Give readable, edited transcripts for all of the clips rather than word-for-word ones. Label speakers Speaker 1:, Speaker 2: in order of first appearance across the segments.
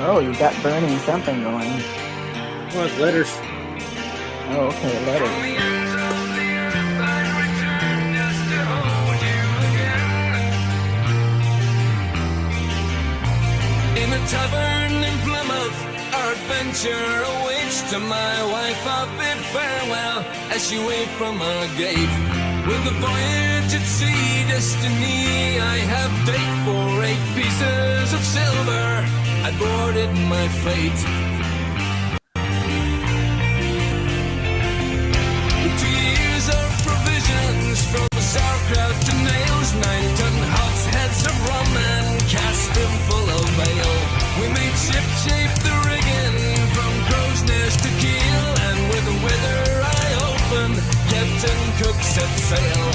Speaker 1: Oh, you got burning something going.
Speaker 2: Well, it's letters.
Speaker 1: Oh, okay, letters.
Speaker 3: In a tavern in Plymouth, our adventure awaits. To my wife I bid farewell as she waved from our gate. With the voyage at sea destiny, I have date for 8 pieces of silver. I boarded my fate. With 2 years of provisions, from sauerkraut to nails, 9-ton hogsheads of rum and cast them full of ale. We made ship-shape the rigging from crow's nest to keel, and with the weather eye open, Captain Cook set sail.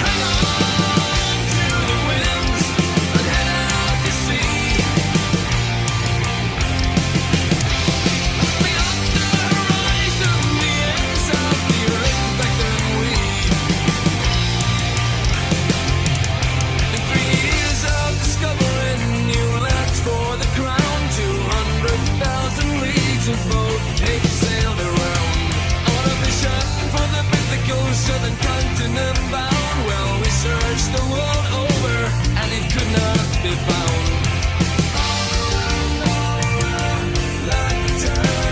Speaker 3: Hang on to the winds and head out to sea. Beyond the horizon, the ends of the earth beckon we. In 3 years of discovering new lands for the crown, 200,000 leagues of boat Cape sailed around. On a mission for the mythical southern continent bound. Well, we searched the world over and it could not be found.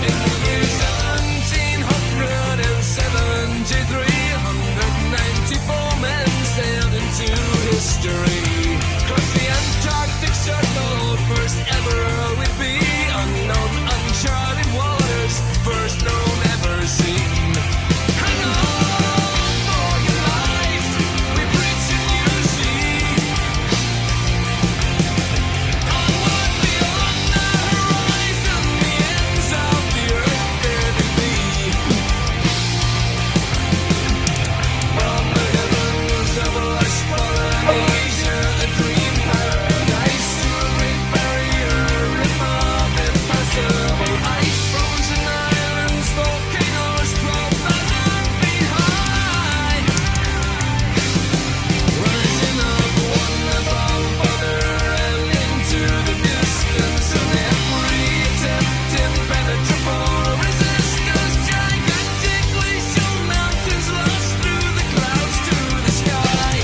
Speaker 3: In the year 1773, 194 men sailed into history. Crossed the Antarctic Circle, first ever we'd be. Unknown, uncharted waters, first known, ever seen. Hang on for your life, we preach and you see. Onward beyond the horizon, the ends of the earth there they be. From the heavens of lush Polynesia, a dream paradise, to a great barrier reef of impassable ice. Frozen islands, volcanoes 12,000 feet high, rising up one above other and into the distance. And every attempt impenetrable resistance, gigantic glacial mountains lost through the clouds to the sky.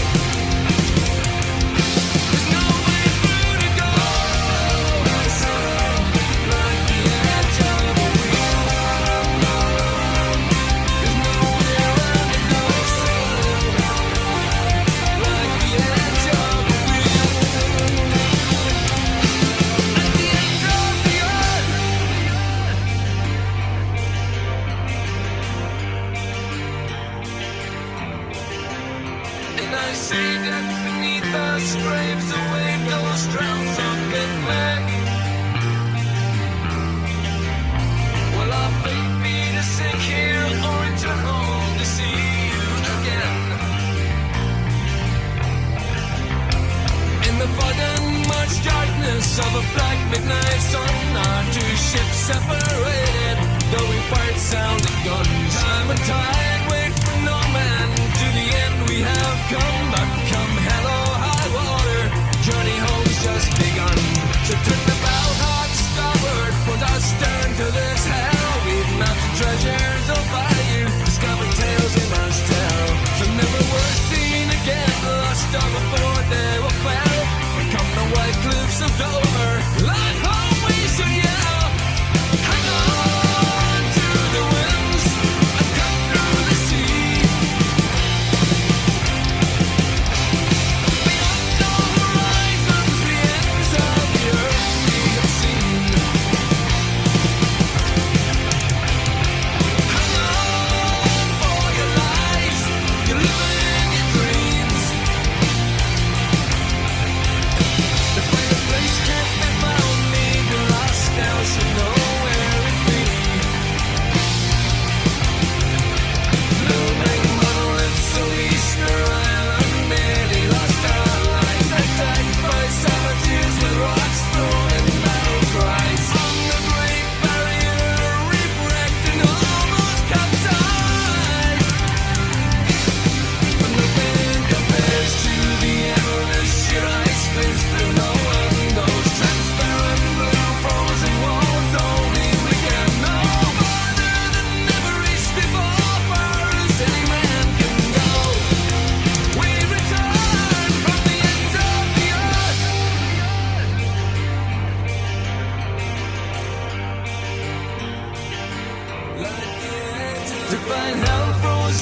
Speaker 3: There's no way through to go. So, like the edge of a wheel. There's nowhere around to go. So, like the edge of a wheel. At the end of the earth. And I see that beneath us graves away those drowns of good men. Will our fate be to sink here or return home to see you again? In the fog and much darkness of a black midnight sun, our 2 ships separated, though we fired sounding guns. Time and tide wait for no man, to the end we have come. But come hell or high water, journey home's just begun. So turn the bow hard starboard, put our stern to this hell. We've mapped treasures of value, discovered tales we must tell. So never were seen again, lost on before they were fell. We come the white cliffs of Dover, like home we should yell. Hang on.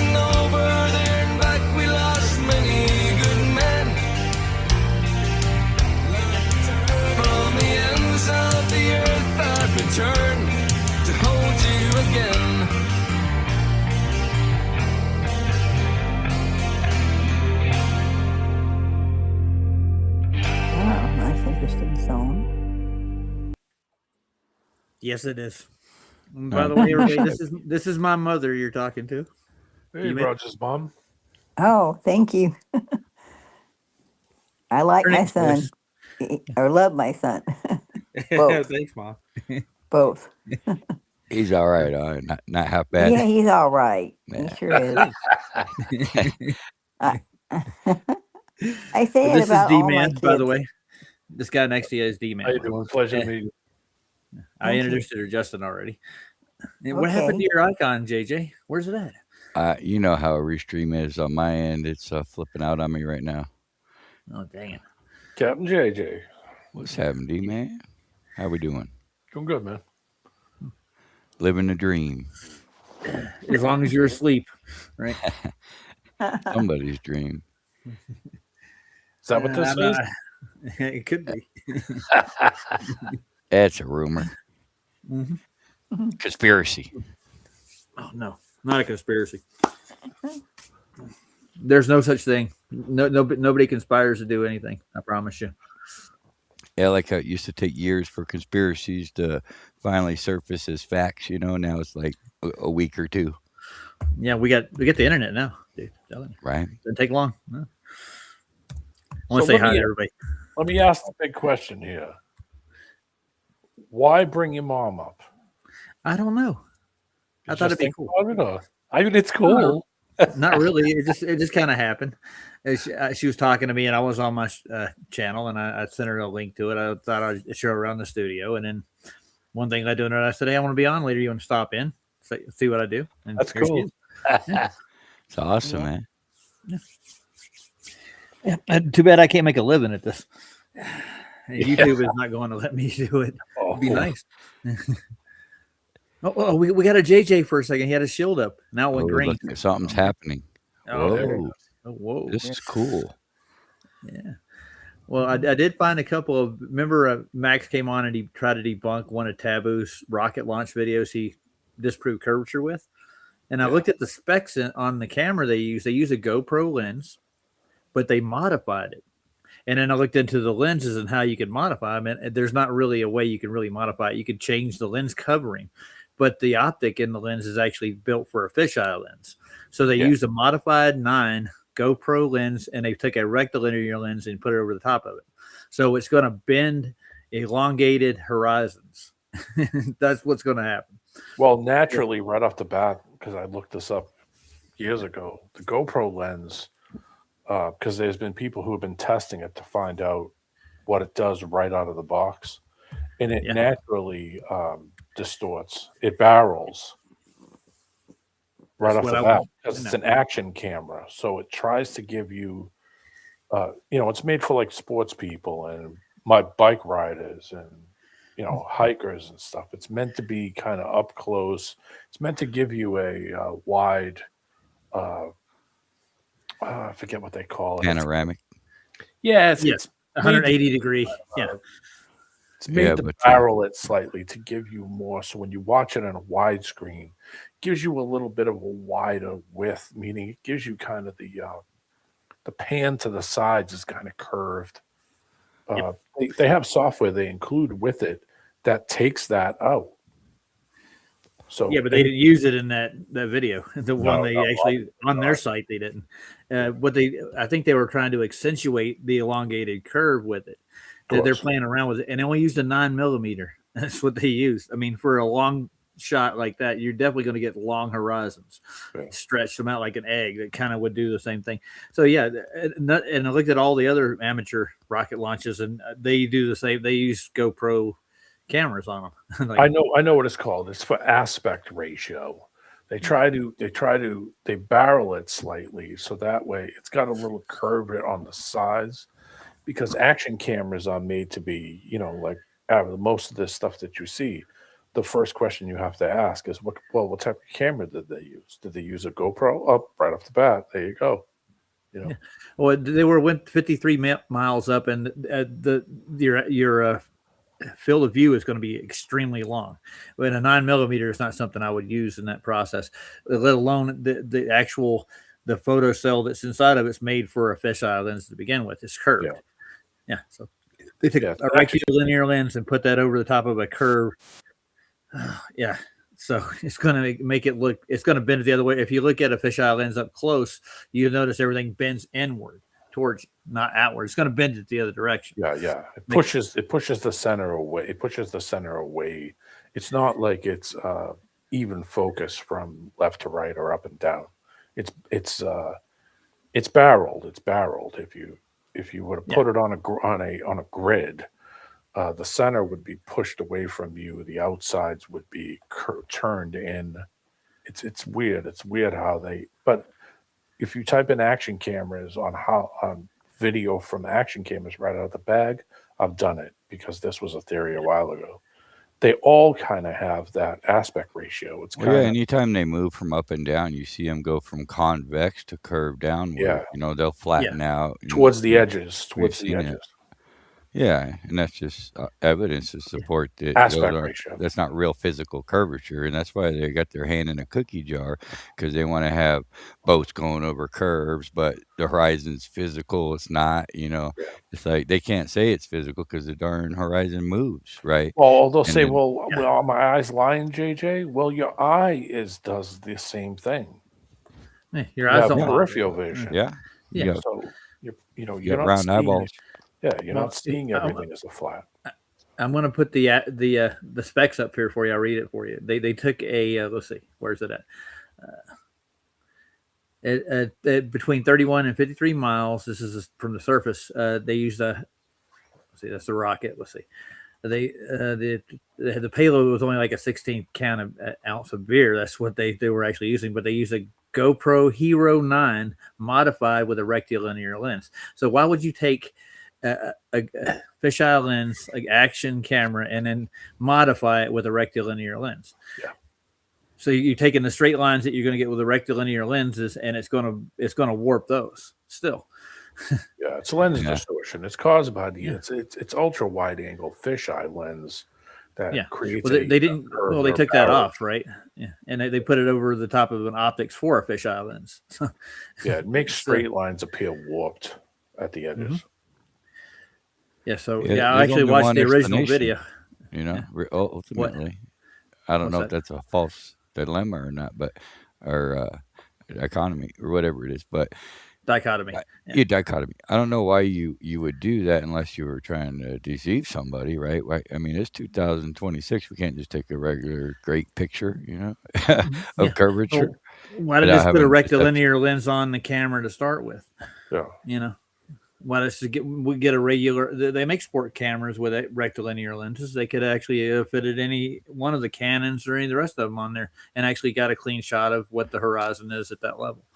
Speaker 3: and over there and back we lost many good men. From the ends of the earth I'd return to hold you again.
Speaker 1: Wow, nice, interesting song.
Speaker 2: Yes, it is. And by the way, everybody, this is my mother you're talking to.
Speaker 4: Hey, Roger's mom.
Speaker 1: Oh, thank you. I like
Speaker 2: Her
Speaker 1: my
Speaker 2: name's
Speaker 1: son, or love my son. Both.
Speaker 2: Thanks, Mom.
Speaker 1: Both.
Speaker 5: He's all right. Not half bad.
Speaker 1: Yeah, he's all right. He
Speaker 5: Yeah.
Speaker 1: sure is. I, I say it
Speaker 2: This is
Speaker 1: about all my
Speaker 2: D-Man,
Speaker 1: kids.
Speaker 2: by the way. This guy next to you is D-Man.
Speaker 4: How you doing? Pleasure to meet you.
Speaker 2: I
Speaker 1: Thank you.
Speaker 2: introduced it to Justin already. And what happened
Speaker 1: Okay.
Speaker 2: to your icon, JJ? Where's it at?
Speaker 5: You know how a restream is on my end. It's flipping out on me right now.
Speaker 2: Oh, dang it.
Speaker 4: Captain JJ.
Speaker 5: What's happening, D-Man? How we doing?
Speaker 4: Doing good, man.
Speaker 5: Living the dream.
Speaker 2: As long as you're asleep, right?
Speaker 5: Somebody's dream.
Speaker 4: Is that what this
Speaker 2: I don't
Speaker 4: is?
Speaker 2: know. It could be.
Speaker 5: That's a rumor.
Speaker 2: Mm-hmm.
Speaker 5: Conspiracy.
Speaker 2: Oh, no. Not a conspiracy. There's no such thing. Nobody conspires to do anything. I promise you.
Speaker 5: Yeah, like how it used to take years for conspiracies to finally surface as facts. Now it's like a week or two.
Speaker 2: Yeah, we get the internet now, dude. Telling you.
Speaker 5: Right.
Speaker 2: Doesn't take long. No. I want to
Speaker 4: So
Speaker 2: say
Speaker 4: let
Speaker 2: hi
Speaker 4: me-
Speaker 2: to everybody.
Speaker 4: Let me ask the big question here. Why bring your mom up?
Speaker 2: I don't know. I
Speaker 4: You
Speaker 2: thought
Speaker 4: just
Speaker 2: it'd be
Speaker 4: think
Speaker 2: cool.
Speaker 4: about it, or- I mean, it's cool.
Speaker 2: Not really. It just kind of happened. She was talking to me, and I was on my channel, and I sent her a link to it. I thought I'd show her around the studio, and then one thing I do, and I said, "Hey, I want to be on later. You want to stop in, see what I do?" And
Speaker 4: That's
Speaker 2: here she
Speaker 4: cool.
Speaker 2: is.
Speaker 5: It's awesome, man.
Speaker 2: Yeah. Too bad I can't make a living at this. YouTube is not going to let me do it.
Speaker 4: Oh,
Speaker 2: It'd be nice. We got a JJ for a second. He had his shield up. Now it went green.
Speaker 5: Look, something's happening.
Speaker 2: Oh, there it
Speaker 5: Whoa.
Speaker 2: goes. Oh, whoa.
Speaker 5: This is cool.
Speaker 2: Yeah. Well, I did find a couple of. Remember, Max came on and he tried to debunk one of Taboo's rocket launch videos he disproved curvature with. And I looked at the specs on the camera they use. They use a GoPro lens, but they modified it. And then I looked into the lenses and how you can modify them. And there's not really a way you can really modify it. You could change the lens covering, but the optic in the lens is actually built for a fisheye lens. So they used a modified 9 GoPro lens, and they took a rectilinear lens and put it over the top of it. So it's going to bend elongated horizons. That's what's going to happen.
Speaker 4: Well, naturally, right off the bat, because I looked this up years ago, the GoPro lens, because there's been people who have been testing it to find out what it does right out of the box, and it naturally distorts. It barrels right off the bat because it's an action camera. So it tries to give you, it's made for like sports people and my bike riders and, hikers and stuff. It's meant to be kind of up close. It's meant to give you a wide, I forget what they call it.
Speaker 5: Panoramic.
Speaker 4: It's
Speaker 2: 180 degree. Yeah.
Speaker 4: It's made to barrel it slightly to give you more. So when you watch it on a widescreen, it gives you a little bit of a wider width, meaning it gives you kind of the pan to the sides is kind of curved. They have software they include with it that takes that out. So
Speaker 2: but they didn't use it in that video. The one they actually on their site they didn't. I think they were trying to accentuate the elongated curve with it. They're playing around with it, and they only used a 9mm. That's what they used. I mean, for a long shot like that, you're definitely going to get long horizons. Stretch them out like an egg. That kind of would do the same thing. So and I looked at all the other amateur rocket launches, and they do the same. They use GoPro cameras on them.
Speaker 4: I know what it's called. It's for aspect ratio. They barrel it slightly so that way it's got a little curve on the sides, because action cameras are made to be, like most of this stuff that you see the first question you have to ask is, what type of camera did they use? Did they use a GoPro? Up right off the bat. There you go. You know,
Speaker 2: Yeah. Well, they went 53 miles up, and your field of view is going to be extremely long. But a 9mm is not something I would use in that process, let alone the photo cell that's inside of it's made for a fisheye lens to begin with. It's curved. Yeah. So they took a regular linear lens and put that over the top of a curve. Yeah. So it's going to make it look, it's going to bend it the other way. If you look at a fisheye lens up close, you'll notice everything bends inward towards, not outward. It's going to bend it the other direction.
Speaker 4: Yeah. It pushes the center away. It pushes the center away. It's not like it's even focus from left to right or up and down. It's barreled. It's barreled. If you were to put it on a grid, the center would be pushed away from you. The outsides would be turned in. It's weird. It's weird how they. But if you type in action cameras on video from action cameras right out of the bag, I've done it because this was a theory a while ago. They all kind of have that aspect ratio. It's kind of,
Speaker 5: anytime they move from up and down, you see them go from convex to curve downward.
Speaker 4: Yeah.
Speaker 5: You know, they'll flatten out
Speaker 4: towards the edges.
Speaker 5: Yeah, and that's just evidence to support that
Speaker 4: aspect ratio.
Speaker 5: That's not real physical curvature, and that's why they got their hand in a cookie jar, because they want to have boats going over curves, but the horizon's physical. It's not, It's like they can't say it's physical because the darn horizon moves, right?
Speaker 4: Well, they'll say, well, are my eyes lying, JJ? Well, your eye does the same thing.
Speaker 2: Your eyes don't
Speaker 4: peripheral vision.
Speaker 5: Yeah.
Speaker 4: So you're not
Speaker 5: round eyeballs.
Speaker 4: Yeah, you're not seeing everything as a flat.
Speaker 2: I'm going to put the specs up here for you. I'll read it for you. They took a let's see, where's it at? Between 31 and 53 miles. This is from the surface. They used let's see, that's the rocket. Let's see. The payload was only like a 16th ounce of beer. That's what they were actually using, but they used a GoPro Hero 9 modified with a rectilinear lens. So why would you take a fisheye lens, like action camera, and then modify it with a rectilinear lens?
Speaker 4: Yeah.
Speaker 2: So you're taking the straight lines that you're going to get with the rectilinear lenses, and it's going to warp those still.
Speaker 4: Yeah, it's lens distortion. It's caused by it's ultra wide angle fisheye lens that creates.
Speaker 2: Well, they didn't. Well, they took that off, right? Yeah, and they put it over the top of an optics for a fisheye lens.
Speaker 4: Yeah, it makes straight lines appear warped at the edges.
Speaker 2: Mm-hmm. Yeah, so I actually watched the original video.
Speaker 5: Ultimately, I don't know if that's a false dilemma or not, or economy or whatever it is, but
Speaker 2: dichotomy.
Speaker 5: Dichotomy. I don't know why you would do that unless you were trying to deceive somebody, right? I mean, it's 2026. We can't just take a regular great picture, of curvature.
Speaker 2: Well, why did they put a rectilinear lens on the camera to start with?
Speaker 4: Yeah.
Speaker 2: Why does we get a regular? They make sport cameras with rectilinear lenses. They could actually fitted any one of the Canons or any of the rest of them on there, and actually got a clean shot of what the horizon is at that level.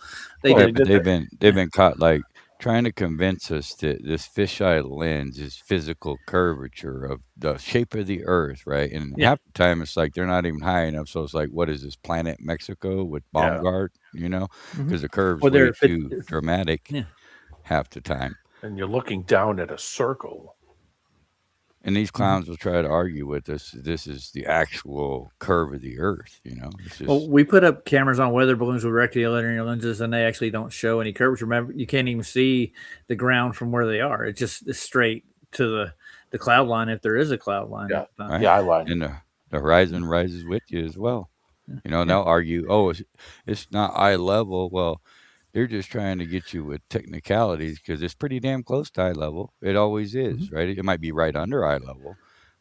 Speaker 5: They've been caught like trying to convince us that this fisheye lens is physical curvature of the shape of the Earth, right? And half the time it's like they're not even high enough. So it's like, what is this, Planet Mexico with Baumgart? Because the curve's way too dramatic half the time.
Speaker 4: And you're looking down at a circle.
Speaker 5: And these clowns will try to argue with us. This is the actual curve of the Earth, It's just...
Speaker 2: Well, we put up cameras on weather balloons with rectilinear lenses, and they actually don't show any curvature. Remember, you can't even see the ground from where they are. It's just straight to the cloud line, if there is a cloud line.
Speaker 4: Yeah, eye line.
Speaker 5: And the horizon rises with you as well. And they'll argue, it's not eye level. Well, they're just trying to get you with technicalities because it's pretty damn close to eye level. It always is, right? It might be right under eye level,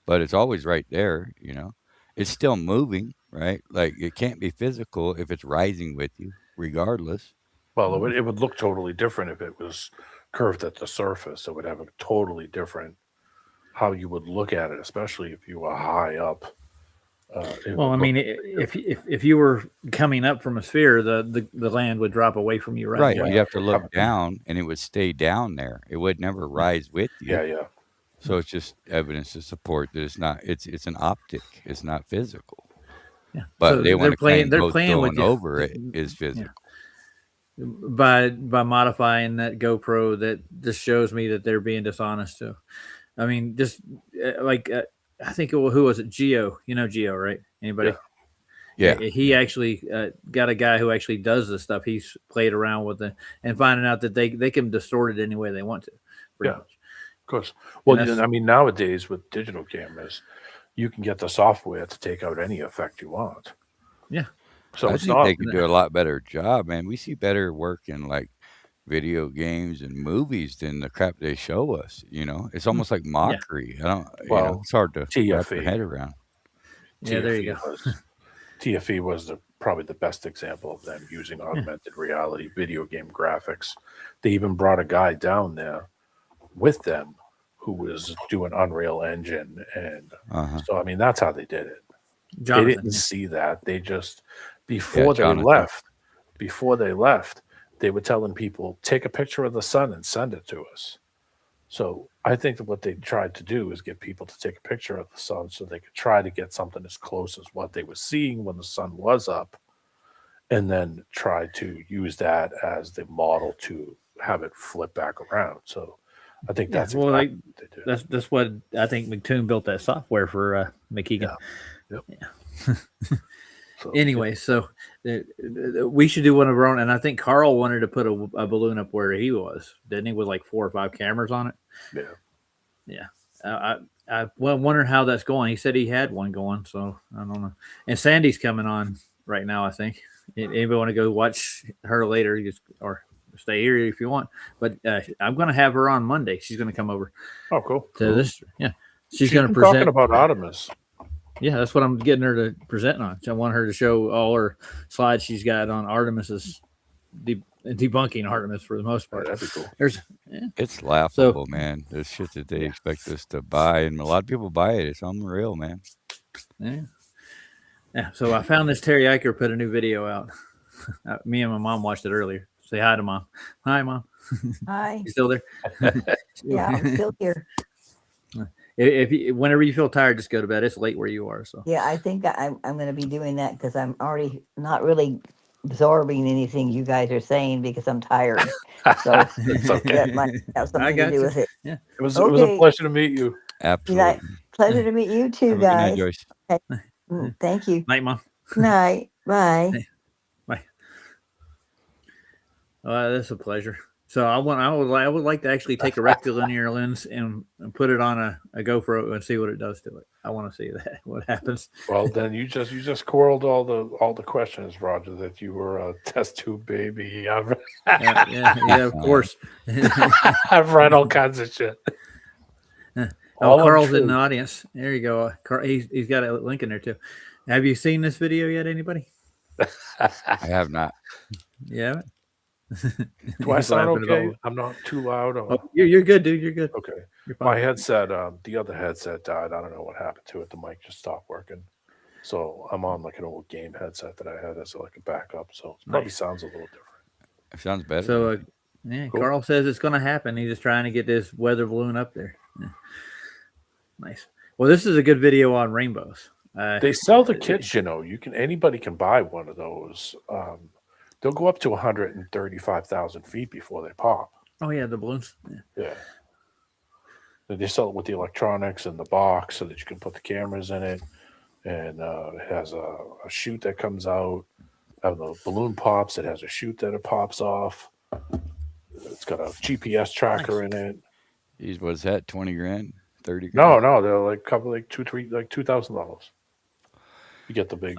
Speaker 5: but it's always right there, It's still moving, right? Like it can't be physical if it's rising with you, regardless.
Speaker 4: Well, it would look totally different if it was curved at the surface. It would have a totally different how you would look at it, especially if you were high up.
Speaker 2: Well, I mean, if you were coming up from a sphere, the land would drop away from you, right?
Speaker 5: Right. You have to look down, and it would stay down there. It would never rise with you.
Speaker 4: Yeah.
Speaker 5: So it's just evidence to support that it's an optic. It's not physical.
Speaker 2: Yeah.
Speaker 5: But
Speaker 2: So
Speaker 5: they want to claim
Speaker 2: they're
Speaker 5: Coach
Speaker 2: playing with
Speaker 5: going
Speaker 2: you
Speaker 5: over it is physical.
Speaker 2: by modifying that GoPro. That just shows me that they're being dishonest too. I mean, just I think who was it? Geo, you know Geo, right? Anybody?
Speaker 5: Yeah.
Speaker 2: He actually got a guy who actually does this stuff. He's played around with it and finding out that they can distort it any way they want to. Pretty much.
Speaker 4: Of course. Well,
Speaker 2: that's-
Speaker 4: I mean, nowadays with digital cameras, you can get the software to take out any effect you want.
Speaker 2: Yeah.
Speaker 4: So
Speaker 5: I
Speaker 4: it's
Speaker 5: think
Speaker 4: not.
Speaker 5: they could do a lot better job, man. We see better work in like video games and movies than the crap they show us. You know, it's almost like mockery. I don't.
Speaker 4: Well,
Speaker 5: It's hard to wrap your
Speaker 4: TFE.
Speaker 5: head around.
Speaker 2: Yeah, there you go.
Speaker 4: TFE was probably the best example of them using augmented reality video game graphics. They even brought a guy down there with them who was doing Unreal Engine, and so I mean that's how they did it.
Speaker 2: Jonathan,
Speaker 4: they didn't see that. They just before they left, they were telling people take a picture of the sun and send it to us. So I think that what they tried to do is get people to take a picture of the sun so they could try to get something as close as what they were seeing when the sun was up, and then try to use that as the model to have it flip back around. So I think that's
Speaker 2: well,
Speaker 4: exactly what they do.
Speaker 2: that's what I think McToon built that software for McKeegan.
Speaker 4: Yeah. So,
Speaker 2: Anyway, so we should do one of our own, and I think Carl wanted to put a balloon up where he was, didn't he, with like 4 or 5 cameras on it? Yeah. I wonder how that's going. He said he had one going, so I don't know. And Sandy's coming on right now, I think. Anybody want to go watch her later, or stay here if you want. But I'm going to have her on Monday. She's going to come over.
Speaker 4: Oh, cool.
Speaker 2: To this, she's
Speaker 4: She's
Speaker 2: going to
Speaker 4: been
Speaker 2: present
Speaker 4: talking about Artemis.
Speaker 2: Yeah, that's what I'm getting her to present on. I want her to show all her slides she's got on Artemis's debunking Artemis for the most part.
Speaker 4: That'd be cool.
Speaker 5: It's laughable, man. There's shit that they expect us to buy, and a lot of people buy it. It's unreal, man.
Speaker 2: Yeah. So I found this Terry Eicher put a new video out. Me and my mom watched it earlier. Say hi to Mom. Hi, Mom.
Speaker 1: Hi.
Speaker 2: You still there?
Speaker 1: Yeah, I'm still here.
Speaker 2: Whenever you feel tired, just go to bed. It's late where you are. So
Speaker 1: Yeah, I think I'm going to be doing that because I'm already not really absorbing anything you guys are saying because I'm tired. So
Speaker 4: It's okay.
Speaker 1: that might have
Speaker 2: I
Speaker 1: something
Speaker 2: got
Speaker 1: to do
Speaker 2: you.
Speaker 1: with it.
Speaker 2: Yeah.
Speaker 4: It was a pleasure to meet you.
Speaker 5: Absolutely.
Speaker 1: Pleasure to meet you too,
Speaker 5: Have a good night,
Speaker 1: guys.
Speaker 5: Joyce.
Speaker 1: Thank you.
Speaker 2: Night, Mom.
Speaker 1: Night. Bye.
Speaker 2: Bye. That's a pleasure. So I would like to actually take a rectilinear lens and put it on a GoPro and see what it does to it. I want to see that, what happens.
Speaker 4: Well, then you just squirreled all the questions, Roger. That you were a test tube baby.
Speaker 2: Yeah, of course.
Speaker 4: I've read all kinds of shit.
Speaker 2: Carl's in the audience. There you go. Carl, he's got a link in there too. Have you seen this video yet? Anybody?
Speaker 5: I have not.
Speaker 2: Yeah.
Speaker 4: Do I sound okay? I'm not too loud.
Speaker 2: You're good, dude. You're good.
Speaker 4: Okay.
Speaker 2: You're fine.
Speaker 4: My headset, the other headset died. I don't know what happened to it. The mic just stopped working. So I'm on like an old game headset that I had as like a backup. So it probably sounds a little different.
Speaker 5: It sounds better.
Speaker 2: So, cool. Carl says it's going to happen. He's just trying to get this weather balloon up there. Yeah. Nice. Well, this is a good video on rainbows.
Speaker 4: They sell the kits, anybody can buy one of those. They'll go up to 135,000 feet before they pop.
Speaker 2: Oh yeah, the balloons.
Speaker 4: Yeah. They sell it with the electronics and the box so that you can put the cameras in it. And it has a chute that comes out. The balloon pops. It has a chute that it pops off. It's got a GPS tracker in it.
Speaker 5: Geez, what's that? 20 grand? 30 grand?
Speaker 4: No, they're like $2,000. You get the big.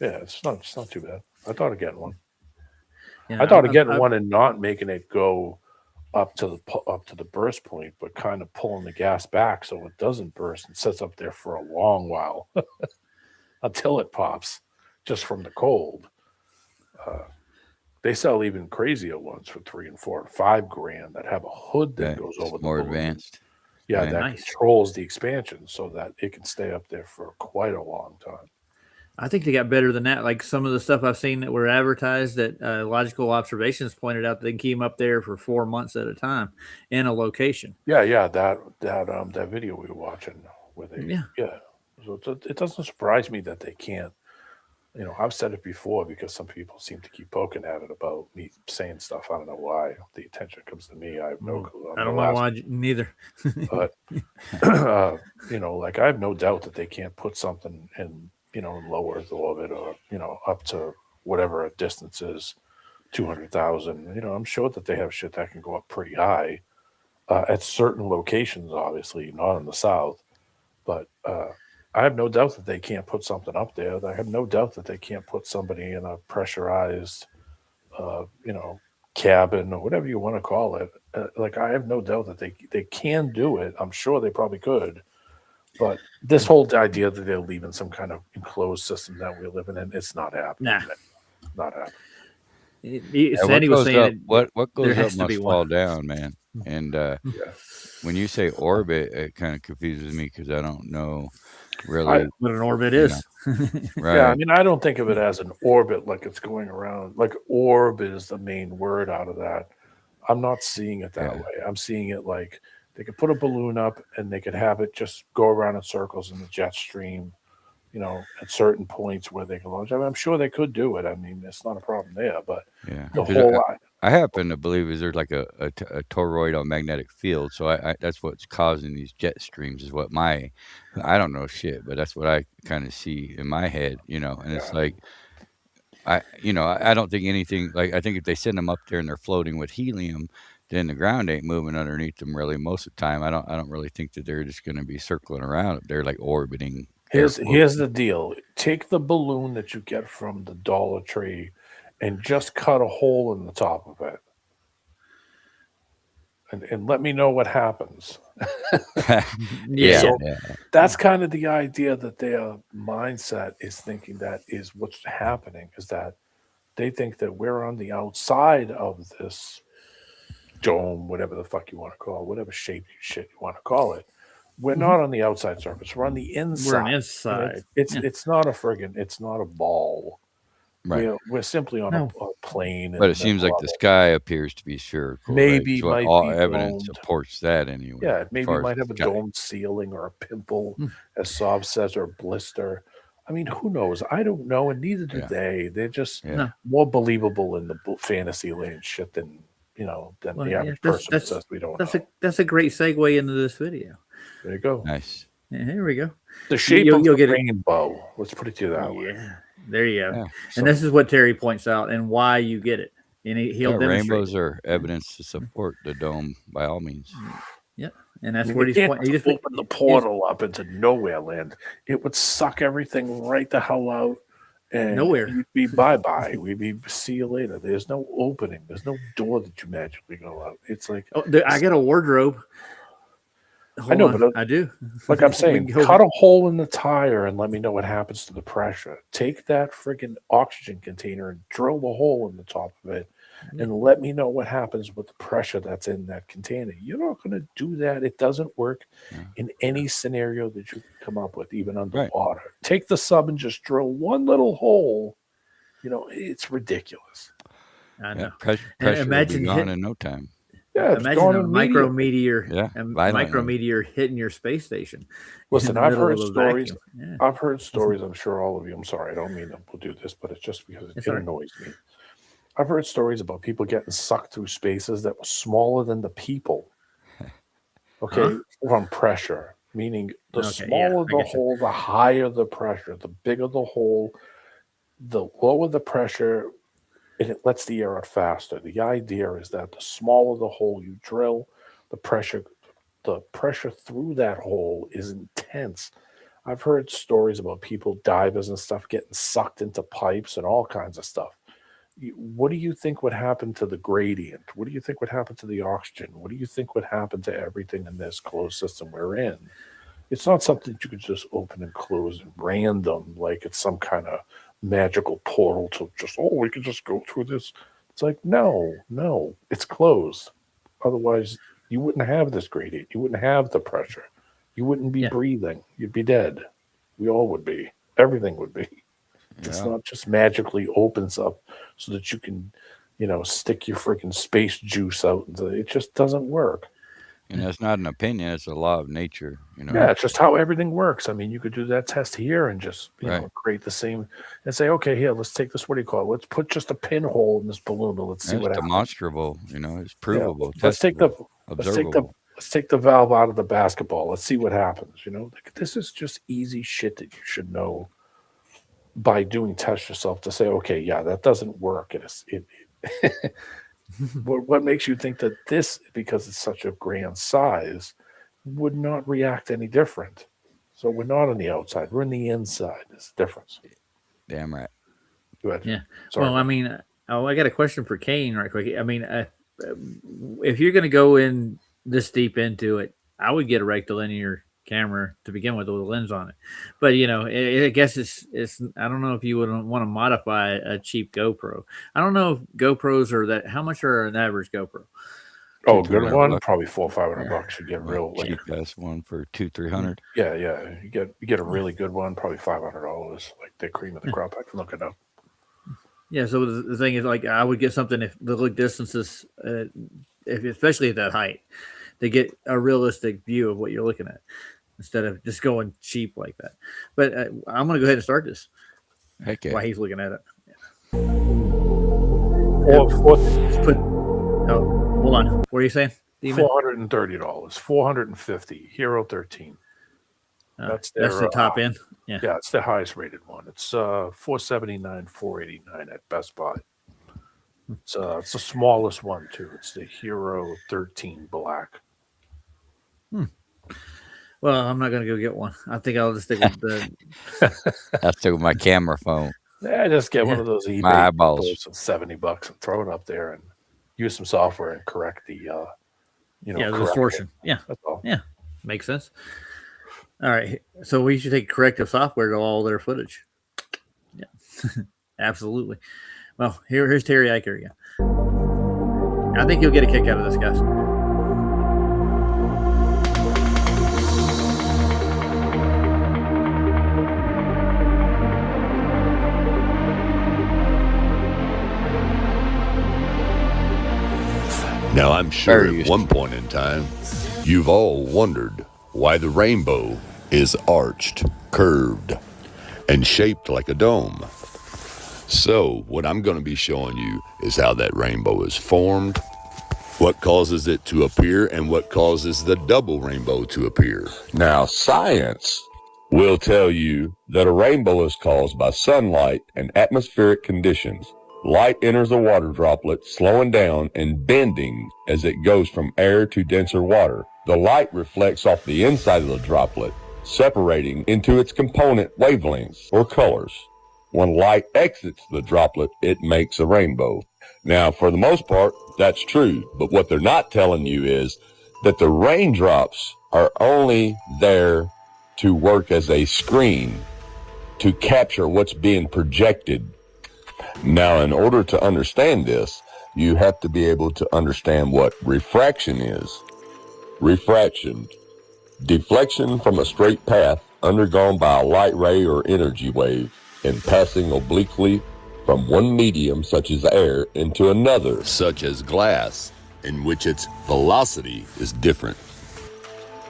Speaker 4: It's not too bad. I thought of getting one.
Speaker 2: Yeah,
Speaker 4: I thought of getting one and not making it go up to the burst point, but kind of pulling the gas back so it doesn't burst and sits up there for a long while until it pops, just from the cold. They sell even crazier ones for $3 and $4 and $5 grand that have a hood that goes over the
Speaker 5: more
Speaker 4: balloon.
Speaker 5: advanced.
Speaker 4: Yeah, that controls the expansion so that it can stay up there for quite a long time.
Speaker 2: I think they got better than that. Like some of the stuff I've seen that were advertised that Logical Observations pointed out, they can keep them up there for 4 months at a time in a location.
Speaker 4: Yeah, that video we were watching where they
Speaker 2: Yeah.
Speaker 4: So it doesn't surprise me that they can't. You know, I've said it before because some people seem to keep poking at it about me saying stuff. I don't know why the attention comes to me. I have no clue.
Speaker 2: I don't know why neither.
Speaker 4: But you know, like I have no doubt that they can't put something in, you know, in low Earth orbit or, you know, up to whatever a distance is, 200,000. You know, I'm sure that they have shit that can go up pretty high at certain locations. Obviously, not in the south, but I have no doubt that they can't put something up there. I have no doubt that they can't put somebody in a pressurized, you know, cabin or whatever you want to call it. Like I have no doubt that they can do it. I'm sure they probably could. But this whole idea that they're leaving some kind of enclosed system that we're living in, it's not happening.
Speaker 2: Nah.
Speaker 4: Not happening.
Speaker 2: Sandy was saying
Speaker 5: what
Speaker 2: there
Speaker 5: goes up
Speaker 2: has to
Speaker 5: must
Speaker 2: be
Speaker 5: fall
Speaker 2: one.
Speaker 5: down, man. And when you say orbit, it kind of confuses me because I don't know really
Speaker 2: What an orbit
Speaker 5: you
Speaker 2: is.
Speaker 5: right.
Speaker 4: Yeah, I mean, I don't think of it as an orbit like it's going around. Like orb is the main word out of that. I'm not seeing it that
Speaker 5: Yeah.
Speaker 4: way. I'm seeing it like they could put a balloon up and they could have it just go around in circles in the jet stream, you know, at certain points where they can launch. I mean, I'm sure they could do it. I mean, it's not a problem there, but
Speaker 5: Yeah.
Speaker 4: the
Speaker 5: 'Cause
Speaker 4: whole lot.
Speaker 5: I happen to believe is there's like a toroidal magnetic field, so I that's what's causing these jet streams. Is what I don't know shit, but that's what I kind of see in my head, you know. And it's
Speaker 4: Yeah.
Speaker 5: like I don't think anything like I think if they send them up there and they're floating with helium, then the ground ain't moving underneath them really most of the time. I don't really think that they're just going to be circling around up there like orbiting.
Speaker 4: Here's the deal. Take the balloon that you get from the Dollar Tree and just cut a hole in the top of it. And let me know what happens.
Speaker 2: Yeah.
Speaker 4: So
Speaker 5: yeah.
Speaker 4: that's kind of the idea that their mindset is thinking that is what's happening is that they think that we're on the outside of this dome, whatever the fuck you want to call it, whatever shape shit you want to call it. We're not on the outside surface. We're on the inside.
Speaker 2: We're an
Speaker 4: You know,
Speaker 2: inside.
Speaker 4: it's not a friggin', it's not a ball.
Speaker 5: Right.
Speaker 4: We're simply on
Speaker 2: No.
Speaker 4: a plane.
Speaker 5: But it seems like the sky appears to be spherical.
Speaker 4: Maybe
Speaker 5: right? So
Speaker 4: might
Speaker 5: all
Speaker 4: be
Speaker 5: evidence
Speaker 4: domed.
Speaker 5: supports that anyway.
Speaker 4: Yeah,
Speaker 5: as
Speaker 4: maybe
Speaker 5: far
Speaker 4: it
Speaker 5: as
Speaker 4: might have
Speaker 5: the
Speaker 4: a
Speaker 5: sky.
Speaker 4: domed ceiling or a pimple, as Saab says, or a blister. I mean, who knows? I don't know, and neither do
Speaker 5: Yeah.
Speaker 4: they. They're just
Speaker 5: Yeah.
Speaker 4: more believable in the fantasy land shit than than
Speaker 2: Well,
Speaker 4: the
Speaker 2: yeah,
Speaker 4: average person who says we don't know.
Speaker 2: that's a great segue into this video.
Speaker 4: There you go.
Speaker 5: Nice.
Speaker 2: Yeah, here we go.
Speaker 4: The shape
Speaker 2: You'll
Speaker 4: of the
Speaker 2: get it.
Speaker 4: rainbow. Let's put it to you that way.
Speaker 2: Yeah, there you go.
Speaker 5: Yeah.
Speaker 2: And this is what Terry points out and why you get it. And he'll
Speaker 5: Yeah,
Speaker 2: demonstrate.
Speaker 5: rainbows are evidence to support the dome by all means.
Speaker 2: Yeah, and that's
Speaker 4: I mean,
Speaker 2: what
Speaker 4: they
Speaker 2: he's
Speaker 4: can't
Speaker 2: pointing. He just
Speaker 4: open the portal up into nowhere land. It would suck everything right the hell out. And
Speaker 2: Nowhere.
Speaker 4: You'd be bye-bye. We'd be see you later. There's no opening. There's no door that you magically go out. It's like
Speaker 2: I got a wardrobe.
Speaker 4: I know,
Speaker 2: Hold
Speaker 4: but
Speaker 2: on, I do.
Speaker 4: like I'm
Speaker 2: We
Speaker 4: saying,
Speaker 2: can go-
Speaker 4: cut a hole in the tire and let me know what happens to the pressure. Take that freaking oxygen container and drill the hole in the top of it and let me know what happens with the pressure that's in that container. You're not going to do that. It doesn't work in any scenario that you can come up with, even underwater. Take the sub and just drill one little hole. You know, it's ridiculous.
Speaker 2: I know.
Speaker 5: Yeah, pressure
Speaker 2: And
Speaker 5: will
Speaker 2: imagine
Speaker 5: be gone
Speaker 2: hit-
Speaker 5: in no time.
Speaker 4: Yeah, it's
Speaker 2: Imagine
Speaker 4: gone
Speaker 2: a
Speaker 4: immediately.
Speaker 2: micrometeor.
Speaker 5: Yeah,
Speaker 2: a
Speaker 5: violently.
Speaker 2: micrometeor hitting your space station.
Speaker 4: Listen,
Speaker 2: in the
Speaker 4: I've
Speaker 2: middle
Speaker 4: heard
Speaker 2: of a
Speaker 4: stories.
Speaker 2: vacuum. Yeah.
Speaker 4: I've heard stories. I'm sure all of you. I'm sorry, I don't mean that we'll do this, but it's just because
Speaker 2: It's
Speaker 4: it
Speaker 2: all right.
Speaker 4: annoys me. I've heard stories about people getting sucked through spaces that were smaller than the people. Okay, from pressure, meaning the
Speaker 2: Okay,
Speaker 4: smaller
Speaker 2: I
Speaker 4: the
Speaker 2: get you.
Speaker 4: hole, the higher the pressure. The bigger the hole, the lower the pressure, and it lets the air out faster. The idea is that the smaller the hole you drill, the pressure through that hole is intense. I've heard stories about people, divers and stuff, getting sucked into pipes and all kinds of stuff. What do you think would happen to the gradient? What do you think would happen to the oxygen? What do you think would happen to everything in this closed system we're in? It's not something that you could just open and close at random, like it's some kind of magical portal to just, we can just go through this. It's like, no, it's closed. Otherwise, you wouldn't have this gradient. You wouldn't have the pressure. You wouldn't be breathing. You'd be dead. We all would be. Everything would be. It's
Speaker 5: Yeah.
Speaker 4: not just magically opens up so that you can, stick your freaking space juice out. It just doesn't work.
Speaker 5: And that's not an opinion; it's a law of nature.
Speaker 4: Yeah, it's just how everything works. I mean, you could do that test here and just,
Speaker 5: Right.
Speaker 4: create the same and say, okay, here, let's take this. What do you call it? Let's put just a pinhole in this balloon and let's see
Speaker 5: It's
Speaker 4: what happens.
Speaker 5: demonstrable. It's
Speaker 4: Yeah,
Speaker 5: provable,
Speaker 4: let's take the
Speaker 5: testable,
Speaker 4: let's take the
Speaker 5: observable.
Speaker 4: let's take the valve out of the basketball. Let's see what happens. Like, this is just easy shit that you should know by doing test yourself to say, okay, yeah, that doesn't work. What makes you think that this, because it's such a grand size, would not react any different? So we're not on the outside; we're on the inside. There's a difference.
Speaker 5: Damn right.
Speaker 4: Go ahead.
Speaker 2: Yeah.
Speaker 4: Sorry.
Speaker 2: Well, I mean, I got a question for Kane right quick. I mean, if you're going to go in this deep into it, I would get a rectilinear camera to begin with a lens on it. But I guess it's. I don't know if you would want to modify a cheap GoPro. I don't know if GoPros are that. How much are an average GoPro?
Speaker 4: Oh, good
Speaker 5: $200
Speaker 4: one.
Speaker 5: bucks.
Speaker 4: Probably $400-500. You get real
Speaker 5: Cheap ass one for $200-300.
Speaker 4: Yeah. You get a really good one, probably $500. Like the cream of the crop. I can look it up.
Speaker 2: Yeah. So the thing is, like, I would get something if the look distances, especially at that height, to get a realistic view of what you're looking at instead of just going cheap like that. But I'm going to go ahead and start this
Speaker 5: Heck yeah.
Speaker 2: while he's looking at it. Hold on. What are you saying? Demon?
Speaker 4: $430, $450. Hero 13. That's
Speaker 2: the top end. Yeah.
Speaker 4: Yeah, it's the highest rated one. It's $479, $489 at Best Buy. It's the smallest one too. It's the Hero 13 Black.
Speaker 2: Well, I'm not going to go get one. I think I'll just stick with the.
Speaker 5: That's to my camera phone.
Speaker 4: Yeah, just get one of those eBay
Speaker 5: My eyeballs.
Speaker 4: for $70 and throw it up there and use some software and correct the
Speaker 2: the
Speaker 4: correct
Speaker 2: distortion.
Speaker 4: it.
Speaker 2: Yeah.
Speaker 4: That's all.
Speaker 2: Yeah. Makes sense. All right. So we should take corrective software to all their footage. Yeah. Absolutely. Well, here's Terry Eicher again. I think you'll get a kick out of this, guys.
Speaker 6: Now, I'm sure
Speaker 5: Very
Speaker 6: at one point in time, you've all wondered why the rainbow is arched, curved, and shaped like a dome. So, what I'm going to be showing you is how that rainbow is formed, what causes it to appear, and what causes the double rainbow to appear. Now, science will tell you that a rainbow is caused by sunlight and atmospheric conditions. Light enters a water droplet, slowing down and bending as it goes from air to denser water. The light reflects off the inside of the droplet, separating into its component wavelengths or colors. When light exits the droplet, it makes a rainbow. Now, for the most part, that's true, but what they're not telling you is that the raindrops are only there to work as a screen to capture what's being projected. Now, in order to understand this, you have to be able to understand what refraction is. Refraction, deflection from a straight path undergone by a light ray or energy wave and passing obliquely from one medium, such as air, into another, such as glass, in which its velocity is different.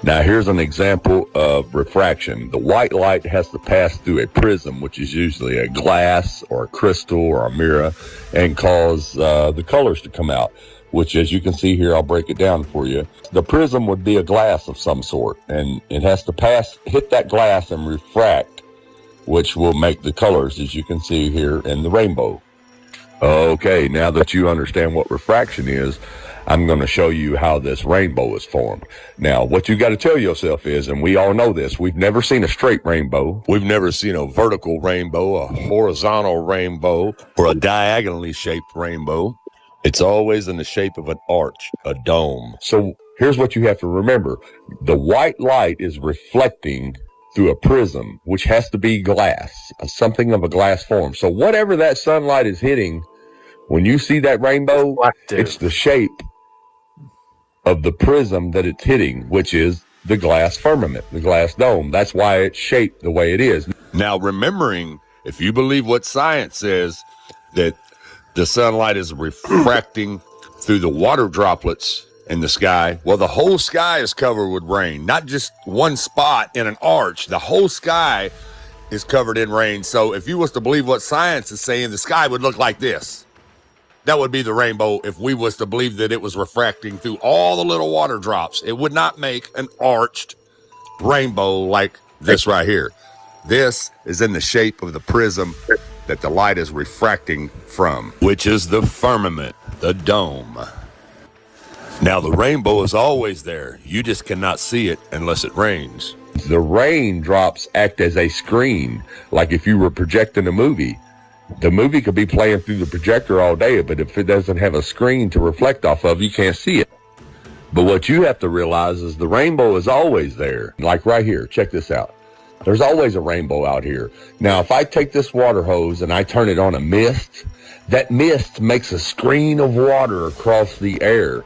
Speaker 6: Now, here's an example of refraction. The white light has to pass through a prism, which is usually a glass or a crystal or a mirror, and cause the colors to come out, which, as you can see here, I'll break it down for you. The prism would be a glass of some sort, and it has to hit that glass and refract, which will make the colors, as you can see here in the rainbow. Okay, now that you understand what refraction is, I'm going to show you how this rainbow is formed. Now, what you got to tell yourself is, and we all know this, we've never seen a straight rainbow. We've never seen a vertical rainbow, a horizontal rainbow, or a diagonally shaped rainbow. It's always in the shape of an arch, a dome. So here's what you have to remember. The white light is reflecting through a prism, which has to be glass, something of a glass form. So whatever that sunlight is hitting, when you see that rainbow,
Speaker 4: Reflective.
Speaker 6: it's the shape of the prism that it's hitting, which is the glass firmament, the glass dome. That's why it's shaped the way it is. Now, remembering if you believe what science says, that the sunlight is refracting through the water droplets in the sky, well, the whole sky is covered with rain, not just one spot in an arch. The whole sky is covered in rain. So if you was to believe what science is saying, the sky would look like this. That would be the rainbow if we was to believe that it was refracting through all the little water drops. It would not make an arched rainbow like this right here. This is in the shape of the prism that the light is refracting from, which is the firmament, the dome. Now, the rainbow is always there. You just cannot see it unless it rains.
Speaker 7: The raindrops act as a screen, like if you were projecting a movie. The movie could be playing through the projector all day, but if it doesn't have a screen to reflect off of, you can't see it. But what you have to realize is the rainbow is always there. Like right here, check this out. There's always a rainbow out here. Now, if I take this water hose and I turn it on a mist, that mist makes a screen of water across the air.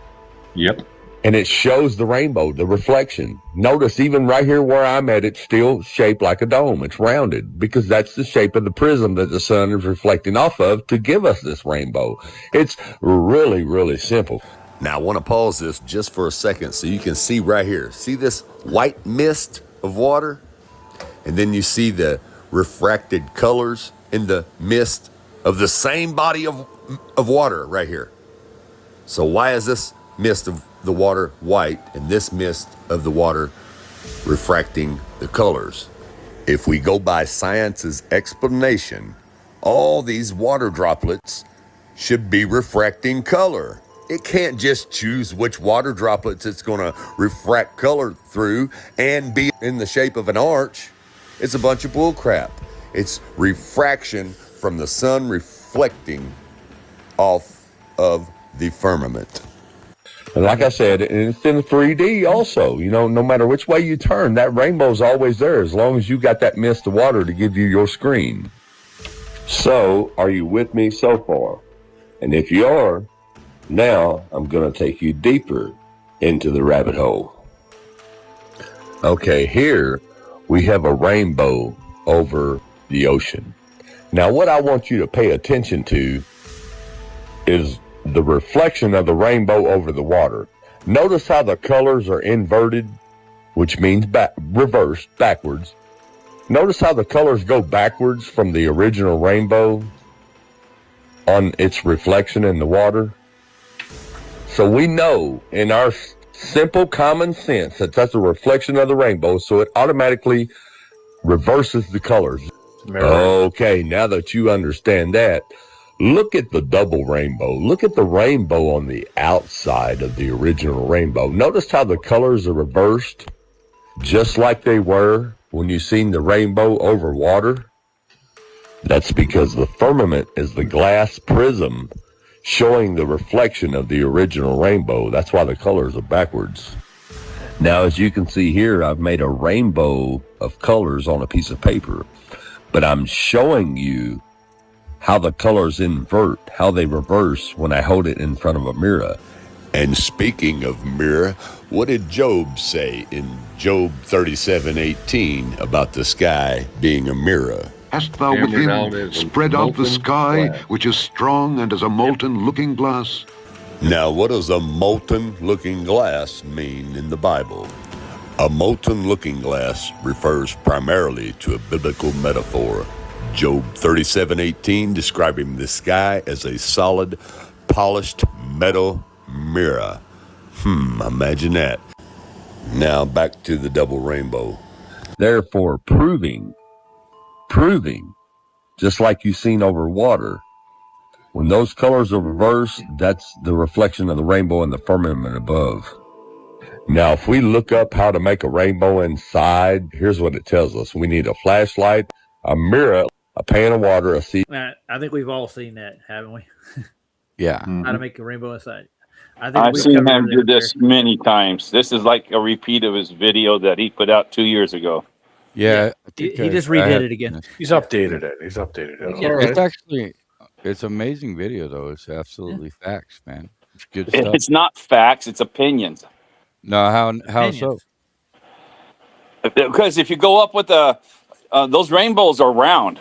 Speaker 8: Yep.
Speaker 7: And it shows the rainbow, the reflection. Notice even right here where I'm at, it's still shaped like a dome. It's rounded because that's the shape of the prism that the sun is reflecting off of to give us this rainbow. It's really, really simple.
Speaker 6: Now, I want to pause this just for a second so you can see right here. See this white mist of water? And then you see the refracted colors in the mist of the same body of water right here. So why is this mist of the water white and this mist of the water refracting the colors? If we go by science's explanation, all these water droplets should be refracting color. It can't just choose which water droplets it's going to refract color through and be in the shape of an arch. It's a bunch of bull crap. It's refraction from the sun reflecting off of the firmament.
Speaker 7: And like I said, it's in 3D also. You know, no matter which way you turn, that rainbow's always there as long as you got that mist of water to give you your screen. So, are you with me so far? And if you are, now I'm going to take you deeper into the rabbit hole. Okay, here we have a rainbow over the ocean. Now, what I want you to pay attention to is the reflection of the rainbow over the water. Notice how the colors are inverted, which means reversed, backwards. Notice how the colors go backwards from the original rainbow on its reflection in the water. So we know in our simple common sense that that's a reflection of the rainbow, so it automatically reverses the colors. Okay, now that you understand that, look at the double rainbow. Look at the rainbow on the outside of the original rainbow. Notice how the colors are reversed, just like they were when you seen the rainbow over water. That's because the firmament is the glass prism showing the reflection of the original rainbow. That's why the colors are backwards. Now, as you can see here, I've made a rainbow of colors on a piece of paper, but I'm showing you how the colors invert, how they reverse when I hold it in front of a mirror.
Speaker 6: And speaking of mirror, what did Job say in Job 37:18 about the sky being a mirror?
Speaker 9: Hast thou with him spread out the sky, which is strong and as a molten looking glass?
Speaker 6: Now, what does a molten looking glass mean in the Bible? A molten looking glass refers primarily to a biblical metaphor. Job 37:18 describing the sky as a solid, polished metal mirror. Imagine that. Now back to the double rainbow.
Speaker 7: Therefore, proving, just like you've seen over water, when those colors are reversed, that's the reflection of the rainbow in the firmament above. Now, if we look up how to make a rainbow inside, here's what it tells us. We need a flashlight, a mirror, a pan of water, a seed.
Speaker 2: I think we've all seen that, haven't we?
Speaker 5: Yeah.
Speaker 2: How to make a rainbow inside. I think
Speaker 8: I've seen him do this many times. This is like a repeat of his video that he put out 2 years ago.
Speaker 5: Yeah.
Speaker 2: He just redid it again.
Speaker 4: He's updated it.
Speaker 5: It's amazing video though. It's absolutely facts, man. It's good stuff.
Speaker 8: It's not facts, it's opinions.
Speaker 5: No, how so?
Speaker 8: Because if you go up with those rainbows are round.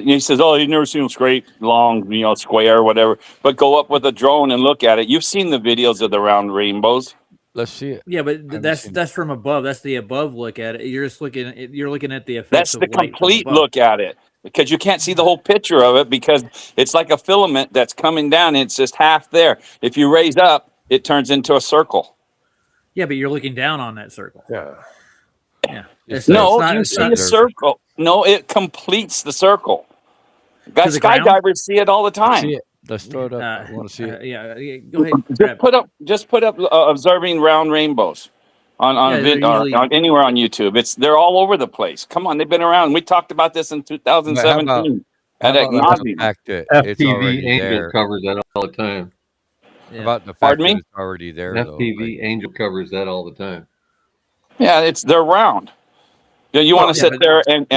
Speaker 8: he says, "Oh, you've never seen them straight, long, square, or whatever." But go up with a drone and look at it. You've seen the videos of the round rainbows.
Speaker 5: Let's see it.
Speaker 2: Yeah, but
Speaker 5: Haven't seen
Speaker 2: that's from above. That's the above look at it. You're just looking at the effects
Speaker 8: That's
Speaker 2: of
Speaker 8: the
Speaker 2: light from
Speaker 8: complete
Speaker 2: above.
Speaker 8: look at it, because you can't see the whole picture of it, because it's like a filament that's coming down and it's just half there. If you raise up, it turns into a circle.
Speaker 2: Yeah, but you're looking down on that circle.
Speaker 4: Yeah.
Speaker 2: Yeah.
Speaker 8: You see a circle. No, it completes the circle. Guys,
Speaker 2: the ground?
Speaker 8: skydivers see it all the time.
Speaker 5: See it. Let's throw it up. I want to see it.
Speaker 2: Yeah, go ahead. Grab it.
Speaker 8: Just put up observing round rainbows on anywhere on YouTube. They're all over the place. Come on, they've been around. We talked about this in 2017 at
Speaker 5: the
Speaker 8: nauseam.
Speaker 5: fact that it's
Speaker 10: FPV
Speaker 5: already
Speaker 10: Angel
Speaker 5: there.
Speaker 10: covers that all the time.
Speaker 2: Yeah.
Speaker 5: About the fact
Speaker 8: Pardon me?
Speaker 5: that it's already there.
Speaker 10: FPV Angel covers that all the time.
Speaker 8: Yeah, they're round. You want to sit there and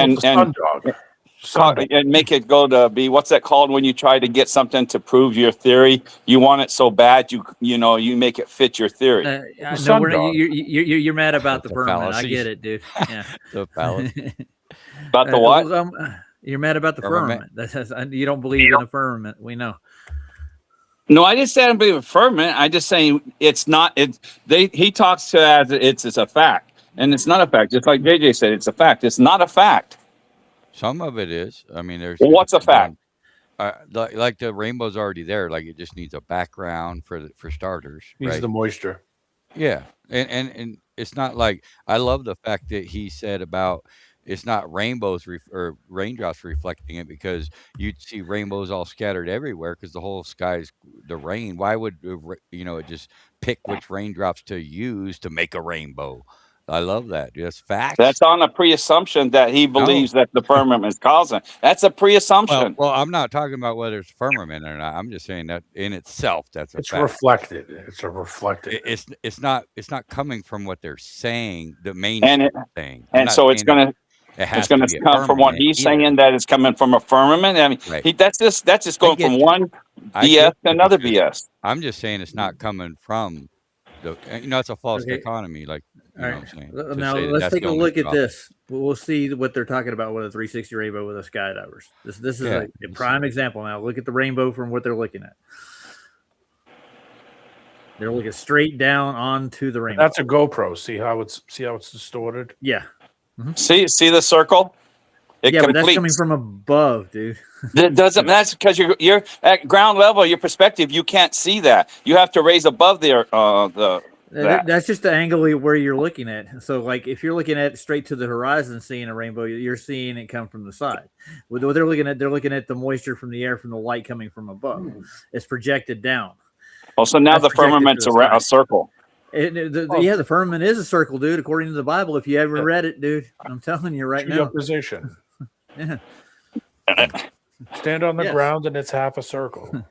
Speaker 8: make it go to be, what's that called when you try to get something to prove your theory? You want it so bad you make it fit your theory.
Speaker 2: No, you're mad about the firmament. I get it, dude. Yeah.
Speaker 5: The fallacy.
Speaker 8: About the what?
Speaker 2: You're mad about the firmament. You don't believe in the firmament. We know.
Speaker 8: No, I didn't say I don't believe in firmament. I just saying it's not. He talks to as it's a fact, and it's not a fact. Just like JJ said, it's a fact. It's not a fact.
Speaker 5: Some of it is. I mean, there's.
Speaker 8: Well, what's a fact?
Speaker 5: Like the rainbow's already there. Like it just needs a background for starters.
Speaker 4: Needs
Speaker 5: right?
Speaker 4: the moisture.
Speaker 5: Yeah, and it's not like, I love the fact that he said about it's not rainbows or raindrops reflecting it, because you'd see rainbows all scattered everywhere because the whole sky's the rain. Why would it just pick which raindrops to use to make a rainbow? I love that. That's facts.
Speaker 8: That's on a pre-assumption that he believes that the firmament is causing. That's a pre-assumption.
Speaker 5: Well, I'm not talking about whether it's firmament or not. I'm just saying that in itself, that's a
Speaker 4: It's
Speaker 5: fact.
Speaker 4: reflected. It's a reflected.
Speaker 5: It's not coming from what they're saying. The main thing.
Speaker 8: And so it's gonna come from what he's saying, that it's coming from a firmament. I mean,
Speaker 5: Right.
Speaker 8: that's just going from one BS to another BS.
Speaker 5: I'm just saying it's not coming from it's a false dichotomy. Like, you know what I'm saying?
Speaker 2: Now let's take a look at this. We'll see what they're talking about with a 360 rainbow with the skydivers. This is a prime example. Now look at the rainbow from what they're looking at. They're looking straight down onto the rainbow.
Speaker 4: That's a GoPro. See how it's distorted?
Speaker 2: Yeah.
Speaker 8: Mm-hmm. See the circle?
Speaker 2: But that's coming from above, dude.
Speaker 8: That's because you're at ground level. Your perspective, you can't see that. You have to raise above
Speaker 2: That's just the angle where you're looking at. So, like, if you're looking at straight to the horizon, seeing a rainbow, you're seeing it come from the side. What they're looking at the moisture from the air, from the light coming from above. It's projected down.
Speaker 8: Oh, so now the firmament's a circle.
Speaker 2: The firmament is a circle, dude. According to the Bible, if you ever read it, dude, I'm telling you right now.
Speaker 4: Your position.
Speaker 2: Yeah.
Speaker 4: Stand on the ground and it's half a circle.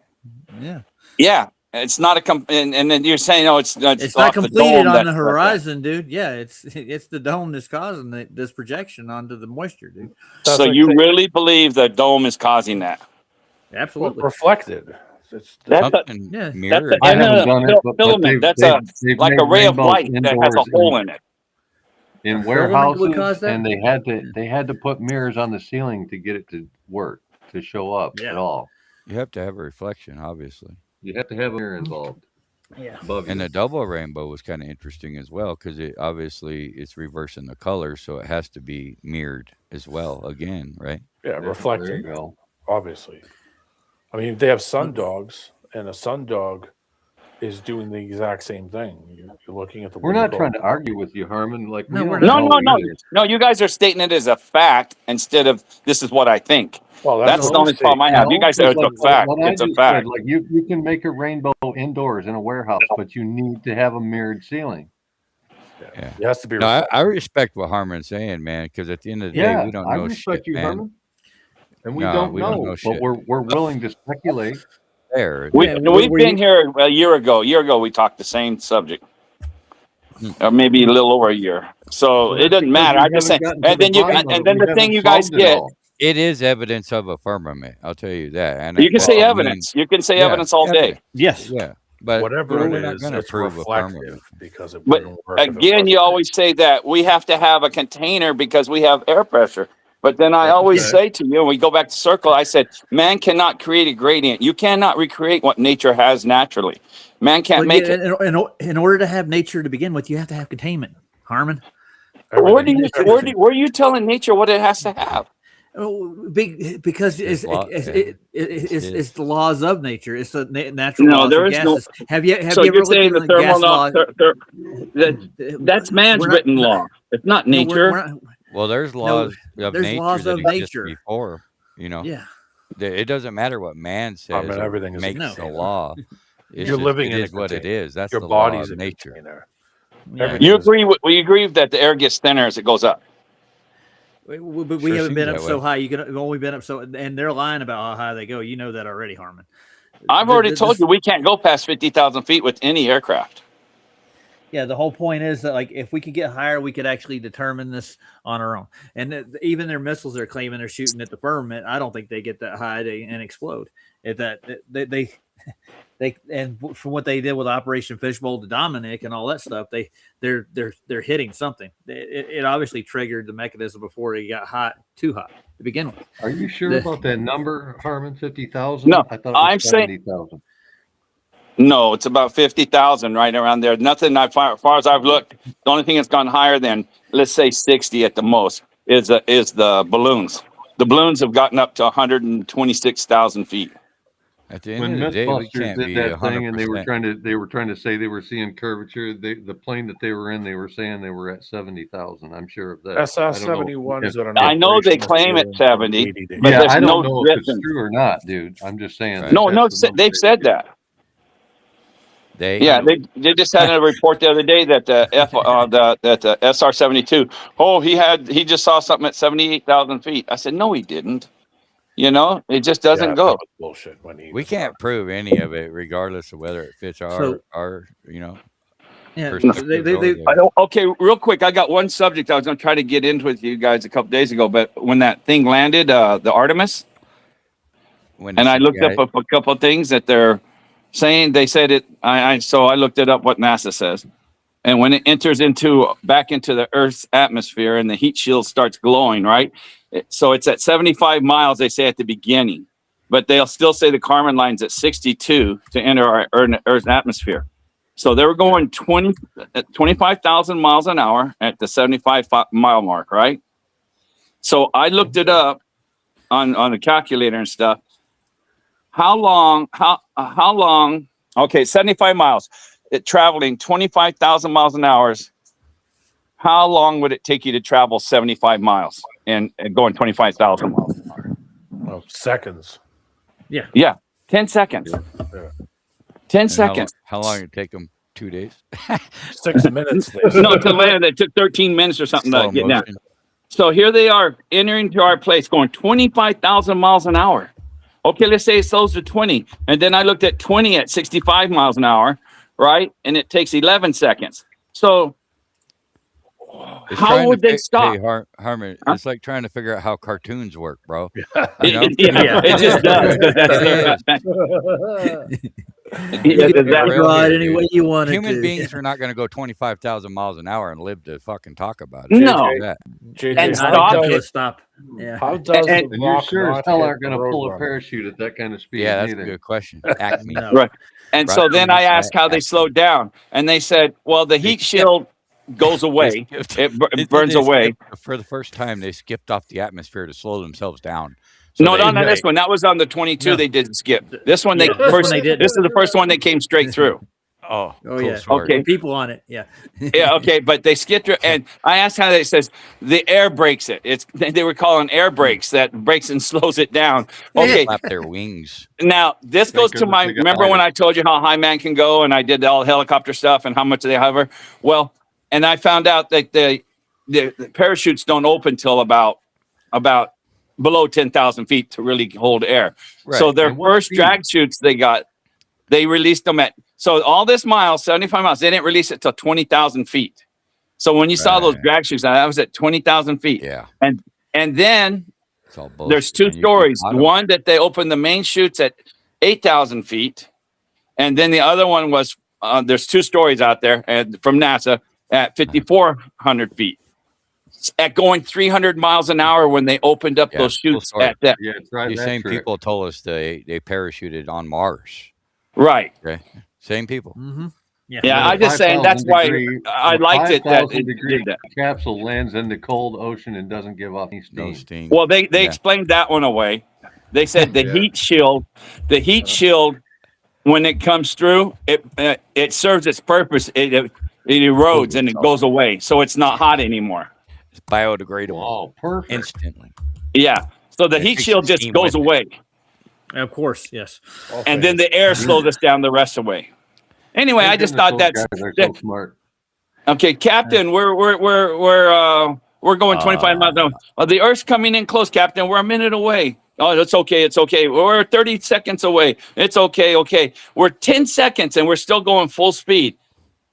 Speaker 2: Yeah.
Speaker 8: Yeah. It's not and then you're saying, it's
Speaker 2: not completed on the horizon, dude. Yeah, it's the dome that's causing this projection onto the moisture, dude.
Speaker 8: So you really believe the dome is causing that?
Speaker 2: Absolutely.
Speaker 4: Well, reflected.
Speaker 8: That's filament. That's like a ray of light that has a hole in it.
Speaker 10: In warehouses, and they had to put mirrors on the ceiling to get it to work, to show up at all.
Speaker 5: You have to have a reflection, obviously.
Speaker 10: You have to have a mirror involved.
Speaker 2: Yeah.
Speaker 5: And the double rainbow was kind of interesting as well, because it's reversing the color, so it has to be mirrored as well again, right?
Speaker 4: Yeah, reflecting. Obviously. I mean, they have sun dogs, and a sun dog is doing the exact same thing. You're looking at the.
Speaker 10: We're not trying to argue with you, Harmon. Like,
Speaker 8: no. You guys are stating it as a fact instead of this is what I think.
Speaker 4: Well,
Speaker 8: that's the only problem I have. You guys say it's a fact. It's a fact.
Speaker 10: Like you can make a rainbow indoors in a warehouse, but you need to have a mirrored ceiling.
Speaker 5: Yeah,
Speaker 4: it has to be.
Speaker 5: No, I respect what Harmon's saying, man, because at the end of the day, we don't know shit. I respect you, Harmon.
Speaker 10: And we don't know, but we're willing to speculate.
Speaker 8: We've been here a year ago. We talked the same subject, or maybe a little over a year. So it doesn't matter. I just say, and then the thing you guys get.
Speaker 5: It is evidence of a firmament. I'll tell you that. And
Speaker 8: you can say evidence. You can say evidence all day.
Speaker 2: Yes.
Speaker 5: Yeah. But
Speaker 4: whatever
Speaker 5: we're
Speaker 4: it
Speaker 5: not
Speaker 4: is,
Speaker 5: going to prove
Speaker 4: reflective because it
Speaker 8: wouldn't work. Again, you always say that we have to have a container because we have air pressure. But then I always say to you, when we go back to circle, I said, man cannot create a gradient. You cannot recreate what nature has naturally. Man can't make it.
Speaker 2: In order to have nature to begin with, you have to have containment, Harmon.
Speaker 8: Where are you telling nature what it has to have?
Speaker 2: Because it's the laws of nature. It's the natural laws of gases. Have you ever looked at the thermal law?
Speaker 8: That's man's written law. It's not nature.
Speaker 5: Well, there's laws of
Speaker 2: there's
Speaker 5: nature
Speaker 2: laws
Speaker 5: that
Speaker 2: of
Speaker 5: exist
Speaker 2: nature
Speaker 5: before, you know.
Speaker 2: Yeah.
Speaker 5: It doesn't matter what man says.
Speaker 4: Everything is
Speaker 5: makes the law.
Speaker 4: You're living in
Speaker 5: what it is. That's
Speaker 4: your
Speaker 5: the
Speaker 4: body's
Speaker 5: law of nature.
Speaker 8: You agree? We agree that the air gets thinner as it goes up.
Speaker 2: But we haven't been up so high. You've only been up so, and they're lying about how high they go. You know that already, Harmon.
Speaker 8: I've already told you we can't go past 50,000 feet with any aircraft.
Speaker 2: Yeah, the whole point is that, like, if we could get higher, we could actually determine this on our own. And even their missiles are claiming they're shooting at the firmament. I don't think they get that high and explode. If that they and from what they did with Operation Fishbowl to Dominic and all that stuff, they're hitting something. It obviously triggered the mechanism before it got too hot to begin with.
Speaker 10: Are you sure about that number, Harmon? 50,000?
Speaker 8: No,
Speaker 10: I thought it was 70,000.
Speaker 8: No, it's about 50,000 right around there. Nothing. As far as I've looked, the only thing that's gone higher than, let's say, 60 at the most is the balloons. The balloons have gotten up to 126,000 feet.
Speaker 5: At the end
Speaker 10: When
Speaker 5: of the day, we
Speaker 10: Mythbusters
Speaker 5: can't
Speaker 10: did
Speaker 5: be
Speaker 10: that thing, and
Speaker 5: 100%.
Speaker 10: they were trying to say they were seeing curvature. The plane that they were in, they were saying they were at 70,000. I'm sure of that.
Speaker 4: SR-71 is an
Speaker 8: I know they claim it's 70, but
Speaker 10: yeah,
Speaker 8: there's
Speaker 10: I don't
Speaker 8: no
Speaker 10: know
Speaker 8: distance.
Speaker 10: if it's true or not, dude. I'm just saying.
Speaker 5: Right.
Speaker 8: No, they've said that. They just had a report the other day that the SR-72. Oh, he just saw something at 78,000 feet. I said, no, he didn't. You know, it just doesn't go.
Speaker 4: Bullshit.
Speaker 5: We can't prove any of it, regardless of whether it fits our
Speaker 2: Yeah.
Speaker 8: Okay, real quick, I got one subject I was going to try to get into with you guys a couple days ago, but when that thing landed, the Artemis, and I looked up a couple of things that they're saying. They said it. So I looked it up what NASA says, and when it enters back into the Earth's atmosphere and the heat shield starts glowing, right? So it's at 75 miles. They say at the beginning, but they'll still say the Kármán line's at 62 to enter our Earth's atmosphere. So they were going 25,000 miles an hour at the 75-mile mark, right? So I looked it up on the calculator and stuff. How long? Okay, 75 miles. Traveling 25,000 miles an hour. How long would it take you to travel 75 miles and going 25,000 miles an hour?
Speaker 4: Well, seconds.
Speaker 2: Yeah.
Speaker 8: 10 seconds. 10 seconds.
Speaker 5: How long did it take them? 2 days?
Speaker 4: 6 minutes.
Speaker 8: No, to land, it took 13 minutes or something to get down. So here they are entering to our place going 25,000 miles an hour. Okay, let's say it slows to 20. And then I looked at 20 at 65 miles an hour, right? And it takes 11 seconds. So how would they stop?
Speaker 5: Hey, Harmon, it's like trying to figure out how cartoons work, bro.
Speaker 8: It just does.
Speaker 2: Draw it any way you want.
Speaker 5: Human beings are not going to go 25,000 miles an hour and live to fucking talk about it.
Speaker 8: No.
Speaker 2: And stop. Yeah.
Speaker 4: How does
Speaker 10: and you sure as hell aren't going to pull a parachute at that kind of speed?
Speaker 5: Yeah, that's
Speaker 10: either.
Speaker 5: a good question. Acme.
Speaker 8: Right. And so then I asked how they slowed down, and they said, well, the heat shield goes away. It burns away.
Speaker 5: For the first time, they skipped off the atmosphere to slow themselves down.
Speaker 8: So not on this one. That was on the 22. No. They didn't skip. This one, they did. This is the first one that came straight through.
Speaker 5: Oh
Speaker 8: yeah.
Speaker 5: Smart.
Speaker 8: Okay.
Speaker 2: People on it. Yeah.
Speaker 8: Yeah. Okay. But they skipped through, and I asked how they says the air brakes it. They were calling air brakes that breaks and slows it down. Okay.
Speaker 5: Flap their wings.
Speaker 8: Now this goes to my. Remember when I told you how high man can go, and I did all the helicopter stuff and how much they hover? Well, and I found out that the parachutes don't open till about below 10,000 feet to really hold air. Right. So their first drag chutes they released them at, so all this miles, 75 miles, they didn't release it till 20,000 feet. So when you saw those drag chutes, that was at 20,000 feet.
Speaker 5: Yeah.
Speaker 8: And then there's two stories. One that they opened the main chutes at 8,000 feet. And then the other one was, there's two stories out there from NASA at 5,400 feet. at going 300 miles an hour when they opened up those chutes at that.
Speaker 10: Yeah, try
Speaker 5: These
Speaker 10: that
Speaker 5: same
Speaker 10: trick.
Speaker 5: people told us they parachuted on Mars.
Speaker 8: Right.
Speaker 5: Okay. Same people.
Speaker 2: Mm-hmm.
Speaker 8: Yeah, I'm just saying that's why I liked it that it did that.
Speaker 10: Capsule lands in the cold ocean and doesn't give off any steam.
Speaker 5: No steam.
Speaker 8: Well, they explained that one away. They said the heat shield, when it comes through, it serves its purpose. It erodes and it goes away, so it's not hot anymore.
Speaker 5: It's biodegradable.
Speaker 10: Oh, perfect.
Speaker 5: Instantly.
Speaker 8: Yeah. So the heat shield just goes away.
Speaker 2: Of course, yes.
Speaker 8: And then the air slows us down the rest away. Anyway, I just thought that's
Speaker 10: so smart.
Speaker 8: Okay, Captain. We're going 25 miles an hour. The Earth's coming in close, Captain. We're a minute away. Oh, it's okay. It's okay. We're 30 seconds away. It's okay. Okay. We're 10 seconds and we're still going full speed.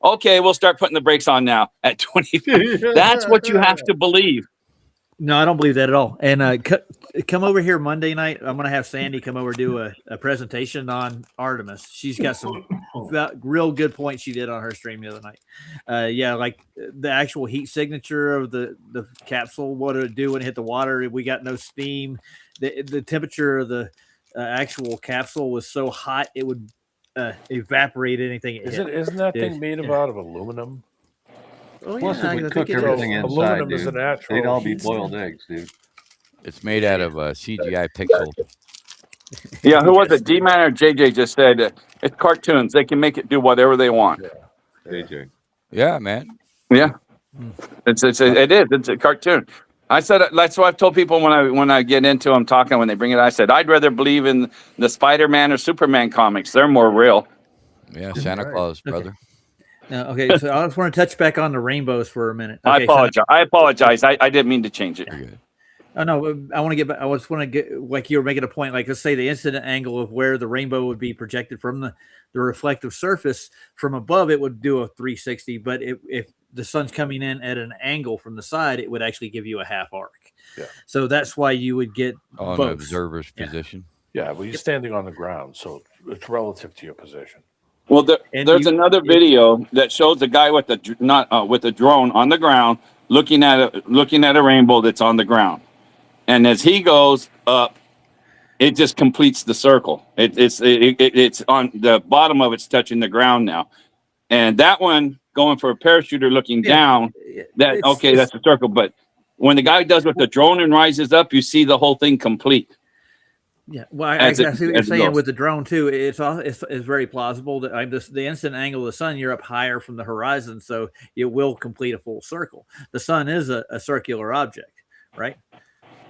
Speaker 8: Okay, we'll start putting the brakes on now at 25. That's what you have to believe.
Speaker 2: No, I don't believe that at all. And come over here Monday night. I'm going to have Sandy come over do a presentation on Artemis. She's got some real good points she did on her stream the other night. Yeah, like the actual heat signature of the capsule, what it do when it hit the water. We got no steam. The temperature of the actual capsule was so hot it would evaporate anything.
Speaker 4: Isn't that thing made out of aluminum?
Speaker 2: Oh,
Speaker 10: Plus,
Speaker 2: yeah,
Speaker 10: if we cook everything inside,
Speaker 4: aluminum
Speaker 10: dude,
Speaker 4: is a natural.
Speaker 10: they'd all be boiled eggs, dude.
Speaker 5: It's made out of CGI pixel.
Speaker 8: Yeah, who was it? D-Man or JJ just said it's cartoons. They can make it do whatever they want.
Speaker 10: Yeah. JJ.
Speaker 5: Yeah, man.
Speaker 8: Yeah, it is. It's a cartoon. I said that's what I've told people when I get into them talking when they bring it. I said I'd rather believe in the Spider-Man or Superman comics. They're more real.
Speaker 5: Yeah, Santa Claus, brother.
Speaker 2: Okay, so I just want to touch back on the rainbows for a minute. Okay,
Speaker 8: I apologize. I didn't mean to change it.
Speaker 2: Oh no, I want to get back. I just want to get like you were making a point. Like let's say the incident angle of where the rainbow would be projected from the reflective surface from above, it would do a 360. But if the sun's coming in at an angle from the side, it would actually give you a half arc.
Speaker 4: Yeah.
Speaker 2: So that's why you would get
Speaker 5: on
Speaker 2: both.
Speaker 5: the observer's position.
Speaker 4: Yeah, well, you're standing on the ground, so it's relative to your position.
Speaker 8: Well, there's another video that shows a guy with a drone on the ground looking at a rainbow that's on the ground, and as he goes up, it just completes the circle. It's on the bottom of it's touching the ground now, and that one going for a parachuter looking down. That's a circle. But when the guy does with the drone and rises up, you see the whole thing complete.
Speaker 2: Yeah, well, I see what you're saying with the drone too. It's very plausible that the instant angle of the sun, you're up higher from the horizon, so it will complete a full circle. The sun is a circular object, right?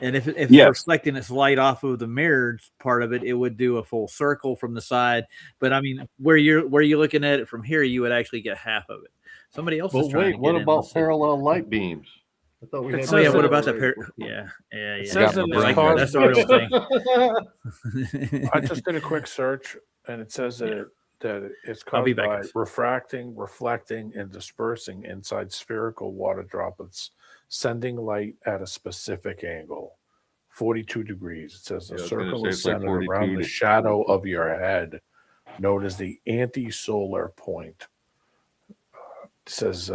Speaker 2: And if it's reflecting its light off of the mirrored part of it, it would do a full circle from the side. But I mean, where you're looking at it from here, you would actually get half of it. Somebody else is trying to get
Speaker 10: what about parallel light beams? I thought we had
Speaker 2: what about that? Yeah.
Speaker 4: It says that's
Speaker 2: a real
Speaker 4: thing. I just did a quick search, and it says that it's caused by refracting, reflecting, and dispersing inside spherical water droplets, sending light at a specific angle, 42 degrees. It says the circle is centered around the shadow of your head, known as the anti-solar point. It says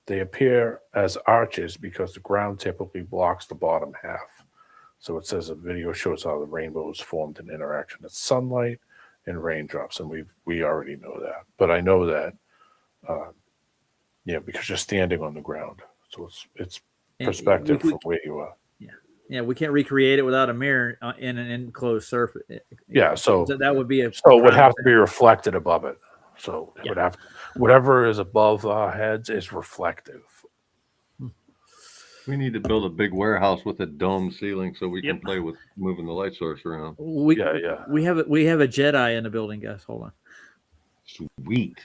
Speaker 4: they appear as arches because the ground typically blocks the bottom half. So it says a video shows how the rainbow is formed in interaction with sunlight and raindrops, and we already know that. But I know that, because you're standing on the ground, so it's perspective from where you are.
Speaker 2: Yeah, we can't recreate it without a mirror in an enclosed surface.
Speaker 4: Yeah, so
Speaker 2: that would be
Speaker 4: it would have to be reflected above it. So it would have whatever is above our heads is reflective.
Speaker 10: We need to build a big warehouse with a dome ceiling so we can play with moving the light source around.
Speaker 2: We have a Jedi in the building, guys. Hold on.
Speaker 10: Sweet.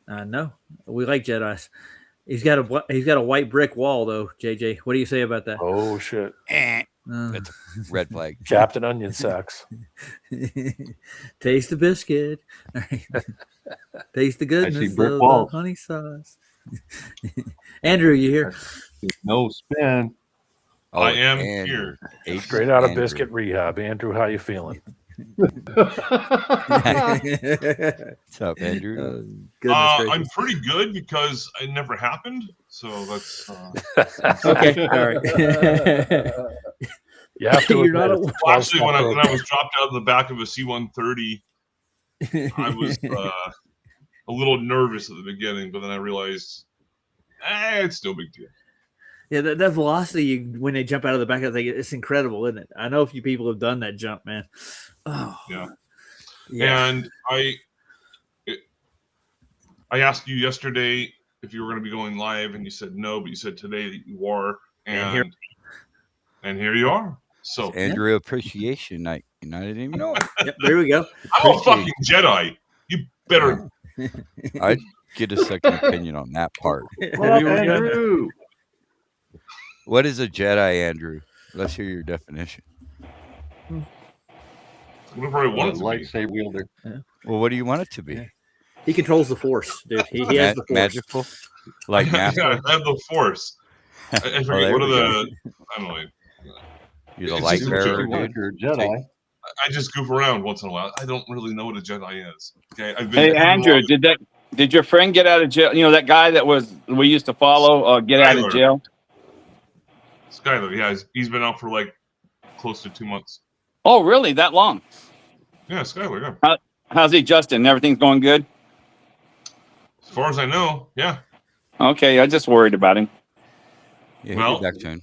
Speaker 2: No, we like Jedis. He's got a white brick wall though. JJ, what do you say about that?
Speaker 4: Oh shit!
Speaker 5: That's a red flag.
Speaker 4: Captain Onion sacks.
Speaker 2: Taste the biscuit. Taste the goodness of the honey sauce. Andrew, you here?
Speaker 10: No spin.
Speaker 11: I am here.
Speaker 4: Straight out of biscuit rehab. Andrew, how you feeling?
Speaker 5: What's up, Andrew?
Speaker 11: I'm pretty good because it never happened. So that's
Speaker 2: okay. All right.
Speaker 4: You have to.
Speaker 11: Actually, when I was dropped out of the back of a C-130, I was a little nervous at the beginning, but then I realized, it's no big deal.
Speaker 2: Yeah, that velocity when they jump out of the back of the thing, it's incredible, isn't it? I know a few people have done that jump, man. Oh,
Speaker 11: yeah. And I asked you yesterday if you were going to be going live, and you said no, but you said today that you are, and here you are. So
Speaker 5: it's Andrew Appreciation Night. I didn't even know it.
Speaker 2: Yep, there we go.
Speaker 11: I'm a fucking Jedi. You better.
Speaker 5: I'd get a second opinion on that part.
Speaker 10: Andrew.
Speaker 5: What is a Jedi, Andrew? Let's hear your definition.
Speaker 11: Whatever I want it to
Speaker 10: lightsaber wielder.
Speaker 5: Yeah. Well, what do you want it to be?
Speaker 2: Yeah. He controls the Force, dude. He has the Force.
Speaker 5: Magical? Like
Speaker 11: yeah, I have the Force. I forget what are the. I don't know.
Speaker 5: You're the light bearer, dude.
Speaker 10: You're a Jedi.
Speaker 11: I just goof around once in a while. I don't really know what a Jedi is. Okay.
Speaker 8: Hey, Andrew, did your friend get out of jail? You know that guy that we used to follow get out of jail?
Speaker 11: Skyler, yeah, he's been out for like close to 2 months.
Speaker 8: Oh, really? That long?
Speaker 11: Yeah, Skyler. Yeah.
Speaker 8: How's he, Justin? Everything's going good?
Speaker 11: As far as I know, yeah.
Speaker 8: Okay, I just worried about him.
Speaker 5: Yeah, well, back soon.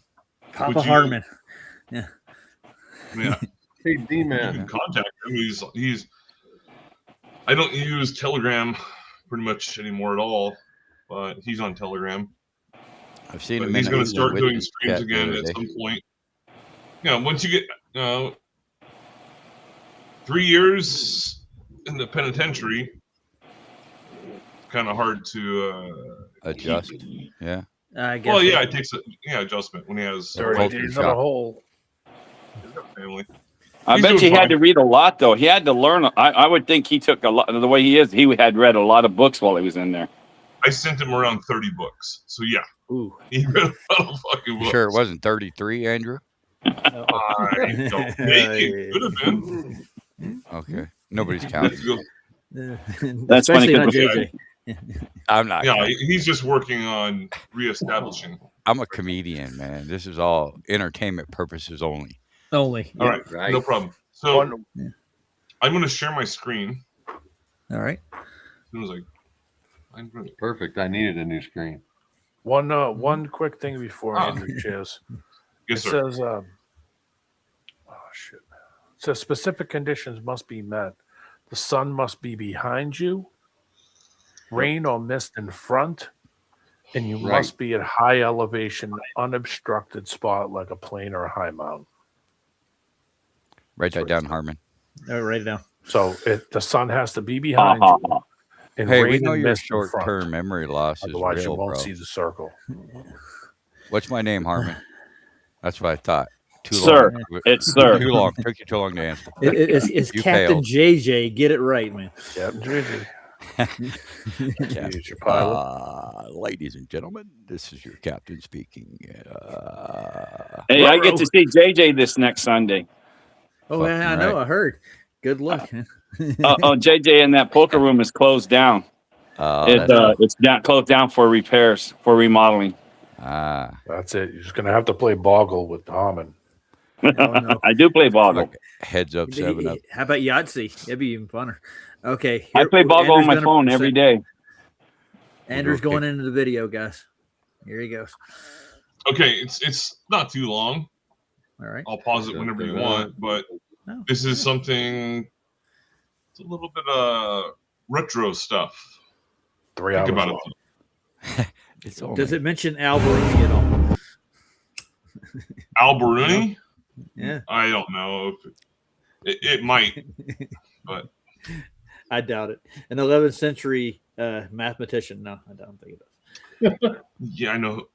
Speaker 2: Papa Hartman. Yeah.
Speaker 11: Yeah.
Speaker 10: Hey, D-Man.
Speaker 11: You can contact him. He's. I don't use Telegram pretty much anymore at all, but he's on Telegram.
Speaker 5: I've seen him.
Speaker 11: He's going to start doing streams again at some point. Yeah, once you get 3 years in the penitentiary, kind of hard to
Speaker 5: adjust. Yeah.
Speaker 2: I guess.
Speaker 11: Well, yeah, it takes adjustment when he has
Speaker 4: 30 days in a hole.
Speaker 11: Family.
Speaker 8: I bet he had to read a lot, though. He had to learn. I would think he took a lot. The way he is, he had read a lot of books while he was in there.
Speaker 11: I sent him around 30 books. So, yeah.
Speaker 2: Ooh.
Speaker 11: He read a lot of fucking books.
Speaker 5: Sure, it wasn't 33, Andrew?
Speaker 11: I don't think it could have been.
Speaker 5: Okay. Nobody's counting.
Speaker 8: That's funny.
Speaker 2: JJ.
Speaker 5: I'm not.
Speaker 11: Yeah, he's just working on reestablishing.
Speaker 5: I'm a comedian, man. This is all entertainment purposes only.
Speaker 2: Only.
Speaker 11: All right. No problem. So I'm going to share my screen.
Speaker 2: All right.
Speaker 11: As soon as
Speaker 10: Perfect. I needed a new screen.
Speaker 4: One quick thing before Andrew shares.
Speaker 11: Yes, sir.
Speaker 4: Says, oh shit. It says specific conditions must be met. The sun must be behind you, rain or mist in front, and you must be at high elevation, unobstructed spot like a plain or a high mountain.
Speaker 5: Write that down, Harmon.
Speaker 2: Write it down.
Speaker 4: So the sun has to be behind you. And
Speaker 5: hey,
Speaker 4: rain
Speaker 5: we know
Speaker 4: and
Speaker 5: your
Speaker 4: mist in front.
Speaker 5: short-term memory loss
Speaker 4: Otherwise
Speaker 5: is real,
Speaker 4: you won't
Speaker 5: bro.
Speaker 4: see the circle.
Speaker 5: What's my name, Harmon? That's what I thought. Too
Speaker 8: Sir.
Speaker 5: long.
Speaker 8: It's sir.
Speaker 5: Too long. Took you too long to answer.
Speaker 2: It's Captain JJ. Get it right, man.
Speaker 4: Captain JJ.
Speaker 5: Your pilot. Ladies and gentlemen, this is your captain speaking.
Speaker 8: Hey, I get to see JJ this next Sunday.
Speaker 2: Oh, yeah, I know. I heard. Good luck.
Speaker 8: JJ in that poker room is closed down. It's closed down for repairs, for remodeling.
Speaker 4: That's it. You're just gonna have to play Boggle with Harmon.
Speaker 2: Oh, no.
Speaker 8: I do play Boggle.
Speaker 5: Heads up, 7-up.
Speaker 2: How about Yahtzee? That'd be even funner. Okay.
Speaker 8: I play Boggle on my phone every day.
Speaker 2: Andrew's going into the video, guys. Here he goes.
Speaker 11: Okay, it's not too long.
Speaker 2: All right.
Speaker 11: I'll pause it whenever you want, but this is something. It's a little bit of retro stuff.
Speaker 4: 3 hours.
Speaker 11: Think about it.
Speaker 2: Does it mention Al Baruni at all?
Speaker 11: Al Baruni?
Speaker 2: Yeah.
Speaker 11: I don't know. It might, but
Speaker 2: I doubt it. An 11th century mathematician. No, I don't think it does.
Speaker 11: Yeah, I know.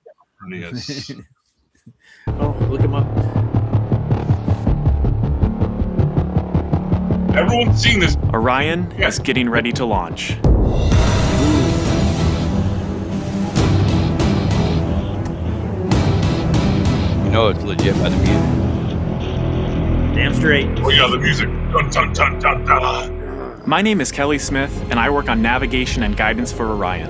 Speaker 11: Yes.
Speaker 2: Oh, look him up.
Speaker 11: Everyone's seen this.
Speaker 12: Orion is getting ready to launch.
Speaker 5: You know it's legit by the music.
Speaker 2: Damn straight.
Speaker 11: Oh yeah, the music. Dun, dun, dun, dun, dun.
Speaker 12: My name is Kelly Smith, and I work on navigation and guidance for Orion.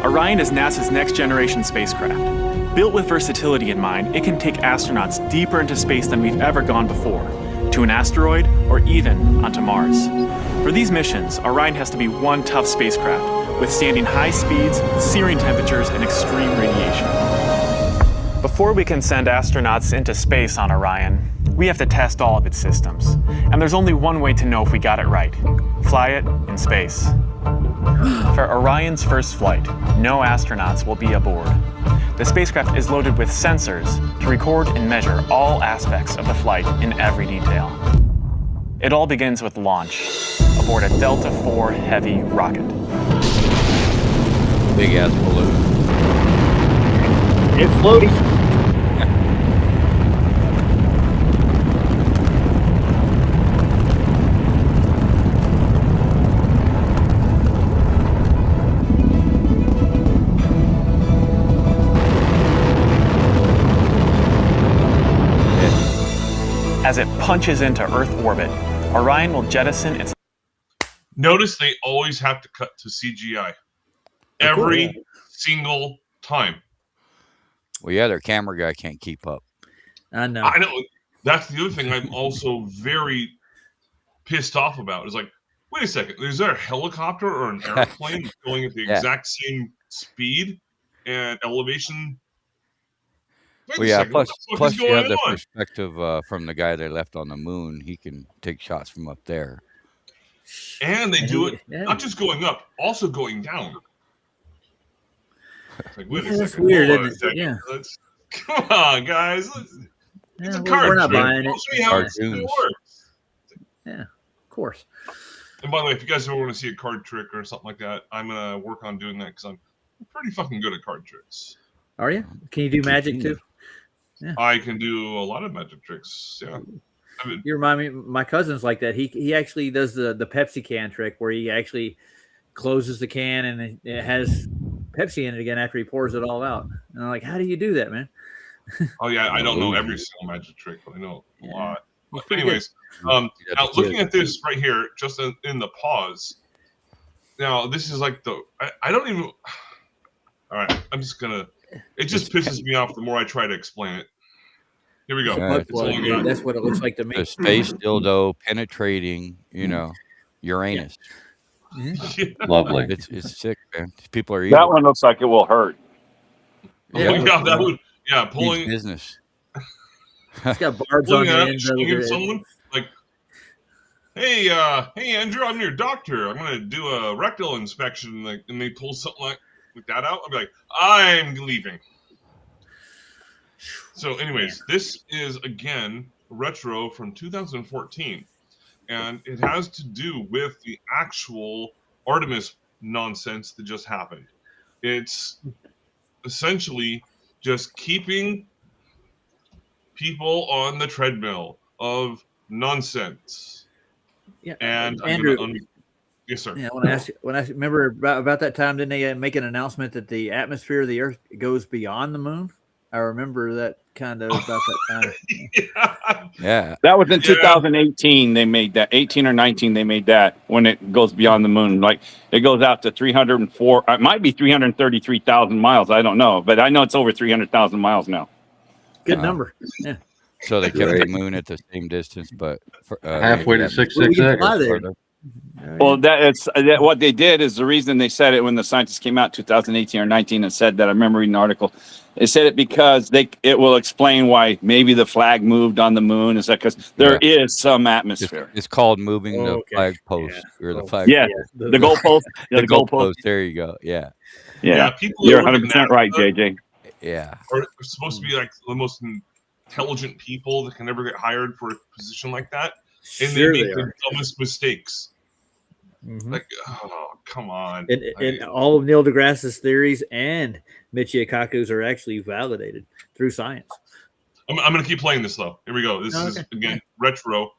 Speaker 12: Orion is NASA's next-generation spacecraft. Built with versatility in mind, it can take astronauts deeper into space than we've ever gone before, to an asteroid or even onto Mars. For these missions, Orion has to be one tough spacecraft, withstanding high speeds, searing temperatures, and extreme radiation. Before we can send astronauts into space on Orion, we have to test all of its systems. And there's only one way to know if we got it right. Fly it in space. For Orion's first flight, no astronauts will be aboard. The spacecraft is loaded with sensors to record and measure all aspects of the flight in every detail. It all begins with launch aboard a Delta IV Heavy rocket.
Speaker 5: Big ass balloon.
Speaker 8: It's floating.
Speaker 12: As it punches into Earth orbit, Orion will jettison its...
Speaker 11: Notice they always have to cut to CGI. Every single time.
Speaker 5: Well, yeah, their camera guy can't keep up.
Speaker 2: I know.
Speaker 11: I know. That's the other thing I'm also very pissed off about. Is like, wait a second, is there a helicopter or an airplane going at the exact same speed and elevation?
Speaker 5: Well, yeah, plus you have the perspective from the guy they left on the moon. He can take shots from up there.
Speaker 11: And they do it not just going up, also going down. It's like, wait a second.
Speaker 2: That's weird,
Speaker 11: Hold on a
Speaker 2: isn't it?
Speaker 11: second.
Speaker 2: Yeah.
Speaker 11: Come on, guys. It's a card
Speaker 2: we're not
Speaker 11: trick.
Speaker 2: buying it.
Speaker 11: Show me how it works.
Speaker 2: Yeah, of course.
Speaker 11: And by the way, if you guys ever want to see a card trick or something like that, I'm going to work on doing that because I'm pretty fucking good at card tricks.
Speaker 2: Are you? Can you do magic too?
Speaker 11: Yeah. I can do a lot of magic tricks. Yeah. I mean,
Speaker 2: you remind me, my cousin's like that. He actually does the Pepsi can trick where he actually closes the can and it has Pepsi in it again after he pours it all out. And I'm like, how do you do that, man?
Speaker 11: Oh yeah, I don't know every single magic trick, but I know a lot. But anyways, now looking at this right here, just in the pause. Now this is like I don't even. All right, I'm just gonna. It just pisses me off the more I try to explain it. Here we go.
Speaker 2: That's what it looks like to me.
Speaker 5: The space dildo penetrating, Uranus.
Speaker 11: Yeah.
Speaker 10: Lovely.
Speaker 5: It's sick, man. People are evil.
Speaker 8: That one looks like it will hurt.
Speaker 11: Yeah, that would. Yeah, pulling
Speaker 5: business.
Speaker 2: It's got barbs on the end.
Speaker 11: Someone like, hey, Andrew, I'm your doctor. I'm gonna do a rectal inspection, and they pull something like that out. I'll be like, I'm leaving. So, anyways, this is again retro from 2014, and it has to do with the actual Artemis nonsense that just happened. It's essentially just keeping people on the treadmill of nonsense.
Speaker 2: Yeah,
Speaker 11: and
Speaker 2: Andrew.
Speaker 11: Yes, sir.
Speaker 2: Yeah, I want to ask you. Remember about that time, didn't they make an announcement that the atmosphere of the Earth goes beyond the moon? I remember that kind of about that time.
Speaker 5: Yeah.
Speaker 8: That was in 2018. They made that 18 or 19. They made that when it goes beyond the moon. Like it goes out to 304. It might be 333,000 miles. I don't know, but I know it's over 300,000 miles now.
Speaker 2: Good number. Yeah.
Speaker 5: So they kept the moon at the same distance, but
Speaker 10: halfway to 666.
Speaker 8: Well, what they did is the reason they said it when the scientists came out 2018 or 19 and said that. I remember reading an article. They said it because it will explain why maybe the flag moved on the moon. Is that because there is some atmosphere?
Speaker 5: It's called moving the flag post or the flag.
Speaker 8: Yeah, the goalpost. Yeah, the goalpost.
Speaker 5: There you go. Yeah.
Speaker 11: People
Speaker 8: You're 100% right, JJ.
Speaker 5: Yeah.
Speaker 11: Are supposed to be like the most intelligent people that can never get hired for a position like that, and they make the dumbest mistakes.
Speaker 2: Mm-hmm.
Speaker 11: Like, oh, come on.
Speaker 2: And all of Neil deGrasse's theories and Michio Kaku's are actually validated through science.
Speaker 11: I'm going to keep playing this, though. Here we go. This is, again, retro.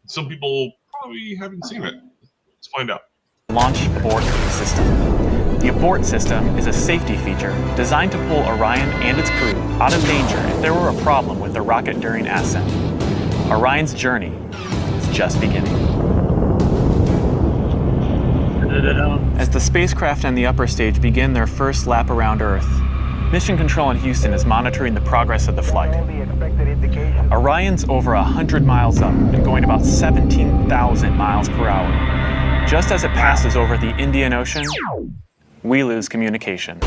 Speaker 11: Some people probably haven't seen it. Let's find out.
Speaker 12: Launch abort system. The abort system is a safety feature designed to pull Orion and its crew out of danger if there were a problem with the rocket during ascent. Orion's journey is just beginning. As the spacecraft and the upper stage begin their first lap around Earth, Mission Control in Houston is monitoring the progress of the flight. Orion's over 100 miles up and going about 17,000 miles per hour. Just as it passes over the Indian Ocean, we lose communication.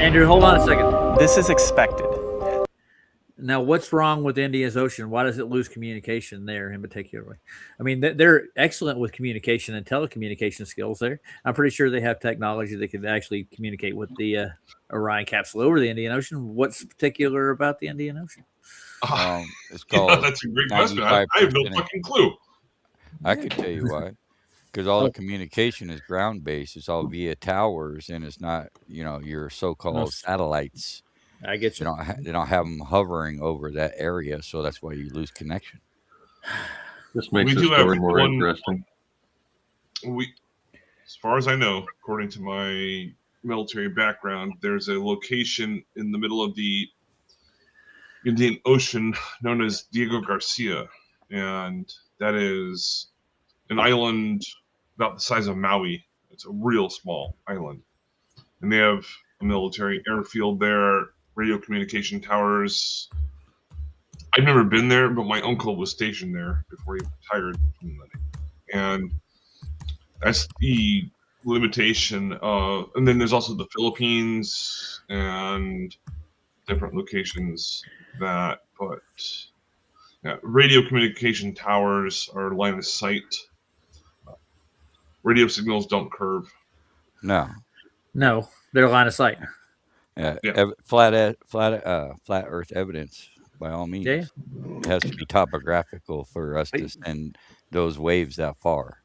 Speaker 2: Andrew, hold on a second.
Speaker 12: This is expected.
Speaker 2: Now, what's wrong with India's Ocean? Why does it lose communication there in particular? I mean, they're excellent with communication and telecommunication skills there. I'm pretty sure they have technology that can actually communicate with the Orion capsule over the Indian Ocean. What's particular about the Indian Ocean?
Speaker 5: It's called.
Speaker 11: That's a great question. I have no fucking clue.
Speaker 5: I could tell you why. Because all the communication is ground-based. It's all via towers, and it's not, your so-called satellites.
Speaker 2: I get you.
Speaker 5: They don't have them hovering over that area, so that's why you lose connection.
Speaker 10: This makes the story more interesting.
Speaker 11: As far as I know, according to my military background, there's a location in the middle of the Indian Ocean known as Diego Garcia, and that is an island about the size of Maui. It's a real small island, and they have a military airfield there, radio communication towers. I've never been there, but my uncle was stationed there before he retired from the Navy. And that's the limitation of, and then there's also the Philippines and different locations that put radio communication towers are line of sight. Radio signals don't curve.
Speaker 5: No,
Speaker 2: they're line of sight.
Speaker 5: Flat Earth evidence, by all means.
Speaker 2: Yeah.
Speaker 5: It has to be topographical for us to send those waves that far.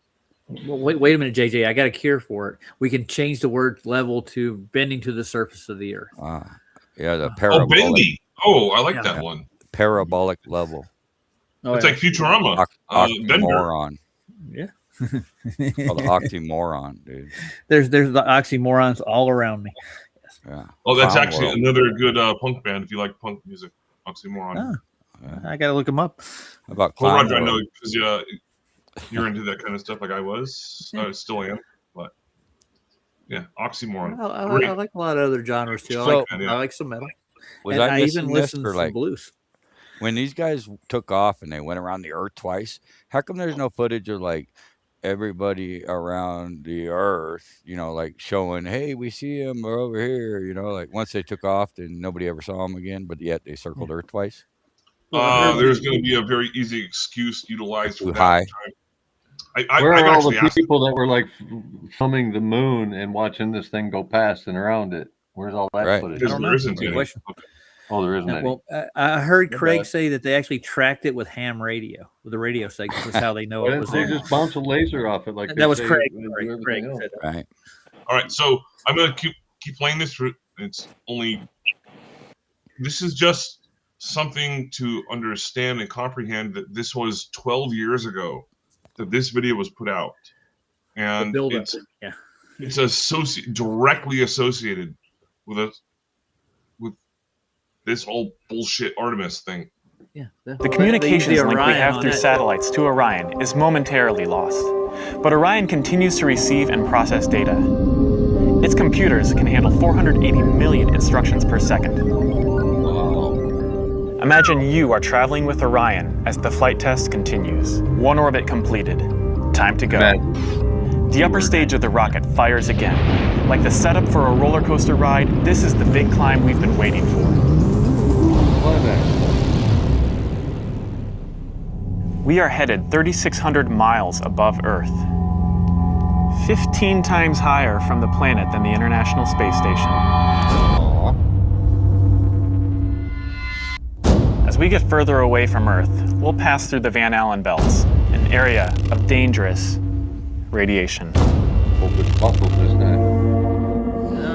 Speaker 2: Well, wait a minute, JJ. I got a cure for it. We can change the word level to bending to the surface of the Earth.
Speaker 5: The parabolic.
Speaker 11: Oh, bendy. Oh, I like that one.
Speaker 5: Parabolic level.
Speaker 11: It's like Futurama.
Speaker 5: Oxymoron.
Speaker 2: Yeah.
Speaker 5: Called the oxymoron, dude.
Speaker 2: There's the oxymorons all around me.
Speaker 5: Yeah.
Speaker 11: Oh, that's actually another good punk band if you like punk music. Oxymoron.
Speaker 2: I gotta look them up.
Speaker 5: About
Speaker 11: Roger, I know because you're into that kind of stuff like I was. I still am, but yeah, Oxymoron.
Speaker 2: I like a lot of other genres too. I like some metal. I even listen to some blues.
Speaker 5: When these guys took off and they went around the Earth twice, how come there's no footage of like everybody around the Earth, like showing, hey, we see them, we're over here, like once they took off, then nobody ever saw them again, but yet they circled Earth twice?
Speaker 11: There's going to be a very easy excuse utilized for that.
Speaker 5: High.
Speaker 10: Where are all the people that were like filming the moon and watching this thing go past and around it? Where's all that footage?
Speaker 11: There isn't any.
Speaker 10: Oh, there isn't any.
Speaker 2: Well, I heard Craig say that they actually tracked it with ham radio, with the radio signals. That's how they know it was there.
Speaker 10: They just bounce a laser off it, like
Speaker 2: that was Craig. Craig
Speaker 5: said that. Right.
Speaker 11: All right, so I'm going to keep playing this. This is just something to understand and comprehend that this was 12 years ago that this video was put out, and it's directly associated with this whole bullshit Artemis thing.
Speaker 12: Yeah, the communications link we have through satellites to Orion is momentarily lost, but Orion continues to receive and process data. Its computers can handle 480 million instructions per second. Imagine you are traveling with Orion as the flight test continues. One orbit completed. Time to go. The upper stage of the rocket fires again. Like the setup for a roller coaster ride, this is the big climb we've been waiting for. We are headed 3,600 miles above Earth. 15 times higher from the planet than the International Space Station. As we get further away from Earth, we'll pass through the Van Allen belts, an area of dangerous radiation.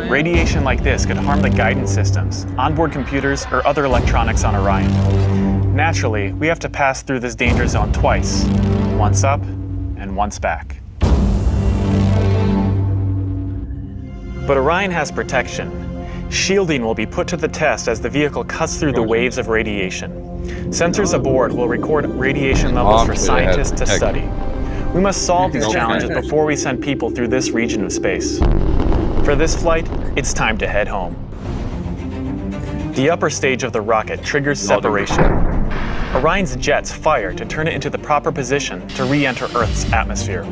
Speaker 12: Radiation like this could harm the guidance systems, onboard computers, or other electronics on Orion. Naturally, we have to pass through this danger zone twice, once up and once back. But Orion has protection. Shielding will be put to the test as the vehicle cuts through the waves of radiation. Sensors aboard will record radiation levels for scientists to study. We must solve these challenges before we send people through this region of space. For this flight, it's time to head home. The upper stage of the rocket triggers separation. Orion's jets fire to turn it into the proper position to re-enter Earth's atmosphere.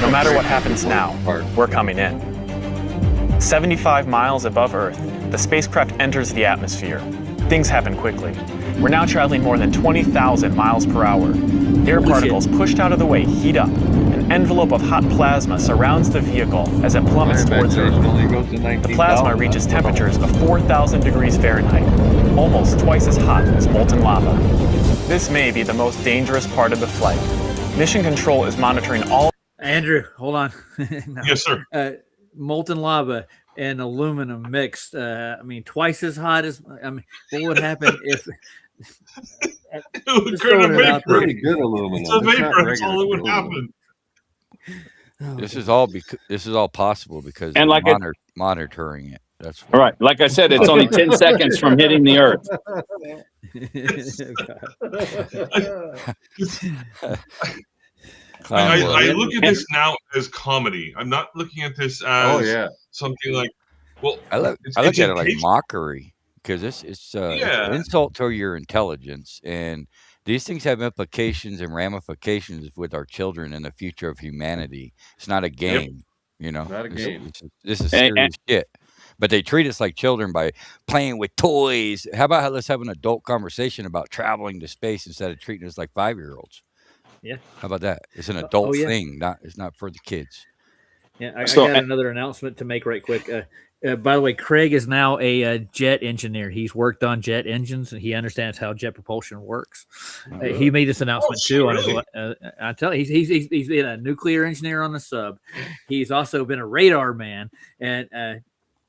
Speaker 12: No matter what happens now, we're coming in. 75 miles above Earth, the spacecraft enters the atmosphere. Things happen quickly. We're now traveling more than 20,000 miles per hour. Air particles pushed out of the way heat up. An envelope of hot plasma surrounds the vehicle as it plummets towards Earth. The plasma reaches temperatures of 4,000 degrees Fahrenheit, almost twice as hot as molten lava. This may be the most dangerous part of the flight. Mission Control is monitoring all...
Speaker 2: Andrew, hold on.
Speaker 11: No. Yes, sir.
Speaker 2: Molten lava and aluminum mixed. I mean, twice as hot as... I mean, what would happen if...
Speaker 10: Pretty good aluminum.
Speaker 11: It's a vapor. That's all that would happen.
Speaker 5: This is all possible because
Speaker 8: and like
Speaker 5: monitoring it. That's
Speaker 8: all right. Like I said, it's only 10 seconds from hitting the Earth.
Speaker 11: I look at this now as comedy. I'm not looking at this as something like. Well,
Speaker 5: I look at it like mockery because it's an insult to your intelligence, and these things have implications and ramifications with our children and the future of humanity. It's not a game, you know.
Speaker 10: Not a game.
Speaker 5: This is serious shit. But they treat us like children by playing with toys. How about let's have an adult conversation about traveling to space instead of treating us like 5-year-olds?
Speaker 2: Yeah.
Speaker 5: How about that? It's an adult thing. It's not for the kids.
Speaker 2: Yeah, I got another announcement to make right quick. By the way, Craig is now a jet engineer. He's worked on jet engines and he understands how jet propulsion works. He made this announcement too.
Speaker 11: Really?
Speaker 2: I tell you, he's been a nuclear engineer on the sub. He's also been a radar man, and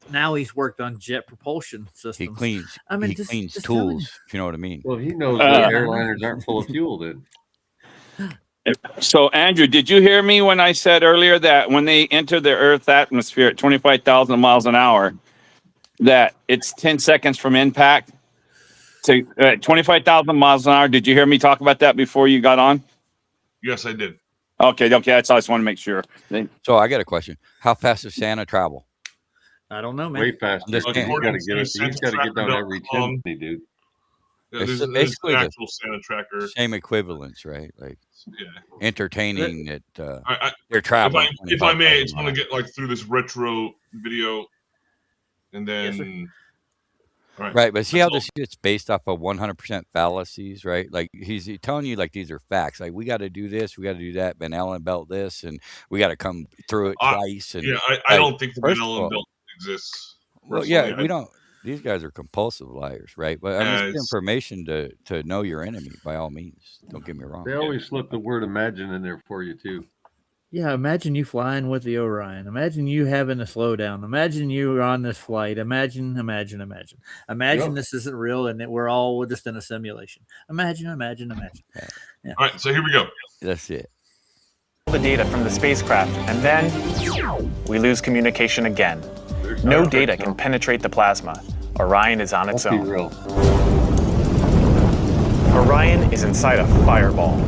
Speaker 2: now he's worked on jet propulsion systems.
Speaker 5: He cleans tools. If you know what I mean.
Speaker 10: Well, he knows that airliners aren't full of fuel. Then.
Speaker 8: So, Andrew, did you hear me when I said earlier that when they enter the Earth's atmosphere at 25,000 miles an hour, that it's 10 seconds from impact to 25,000 miles an hour? Did you hear me talk about that before you got on?
Speaker 11: Yes, I did.
Speaker 8: Okay. That's all I just want to make sure.
Speaker 5: So I got a question. How fast does Santa travel?
Speaker 2: I don't know, man.
Speaker 10: Way faster. He's got to get down every chimney, dude.
Speaker 11: Yeah, there's basically an actual Santa tracker.
Speaker 5: Same equivalence, right? Like entertaining that they're traveling.
Speaker 11: If I may, I just want to get like through this retro video, and then
Speaker 5: right. But see how this shit's based off of 100% fallacies, right? Like he's telling you like these are facts. Like we got to do this, we got to do that. Van Allen belt this, and we got to come through it twice. And
Speaker 11: I don't think the Van Allen belt exists.
Speaker 5: Well, yeah, we don't. These guys are compulsive liars, right? But I mean, it's information to know your enemy by all means. Don't get me wrong.
Speaker 10: They always slip the word imagine in there for you too.
Speaker 2: Yeah, imagine you flying with the Orion. Imagine you having a slowdown. Imagine you on this flight. Imagine this isn't real and that we're all just in a simulation. Imagine. Yeah.
Speaker 11: All right, so here we go.
Speaker 5: That's it.
Speaker 12: The data from the spacecraft, and then we lose communication again. No data can penetrate the plasma. Orion is on its own. Orion is inside a fireball.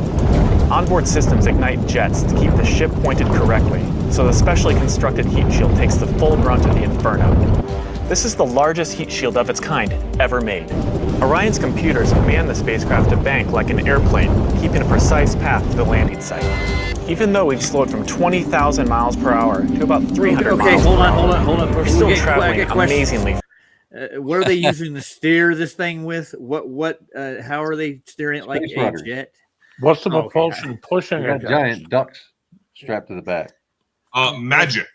Speaker 12: Onboard systems ignite jets to keep the ship pointed correctly, so the specially constructed heat shield takes the full brunt of the inferno. This is the largest heat shield of its kind ever made. Orion's computers command the spacecraft to bank like an airplane, keeping a precise path to the landing site. Even though we've slowed from 20,000 miles per hour to about 300 miles per hour,
Speaker 2: hold on.
Speaker 12: We're still traveling amazingly.
Speaker 2: What are they using to steer this thing with? How are they steering it like a jet?
Speaker 4: What's the propulsion pushing it?
Speaker 10: Giant ducks strapped to the back.
Speaker 11: Magic.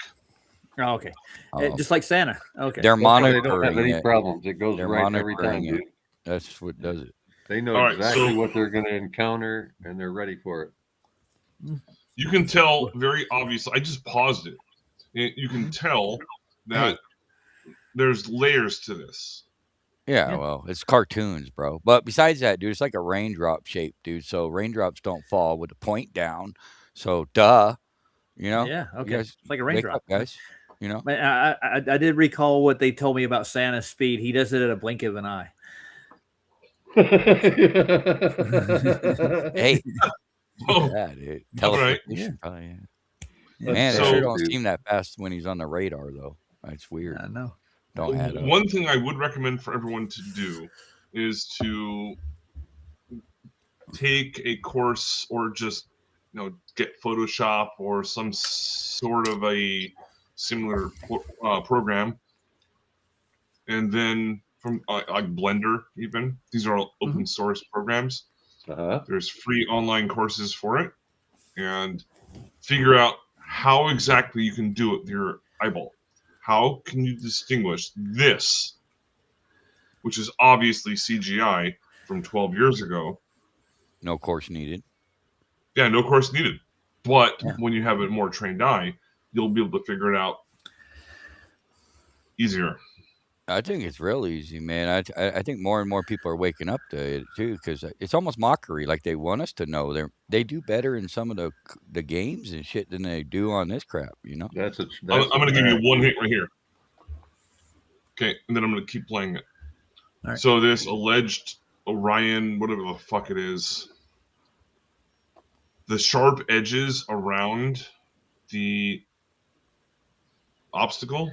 Speaker 2: Oh, okay. Just like Santa. Okay.
Speaker 5: They're monitoring
Speaker 10: they don't have any problems. It goes right every time, dude.
Speaker 5: That's what does it.
Speaker 10: They know exactly what they're going to encounter, and they're ready for it.
Speaker 11: You can tell very obviously. I just paused it. You can tell that there's layers to this.
Speaker 5: Yeah, well, it's cartoons, bro. But besides that, dude, it's like a raindrop shape, dude. So raindrops don't fall with the point down. So, duh. You know?
Speaker 2: Yeah, okay.
Speaker 5: Guys,
Speaker 2: it's like a raindrop.
Speaker 5: Wake up, guys. You know,
Speaker 2: I did recall what they told me about Santa's speed. He does it at a blink of an eye.
Speaker 5: Hey,
Speaker 11: Oh,
Speaker 5: yeah, dude.
Speaker 11: all right.
Speaker 5: Teleportation, probably.
Speaker 2: Yeah.
Speaker 5: Man,
Speaker 11: So-
Speaker 5: it sure don't seem that fast when he's on the radar, though. It's weird.
Speaker 2: I know.
Speaker 5: Don't add up.
Speaker 11: One thing I would recommend for everyone to do is to take a course or just get Photoshop or some sort of a similar program, and then from like Blender, even these are all open source programs. There's free online courses for it, and figure out how exactly you can do it with your eyeball. How can you distinguish this, which is obviously CGI from 12 years ago?
Speaker 5: No course needed.
Speaker 11: Yeah, no course needed. But when you have a more trained eye, you'll be able to figure it out easier.
Speaker 5: I think it's real easy, man. I think more and more people are waking up to it too, because it's almost mockery. Like they want us to know they do better in some of the games and shit than they do on this crap. You know.
Speaker 10: That's
Speaker 11: I'm going to give you one hint right here. Okay, and then I'm going to keep playing it.
Speaker 2: All right.
Speaker 11: So this alleged Orion, whatever the fuck it is, the sharp edges around the obstacle,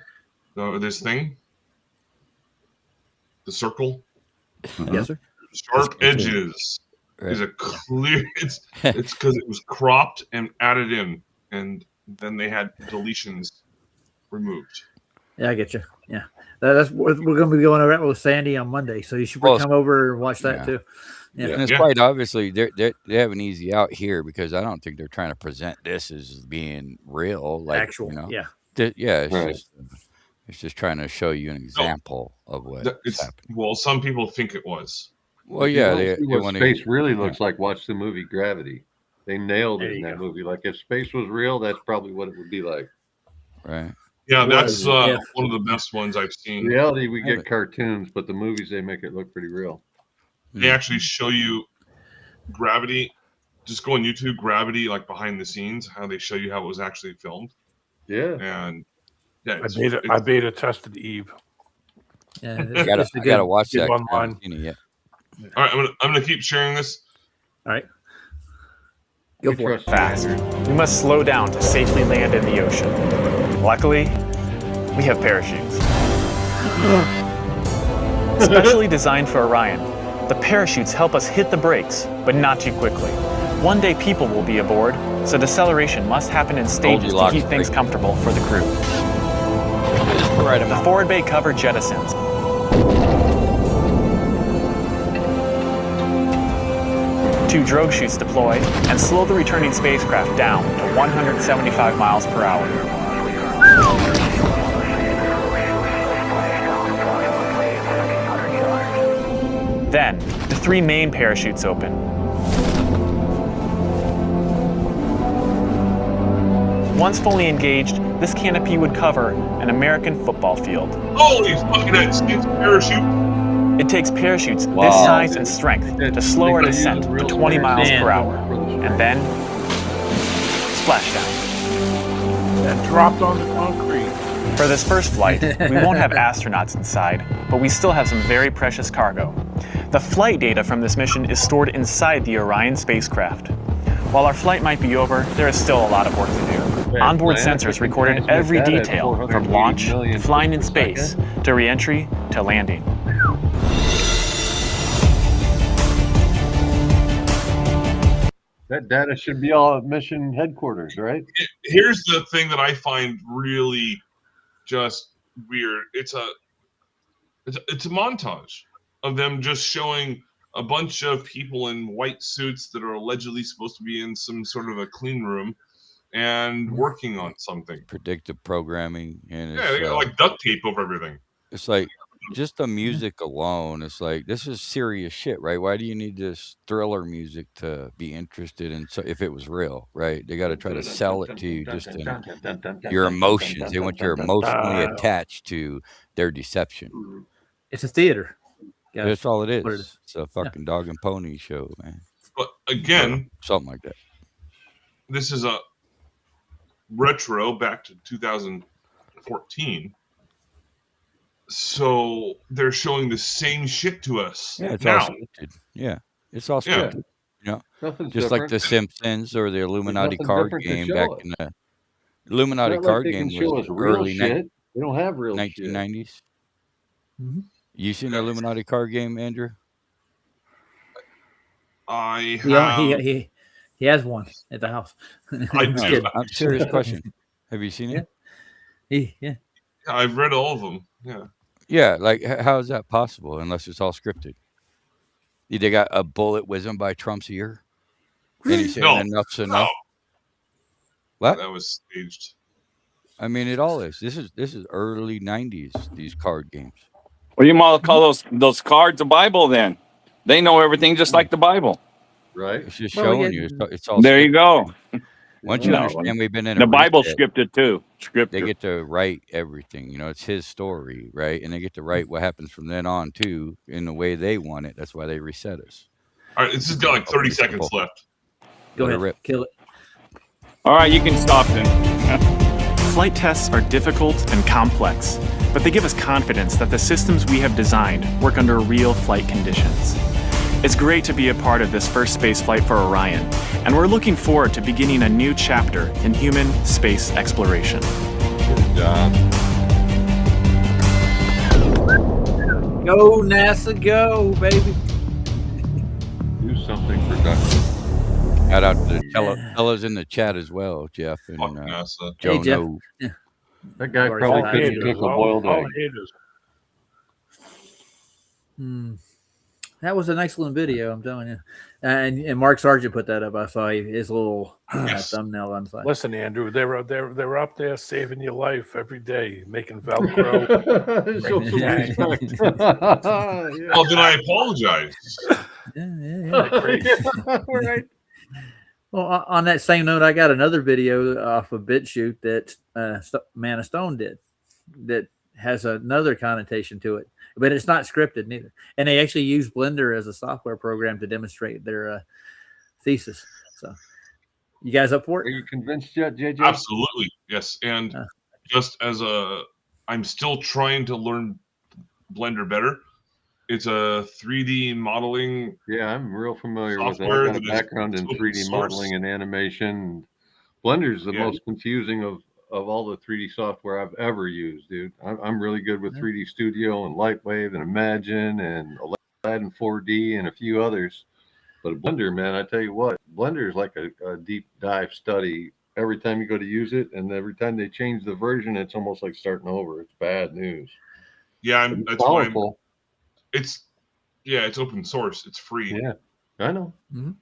Speaker 11: this thing, the circle.
Speaker 2: Yes, sir.
Speaker 11: Sharp edges is a clear. It's because it was cropped and added in, and then they had deletions removed.
Speaker 2: Yeah, I get you. Yeah, we're going to be going over that with Sandy on Monday, so you should come over and watch that too. Yeah.
Speaker 5: And it's quite obviously they have an easy out here because I don't think they're trying to present this as being real, like
Speaker 2: actual.
Speaker 5: You know,
Speaker 2: It's
Speaker 5: it's just trying to show you an example of what it's happening.
Speaker 11: Well, some people think it was.
Speaker 5: Well, yeah,
Speaker 10: what space really looks like. Watch the movie Gravity. They nailed it in that movie. Like if space was real, that's probably what it would be like.
Speaker 5: Right.
Speaker 11: Yeah, that's one of the best ones I've seen.
Speaker 10: In reality, we get cartoons, but the movies they make it look pretty real.
Speaker 11: They actually show you Gravity. Just go on YouTube, Gravity, like behind the scenes, how they show you how it was actually filmed.
Speaker 10: Yeah,
Speaker 11: and
Speaker 4: I beta tested Eve.
Speaker 2: Yeah,
Speaker 5: I gotta watch that
Speaker 4: online.
Speaker 11: All right, I'm gonna keep sharing this.
Speaker 2: All right, go for it.
Speaker 12: Fast. We must slow down to safely land in the ocean. Luckily, we have parachutes. Specially designed for Orion, the parachutes help us hit the brakes, but not too quickly. One day people will be aboard, so deceleration must happen in stages to keep things comfortable for the crew. The forward bay cover jettisons. Two drogue chutes deploy and slow the returning spacecraft down to 175 miles per hour. Then, the three main parachutes open. Once fully engaged, this canopy would cover an American football field.
Speaker 11: Holy fucking it's parachute!
Speaker 12: It takes parachutes this size and strength to slow our descent to 20 miles per hour, and then splashdown.
Speaker 4: And dropped on the concrete.
Speaker 12: For this first flight, we won't have astronauts inside, but we still have some very precious cargo. The flight data from this mission is stored inside the Orion spacecraft. While our flight might be over, there is still a lot of work to do. Onboard sensors recorded every detail from launch, to flying in space, to re-entry, to landing.
Speaker 10: That data should be all at mission headquarters, right?
Speaker 11: Here's the thing that I find really just weird. It's a montage of them just showing a bunch of people in white suits that are allegedly supposed to be in some sort of a clean room and working on something.
Speaker 5: Predictive programming, and
Speaker 11: they got like duct tape over everything.
Speaker 5: It's like just the music alone. It's like this is serious shit, right? Why do you need this thriller music to be interested in? So if it was real, right? They got to try to sell it to you just in your emotions. They want you emotionally attached to their deception.
Speaker 2: It's a theater.
Speaker 5: Yeah, that's all it is. It's a fucking dog and pony show, man.
Speaker 11: But again,
Speaker 5: something like that.
Speaker 11: This is a retro back to 2000 2014. So they're showing the same shit to us
Speaker 5: it's
Speaker 11: now.
Speaker 5: all scripted. Yeah, it's all scripted. You know,
Speaker 10: Nothing's
Speaker 5: just
Speaker 10: different.
Speaker 5: like the Simpsons or the Illuminati
Speaker 10: nothing
Speaker 5: card
Speaker 10: different to
Speaker 5: game
Speaker 10: show
Speaker 5: back
Speaker 10: us.
Speaker 5: in the
Speaker 10: It's
Speaker 5: Illuminati
Speaker 10: not like
Speaker 5: card
Speaker 10: they
Speaker 5: game
Speaker 10: can
Speaker 5: was
Speaker 10: show us real
Speaker 5: early
Speaker 10: shit. They don't have real shit.
Speaker 5: 1990s.
Speaker 2: Mm-hmm.
Speaker 5: You seen the Illuminati card game, Andrew?
Speaker 11: I have.
Speaker 2: He has one at the house.
Speaker 11: I do.
Speaker 5: I'm serious question. Have you seen it?
Speaker 2: Yeah.
Speaker 11: I've read all of them. Yeah.
Speaker 5: Yeah, like how is that possible unless it's all scripted? They got a bullet whizzing by Trump's ear, and he's saying enough's enough. What?
Speaker 11: That was staged.
Speaker 5: I mean, it all is. This is early 90s, these card games.
Speaker 8: What do you call those cards the Bible then? They know everything just like the Bible.
Speaker 10: Right.
Speaker 5: It's just showing you. It's all
Speaker 8: there
Speaker 5: scripted.
Speaker 8: you go.
Speaker 5: Once you understand we've been in
Speaker 8: the
Speaker 5: a
Speaker 8: Bible's
Speaker 5: reset,
Speaker 8: scripted too.
Speaker 5: They get to write everything. You know, it's his story, right? And they get to write what happens from then on too in the way they want it. That's why they reset us.
Speaker 11: All right, this has got like 30 seconds left.
Speaker 2: Go ahead. Kill it.
Speaker 8: All right, you can stop then.
Speaker 12: Flight tests are difficult and complex, but they give us confidence that the systems we have designed work under real flight conditions. It's great to be a part of this first space flight for Orion, and we're looking forward to beginning a new chapter in human space exploration.
Speaker 10: Good job.
Speaker 2: Go, NASA, go, baby.
Speaker 10: Do something productive.
Speaker 5: Shout out to the fellas in the chat as well, Jeff and Joe.
Speaker 2: Hey, Jeff.
Speaker 5: No.
Speaker 2: Yeah.
Speaker 10: That guy probably could have cooked a boiled egg.
Speaker 2: That was an excellent video, I'm telling you. And Mark Sargent put that up. I saw his little thumbnail on the side.
Speaker 4: Listen, Andrew, they were up there saving your life every day, making Velcro.
Speaker 10: Show some respect.
Speaker 11: Well, then I apologize.
Speaker 2: Yeah. We're right. Well, on that same note, I got another video off of BitChute that Man of Stone did that has another connotation to it, but it's not scripted neither. And they actually use Blender as a software program to demonstrate their thesis. So, you guys up for it?
Speaker 10: Are you convinced yet, JJ?
Speaker 11: Absolutely, yes. And just as I'm still trying to learn Blender better. It's a 3D modeling.
Speaker 10: Yeah, I'm real familiar with that. I've got a background in 3D modeling and animation. Blender's the most confusing of all the 3D software I've ever used, dude. I'm really good with 3D Studio and Lightwave and Imagine and Aladdin 4D and a few others. But Blender, man, I tell you what, Blender is like a deep dive study every time you go to use it. And every time they change the version, it's almost like starting over. It's bad news.
Speaker 11: Yeah, that's
Speaker 10: powerful.
Speaker 11: It's open source. It's free.
Speaker 10: Yeah, I know.
Speaker 2: Mm-hmm.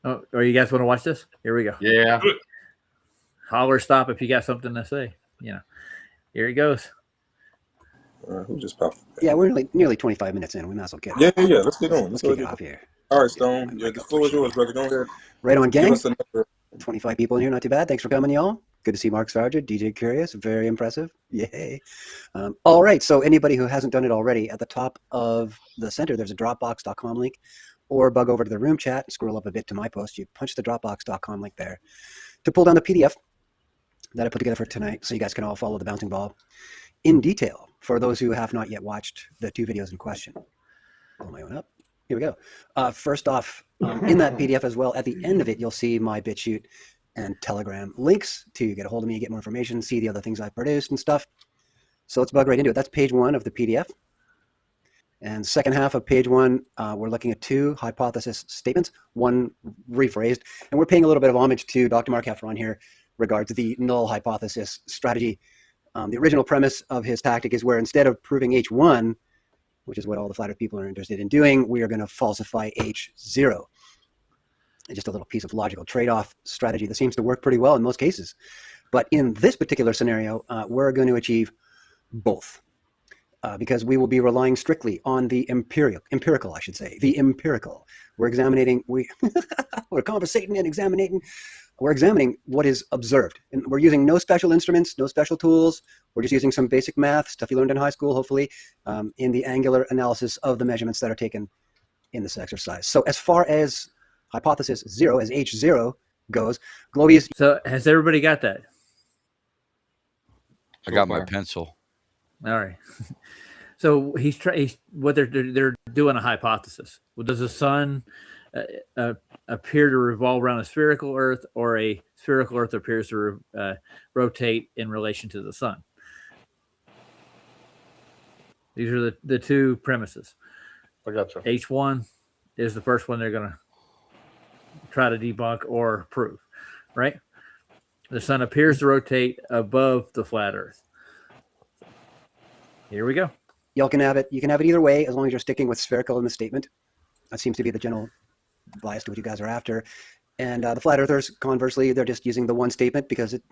Speaker 2: Oh, or you guys want to watch this? Here we go.
Speaker 10: Yeah.
Speaker 2: Holler, stop if you got something to say. You know, here it goes.
Speaker 13: Who just popped?
Speaker 14: Yeah, we're nearly 25 minutes in. We might as well get
Speaker 13: Yeah. Let's get on.
Speaker 14: Let's kick it off here.
Speaker 13: All right, Stone. Yeah, the floor is yours, brother. Go ahead.
Speaker 14: Right on, gang.
Speaker 13: Give us another
Speaker 14: 25 people in here. Not too bad. Thanks for coming, y'all. Good to see Mark Sargent, DJ Curious. Very impressive. Yay. All right. So anybody who hasn't done it already, at the top of the center, there's a Dropbox.com link, or bug over to the room chat and scroll up a bit to my post. You punch the Dropbox.com link there to pull down the PDF that I put together for tonight so you guys can all follow the bouncing ball in detail for those who have not yet watched the two videos in question. Pull my own up. Here we go. First off, in that PDF as well, at the end of it, you'll see my BitChute and Telegram links to get a hold of me, get more information, see the other things I've produced and stuff. So let's bug right into it. That's page 1 of the PDF. And second half of page 1, we're looking at 2 hypothesis statements, one rephrased. And we're paying a little bit of homage to Dr. Mark Hefferon here regards the null hypothesis strategy. The original premise of his tactic is where instead of proving H1, which is what all the flat earth people are interested in doing, we are going to falsify H0. Just a little piece of logical trade-off strategy that seems to work pretty well in most cases. But in this particular scenario, we're going to achieve both because we will be relying strictly on the empirical, I should say, the empirical. We're examining, we're conversating and examining. We're examining what is observed. And we're using no special instruments, no special tools. We're just using some basic math, stuff you learned in high school, hopefully, in the angular analysis of the measurements that are taken in this exercise. So as far as hypothesis 0, as H0 goes, Globius.
Speaker 2: So has everybody got that?
Speaker 5: I got my pencil.
Speaker 2: All right. So what they're doing a hypothesis. Well, does the sun appear to revolve around a spherical Earth, or a spherical Earth appears to rotate in relation to the sun? These are the two premises.
Speaker 4: I gotcha.
Speaker 2: H1 is the first one they're going to try to debunk or prove, right? The sun appears to rotate above the flat Earth. Here we go.
Speaker 14: Y'all can have it. You can have it either way, as long as you're sticking with spherical in the statement. That seems to be the general bias to what you guys are after. And the flat earthers, conversely, they're just using the one statement because it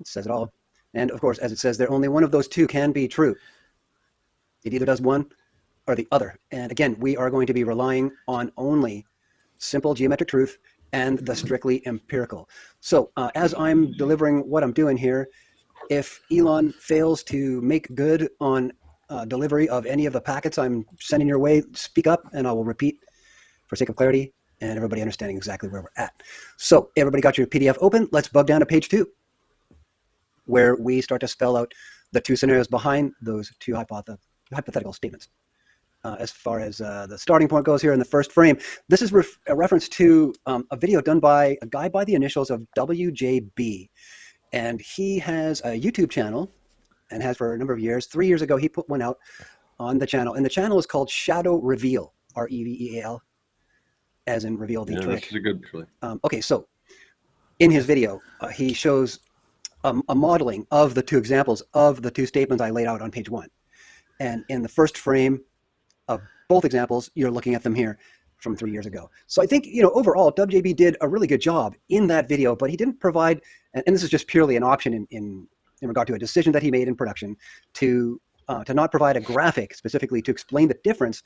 Speaker 14: says it all. And of course, as it says there, only one of those two can be true. It either does one or the other. And again, we are going to be relying on only simple geometric truth and the strictly empirical. So as I'm delivering what I'm doing here, if Elon fails to make good on delivery of any of the packets I'm sending your way, speak up and I will repeat for sake of clarity and everybody understanding exactly where we're at. So everybody got your PDF open? Let's bug down to page 2, where we start to spell out the two scenarios behind those two hypothetical statements. As far as the starting point goes here in the first frame, this is a reference to a video done by a guy by the initials of WJB. And he has a YouTube channel and has for a number of years. 3 years ago, he put one out on the channel. And the channel is called Shadow Reveal, R-E-V-E-A-L, as in reveal the trick.
Speaker 10: This is a good play.
Speaker 14: Okay, so in his video, he shows a modeling of the two examples of the two statements I laid out on page 1. And in the first frame of both examples, you're looking at them here from 3 years ago. So I think, overall, WJB did a really good job in that video, but he didn't provide, and this is just purely an option in regard to a decision that he made in production, to not provide a graphic specifically to explain the difference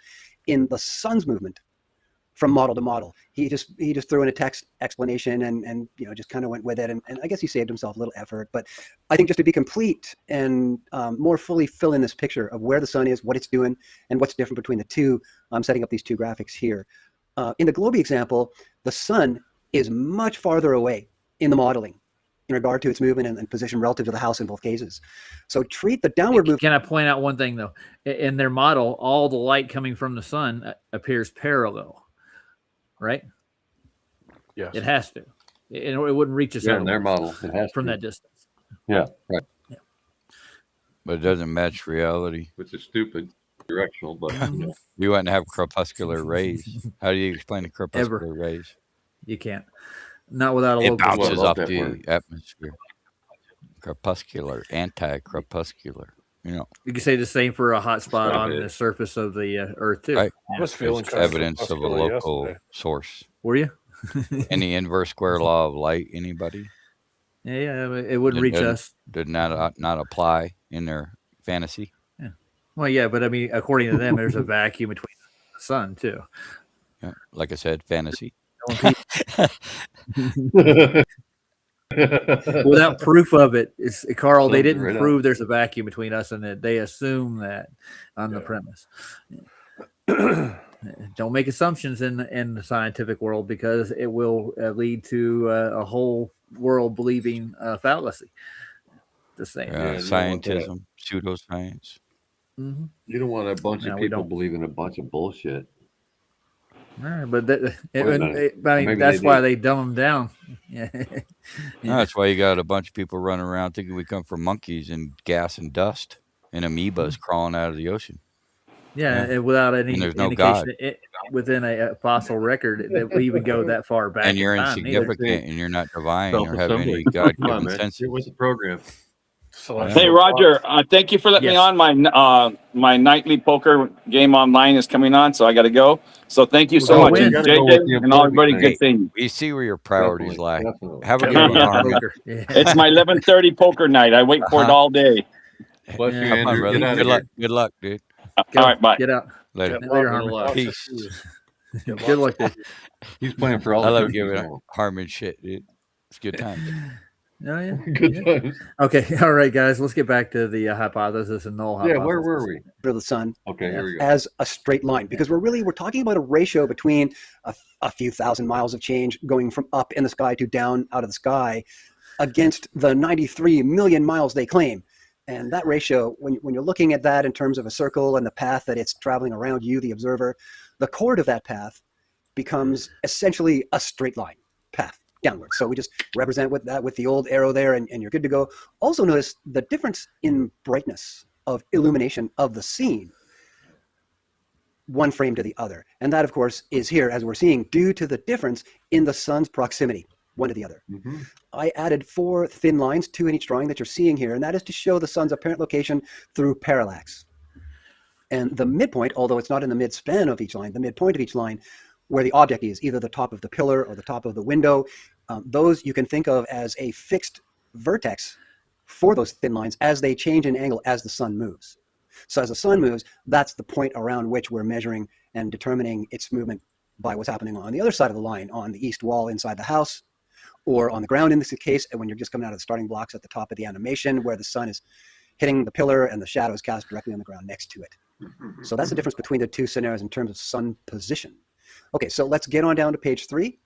Speaker 14: in the sun's movement from model to model. He just threw in a text explanation and just kind of went with it. And I guess he saved himself a little effort. But I think just to be complete and more fully fill in this picture of where the sun is, what it's doing, and what's different between the two, I'm setting up these two graphics here. In the Globe example, the sun is much farther away in the modeling in regard to its movement and position relative to the house in both cases. So treat the downward movement.
Speaker 2: Can I point out one thing, though? In their model, all the light coming from the sun appears parallel, right?
Speaker 4: Yes.
Speaker 2: It has to. It wouldn't reach us
Speaker 10: in their model, it has
Speaker 2: from
Speaker 10: to.
Speaker 2: that distance.
Speaker 10: Yeah, right.
Speaker 2: Yeah.
Speaker 5: But it doesn't match reality.
Speaker 10: Which is stupid, directional, but
Speaker 5: You wouldn't have crepuscular rays. How do you explain the crepuscular rays?
Speaker 2: You can't. Not without a
Speaker 5: It
Speaker 2: local
Speaker 5: bounces off
Speaker 10: that
Speaker 5: the
Speaker 10: word.
Speaker 5: atmosphere. Crepuscular, anti-crepuscular.
Speaker 2: You can say the same for a hot spot on the surface of the Earth too.
Speaker 5: Right.
Speaker 4: I was feeling
Speaker 5: It's
Speaker 4: kind of
Speaker 5: evidence of a
Speaker 4: crepuscular
Speaker 5: local
Speaker 4: yesterday.
Speaker 5: source.
Speaker 2: Were you?
Speaker 5: Any inverse square law of light? Anybody?
Speaker 2: Yeah, it wouldn't reach us.
Speaker 5: Did not apply in their fantasy.
Speaker 2: Yeah. Well, yeah, but I mean, according to them, there's a vacuum between the sun too.
Speaker 5: Yeah, like I said, fantasy.
Speaker 2: Without proof of it, Carl. They didn't
Speaker 10: Right on.
Speaker 2: prove there's a vacuum between us, and that they assume that on the premise. Don't make assumptions in the scientific world, because it will lead to a whole world believing fallacy. The same.
Speaker 5: Scientism, pseudoscience.
Speaker 2: Mm-hmm.
Speaker 10: You don't want a bunch
Speaker 2: No,
Speaker 10: of
Speaker 2: we
Speaker 10: people
Speaker 2: don't.
Speaker 10: believing a bunch of bullshit.
Speaker 2: All right, but I
Speaker 10: Maybe
Speaker 2: mean, that's
Speaker 10: they
Speaker 2: why
Speaker 10: did.
Speaker 2: they dumb them down. Yeah.
Speaker 5: No, that's why you got a bunch of people running around thinking we come from monkeys and gas and dust and amoebas crawling out of the ocean.
Speaker 2: Yeah, and without any
Speaker 5: And there's no
Speaker 2: indication
Speaker 5: God.
Speaker 2: within a fossil record that we even go that far back.
Speaker 5: And you're
Speaker 2: in time,
Speaker 5: insignificant and you're not divine or have any
Speaker 10: Self-assembly. Come on,
Speaker 5: God-given
Speaker 10: man.
Speaker 5: sense.
Speaker 10: Get with the program.
Speaker 8: Hey Roger, thank you for letting me on. My nightly poker game online is coming on, so I got to go. So thank you so much,
Speaker 5: you
Speaker 8: and
Speaker 5: gotta go
Speaker 8: JJ
Speaker 5: with the
Speaker 8: and all everybody.
Speaker 5: important
Speaker 8: Good seeing you.
Speaker 5: We see where your priorities lie.
Speaker 10: Definitely.
Speaker 5: Have a good one, Harmon.
Speaker 8: It's my 11:30 poker night. I wait for it all day.
Speaker 10: Bless you,
Speaker 5: Come on,
Speaker 10: Andrew.
Speaker 5: brother.
Speaker 10: Get out
Speaker 5: Good
Speaker 10: of
Speaker 5: luck.
Speaker 10: here.
Speaker 5: Good luck, dude.
Speaker 8: All right, bye.
Speaker 2: Get out.
Speaker 5: Later.
Speaker 2: Later, Harmon.
Speaker 5: Peace.
Speaker 2: Good luck, dude.
Speaker 10: He's playing for all
Speaker 5: I
Speaker 10: the
Speaker 5: love
Speaker 10: countries
Speaker 5: giving
Speaker 10: now.
Speaker 5: Harmon shit, dude. It's good time.
Speaker 2: Oh yeah.
Speaker 10: Good
Speaker 2: Yeah.
Speaker 10: times.
Speaker 2: Okay. All right, guys. Let's get back to the hypothesis and null hypothesis.
Speaker 10: Yeah, where were we?
Speaker 14: For the sun
Speaker 10: Okay, here we go.
Speaker 14: as a straight line, because we're talking about a ratio between a few thousand miles of change going from up in the sky to down out of the sky against the 93 million miles they claim. And that ratio, when you're looking at that in terms of a circle and the path that it's traveling around you, the observer, the chord of that path becomes essentially a straight line path downward. So we just represent with that with the old arrow there, and you're good to go. Also notice the difference in brightness of illumination of the scene, one frame to the other. And that, of course, is here, as we're seeing, due to the difference in the sun's proximity, one to the other. I added 4 thin lines, 2 in each drawing that you're seeing here, and that is to show the sun's apparent location through parallax. And the midpoint, although it's not in the mid-span of each line, the midpoint of each line, where the object is, either the top of the pillar or the top of the window, those you can think of as a fixed vertex for those thin lines as they change in angle as the sun moves. So as the sun moves, that's the point around which we're measuring and determining its movement by what's happening on the other side of the line, on the east wall inside the house, or on the ground in this case, and when you're just coming out of the starting blocks at the top of the animation where the sun is hitting the pillar and the shadow is cast directly on the ground next to it. So that's the difference between the two scenarios in terms of sun position. Okay, so let's get on down to page 3.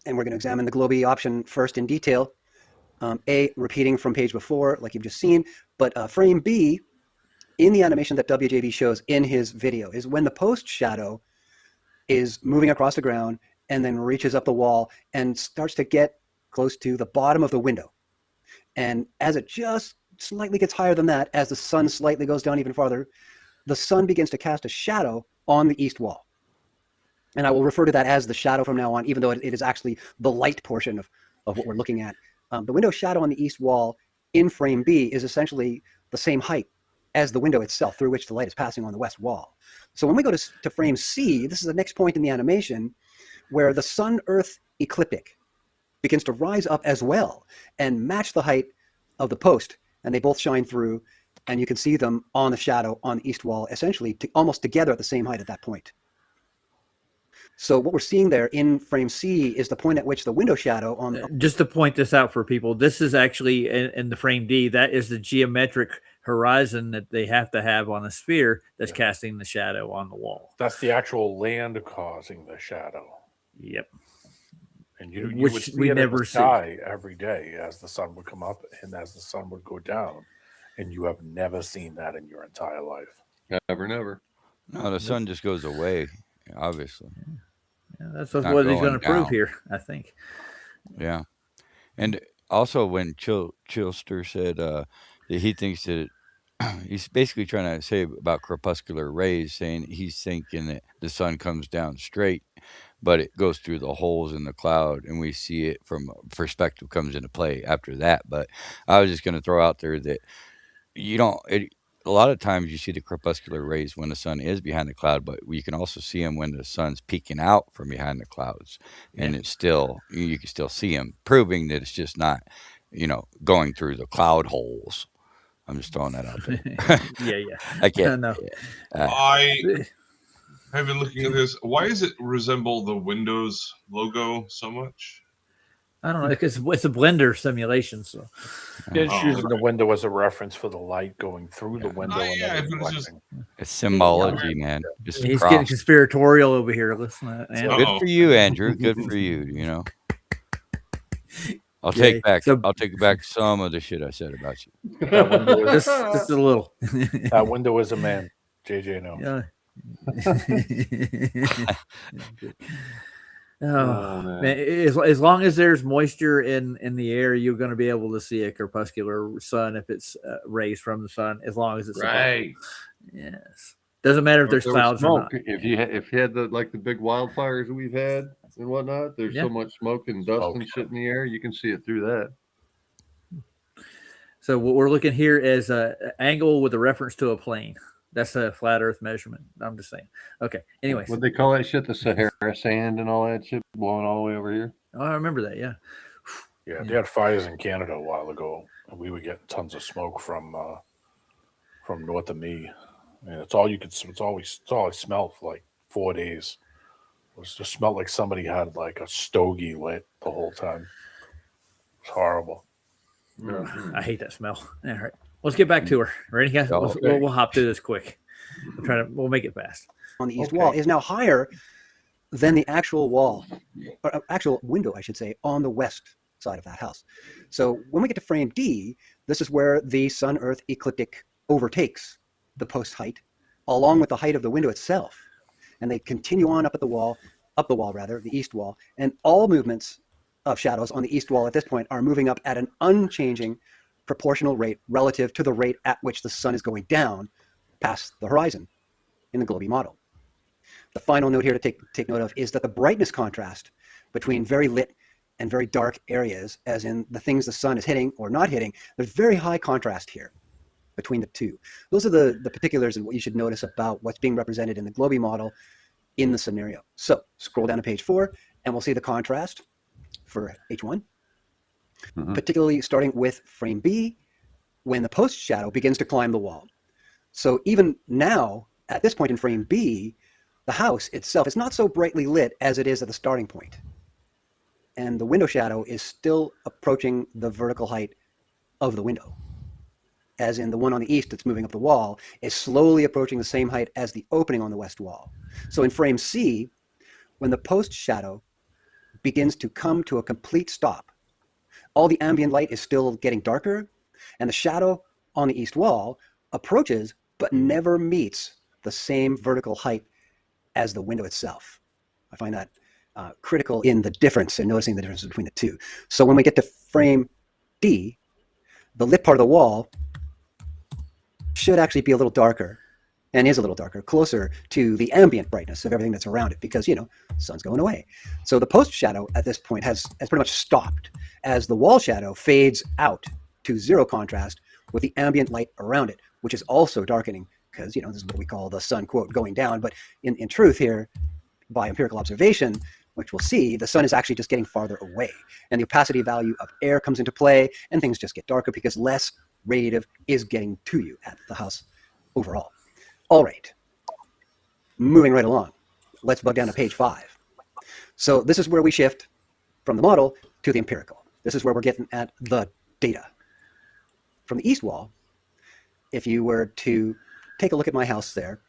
Speaker 14: And we're going to examine the Globee option first in detail. A, repeating from page before, like you've just seen, but frame B in the animation that WJV shows in his video is when the post shadow is moving across the ground and then reaches up the wall and starts to get close to the bottom of the window. And as it just slightly gets higher than that, as the sun slightly goes down even farther, the sun begins to cast a shadow on the east wall. And I will refer to that as the shadow from now on, even though it is actually the light portion of what we're looking at. The window shadow on the east wall in frame B is essentially the same height as the window itself through which the light is passing on the west wall. So when we go to frame C, this is the next point in the animation where the sun-earth ecliptic begins to rise up as well and match the height of the post, and they both shine through, and you can see them on the shadow on the east wall, essentially almost together at the same height at that point. So what we're seeing there in frame C is the point at which the window shadow on...
Speaker 2: Just to point this out for people, this is actually in the frame D, that is the geometric horizon that they have to have on a sphere that's casting the shadow on the wall.
Speaker 4: That's the actual land causing the shadow.
Speaker 2: Yep.
Speaker 4: And you
Speaker 2: Which
Speaker 4: would see
Speaker 2: we
Speaker 4: it
Speaker 2: never
Speaker 4: in the sky every day as the sun would come up and as the sun would go down. And you have never seen that in your entire life.
Speaker 10: Never.
Speaker 5: No, the sun just goes away, obviously.
Speaker 2: Yeah, that's what he's going to prove here, I think.
Speaker 5: Yeah. And also when Chilster said that he thinks that he's basically trying to say about crepuscular rays, saying he's thinking that the sun comes down straight, but it goes through the holes in the cloud, and we see it from perspective comes into play after that. But I was just going to throw out there that a lot of times you see the crepuscular rays when the sun is behind the cloud, but you can also see them when the sun's peeking out from behind the clouds, and it's still, you can still see them, proving that it's just not, going through the cloud holes. I'm just throwing that out there.
Speaker 2: Yeah.
Speaker 5: I can't.
Speaker 2: No.
Speaker 11: I have been looking at this. Why does it resemble the Windows logo so much?
Speaker 2: I don't know, because it's a Blender simulation. So
Speaker 4: it's using the window as a reference for the light going through the window.
Speaker 5: It's symbology, man.
Speaker 2: Just he's getting conspiratorial over here. Listen,
Speaker 5: good for you, Andrew. Good for you. I'll take back some of the shit I said about you.
Speaker 2: Just a little.
Speaker 4: That window is a man. JJ knows.
Speaker 2: Yeah. Man, as long as there's moisture in the air, you're going to be able to see a crepuscular sun if it's rays from the sun, as long as it's
Speaker 10: right.
Speaker 2: Yes. Doesn't matter if there's clouds or not.
Speaker 10: If you had the big wildfires we've had and whatnot, there's so much smoke and dust and shit in the air, you can see it through that.
Speaker 2: So what we're looking here is an angle with a reference to a plane. That's a flat Earth measurement. I'm just saying. Okay. Anyways.
Speaker 10: What they call that shit? The Sahara sand and all that shit blowing all the way over here.
Speaker 2: Oh, I remember that. Yeah.
Speaker 4: Yeah. They had fires in Canada a while ago, and we were getting tons of smoke from north of me. And it's all I smelled for like 4 days. It was just smelled like somebody had like a stogie lit the whole time. It's horrible.
Speaker 2: I hate that smell. All right. Let's get back to her. Ready, guys? We'll hop through this quick. We'll make it fast.
Speaker 14: On the east wall is now higher than the actual wall, or actual window, I should say, on the west side of that house. So when we get to frame D, this is where the Sun-Earth ecliptic overtakes the post height, along with the height of the window itself. And they continue on up the wall, the east wall, and all movements of shadows on the east wall at this point are moving up at an unchanging proportional rate relative to the rate at which the sun is going down past the horizon in the Globey model. The final note here to take note of is that the brightness contrast between very lit and very dark areas, as in the things the sun is hitting or not hitting, there's very high contrast here between the two. Those are the particulars and what you should notice about what's being represented in the Globey model in the scenario. So scroll down to page 4 and we'll see the contrast for H1, particularly starting with frame B, when the post shadow begins to climb the wall. So even now, at this point in frame B, the house itself is not so brightly lit as it is at the starting point. And the window shadow is still approaching the vertical height of the window, as in the one on the east that's moving up the wall is slowly approaching the same height as the opening on the west wall. So in frame C, when the post shadow begins to come to a complete stop, all the ambient light is still getting darker, and the shadow on the east wall approaches but never meets the same vertical height as the window itself. I find that critical in the difference and noticing the difference between the two. So when we get to frame D, the lit part of the wall should actually be a little darker, and is a little darker, closer to the ambient brightness of everything that's around it, because, you know, sun's going away. So the post shadow at this point has pretty much stopped as the wall shadow fades out to zero contrast with the ambient light around it, which is also darkening, because, you know, this is what we call the sun, quote, going down. But in truth here, by empirical observation, which we'll see, the sun is actually just getting farther away. And the opacity value of air comes into play, and things just get darker because less radiative is getting to you at the house overall. All right, moving right along. Let's bug down to page 5. So this is where we shift from the model to the empirical. This is where we're getting at the data. From the east wall, if you were to take a look at my house there,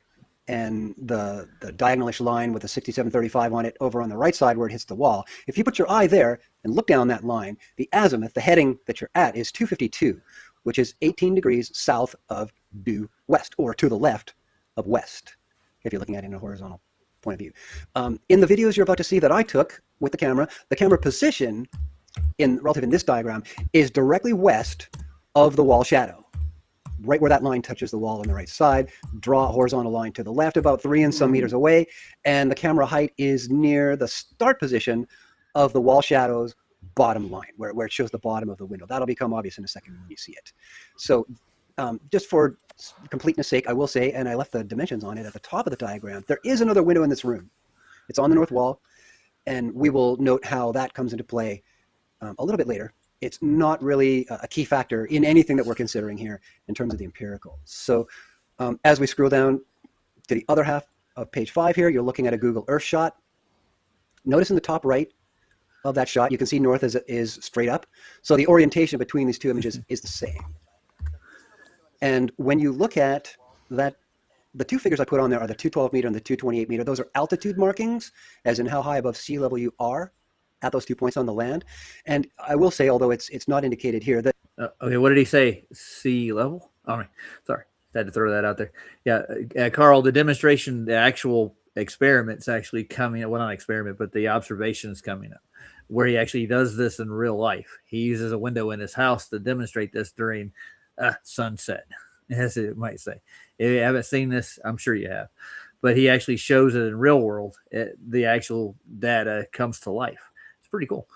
Speaker 14: and the diagonalish line with the 6735 on it over on the right side where it hits the wall, if you put your eye there and look down that line, the azimuth, the heading that you're at, is 252, which is 18 degrees south of due west, or to the left of west, if you're looking at it in a horizontal point of view. In the videos you're about to see that I took with the camera position relative in this diagram is directly west of the wall shadow, right where that line touches the wall on the right side. Draw a horizontal line to the left about 3 and some meters away, and the camera height is near the start position of the wall shadow's bottom line, where it shows the bottom of the window. That'll become obvious in a second when you see it. So just for completeness sake, I will say, and I left the dimensions on it at the top of the diagram, there is another window in this room. It's on the north wall, and we will note how that comes into play a little bit later. It's not really a key factor in anything that we're considering here in terms of the empirical. So as we scroll down to the other half of page 5 here, you're looking at a Google Earth shot. Notice in the top right of that shot, you can see north is straight up. So the orientation between these two images is the same. And when you look at that, the two figures I put on there are the 212 meter and the 228 meter. Those are altitude markings, as in how high above sea level you are at those 2 points on the land. And I will say, although it's not indicated here, that
Speaker 2: okay, what did he say? Sea level? All right, sorry, had to throw that out there. Yeah, Carl, the demonstration, the actual experiment's actually coming up. Well, not experiment, but the observation is coming up, where he actually does this in real life. He uses a window in his house to demonstrate this during sunset, as it might say. If you haven't seen this, I'm sure you have, but he actually shows it in real world. The actual data comes to life. It's pretty cool.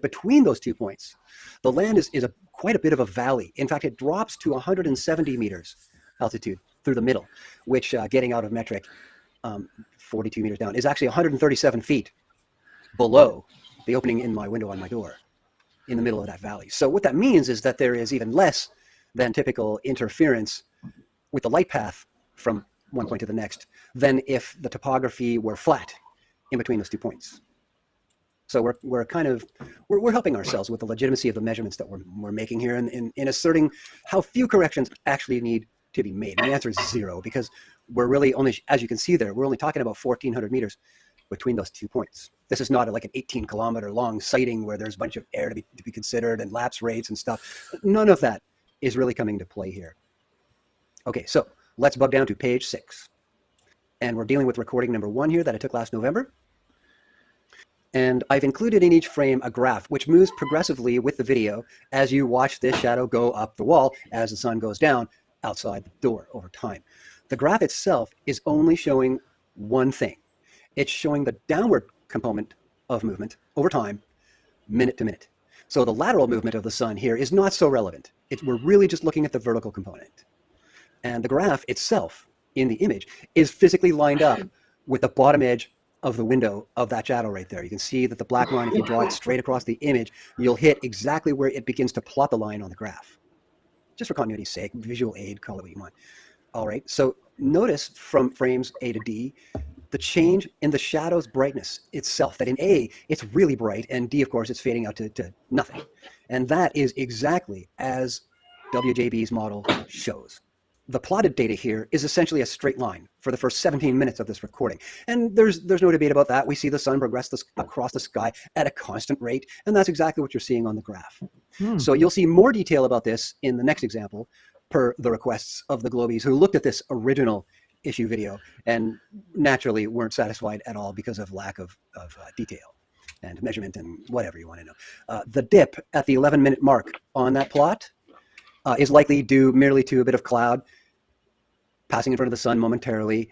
Speaker 14: Between those 2 points, the land is quite a bit of a valley. In fact, it drops to 170 meters altitude through the middle, which getting out of metric, 42 meters down, is actually 137 feet below the opening in my window on my door in the middle of that valley. So what that means is that there is even less than typical interference with the light path from one point to the next than if the topography were flat in between those 2 points. So we're helping ourselves with the legitimacy of the measurements that we're making here in asserting how few corrections actually need to be made. And the answer is 0, because we're really only, as you can see there, we're only talking about 1,400 meters between those 2 points. This is not like an 18-kilometer long sighting where there's a bunch of air to be considered and lapse rates and stuff. None of that is really coming into play here. Okay, so let's bug down to page 6. And we're dealing with recording number 1 here that I took last November. And I've included in each frame a graph which moves progressively with the video as you watch this shadow go up the wall as the sun goes down outside the door over time. The graph itself is only showing one thing. It's showing the downward component of movement over time, minute to minute. So the lateral movement of the sun here is not so relevant. We're really just looking at the vertical component. And the graph itself in the image is physically lined up with the bottom edge of the window of that shadow right there. You can see that the black line, if you draw it straight across the image, you'll hit exactly where it begins to plot the line on the graph. Just for continuity's sake, visual aid, call it what you want. All right, so notice from frames A to D, the change in the shadow's brightness itself, that in A, it's really bright, and D, of course, it's fading out to nothing. And that is exactly as WJB's model shows. The plotted data here is essentially a straight line for the first 17 minutes of this recording. And there's no debate about that. We see the sun progress across the sky at a constant rate, and that's exactly what you're seeing on the graph. So you'll see more detail about this in the next example, per the requests of the Globies who looked at this original issue video and naturally weren't satisfied at all because of lack of detail and measurement and whatever you want to know. The dip at the 11-minute mark on that plot is likely due merely to a bit of cloud passing in front of the sun momentarily.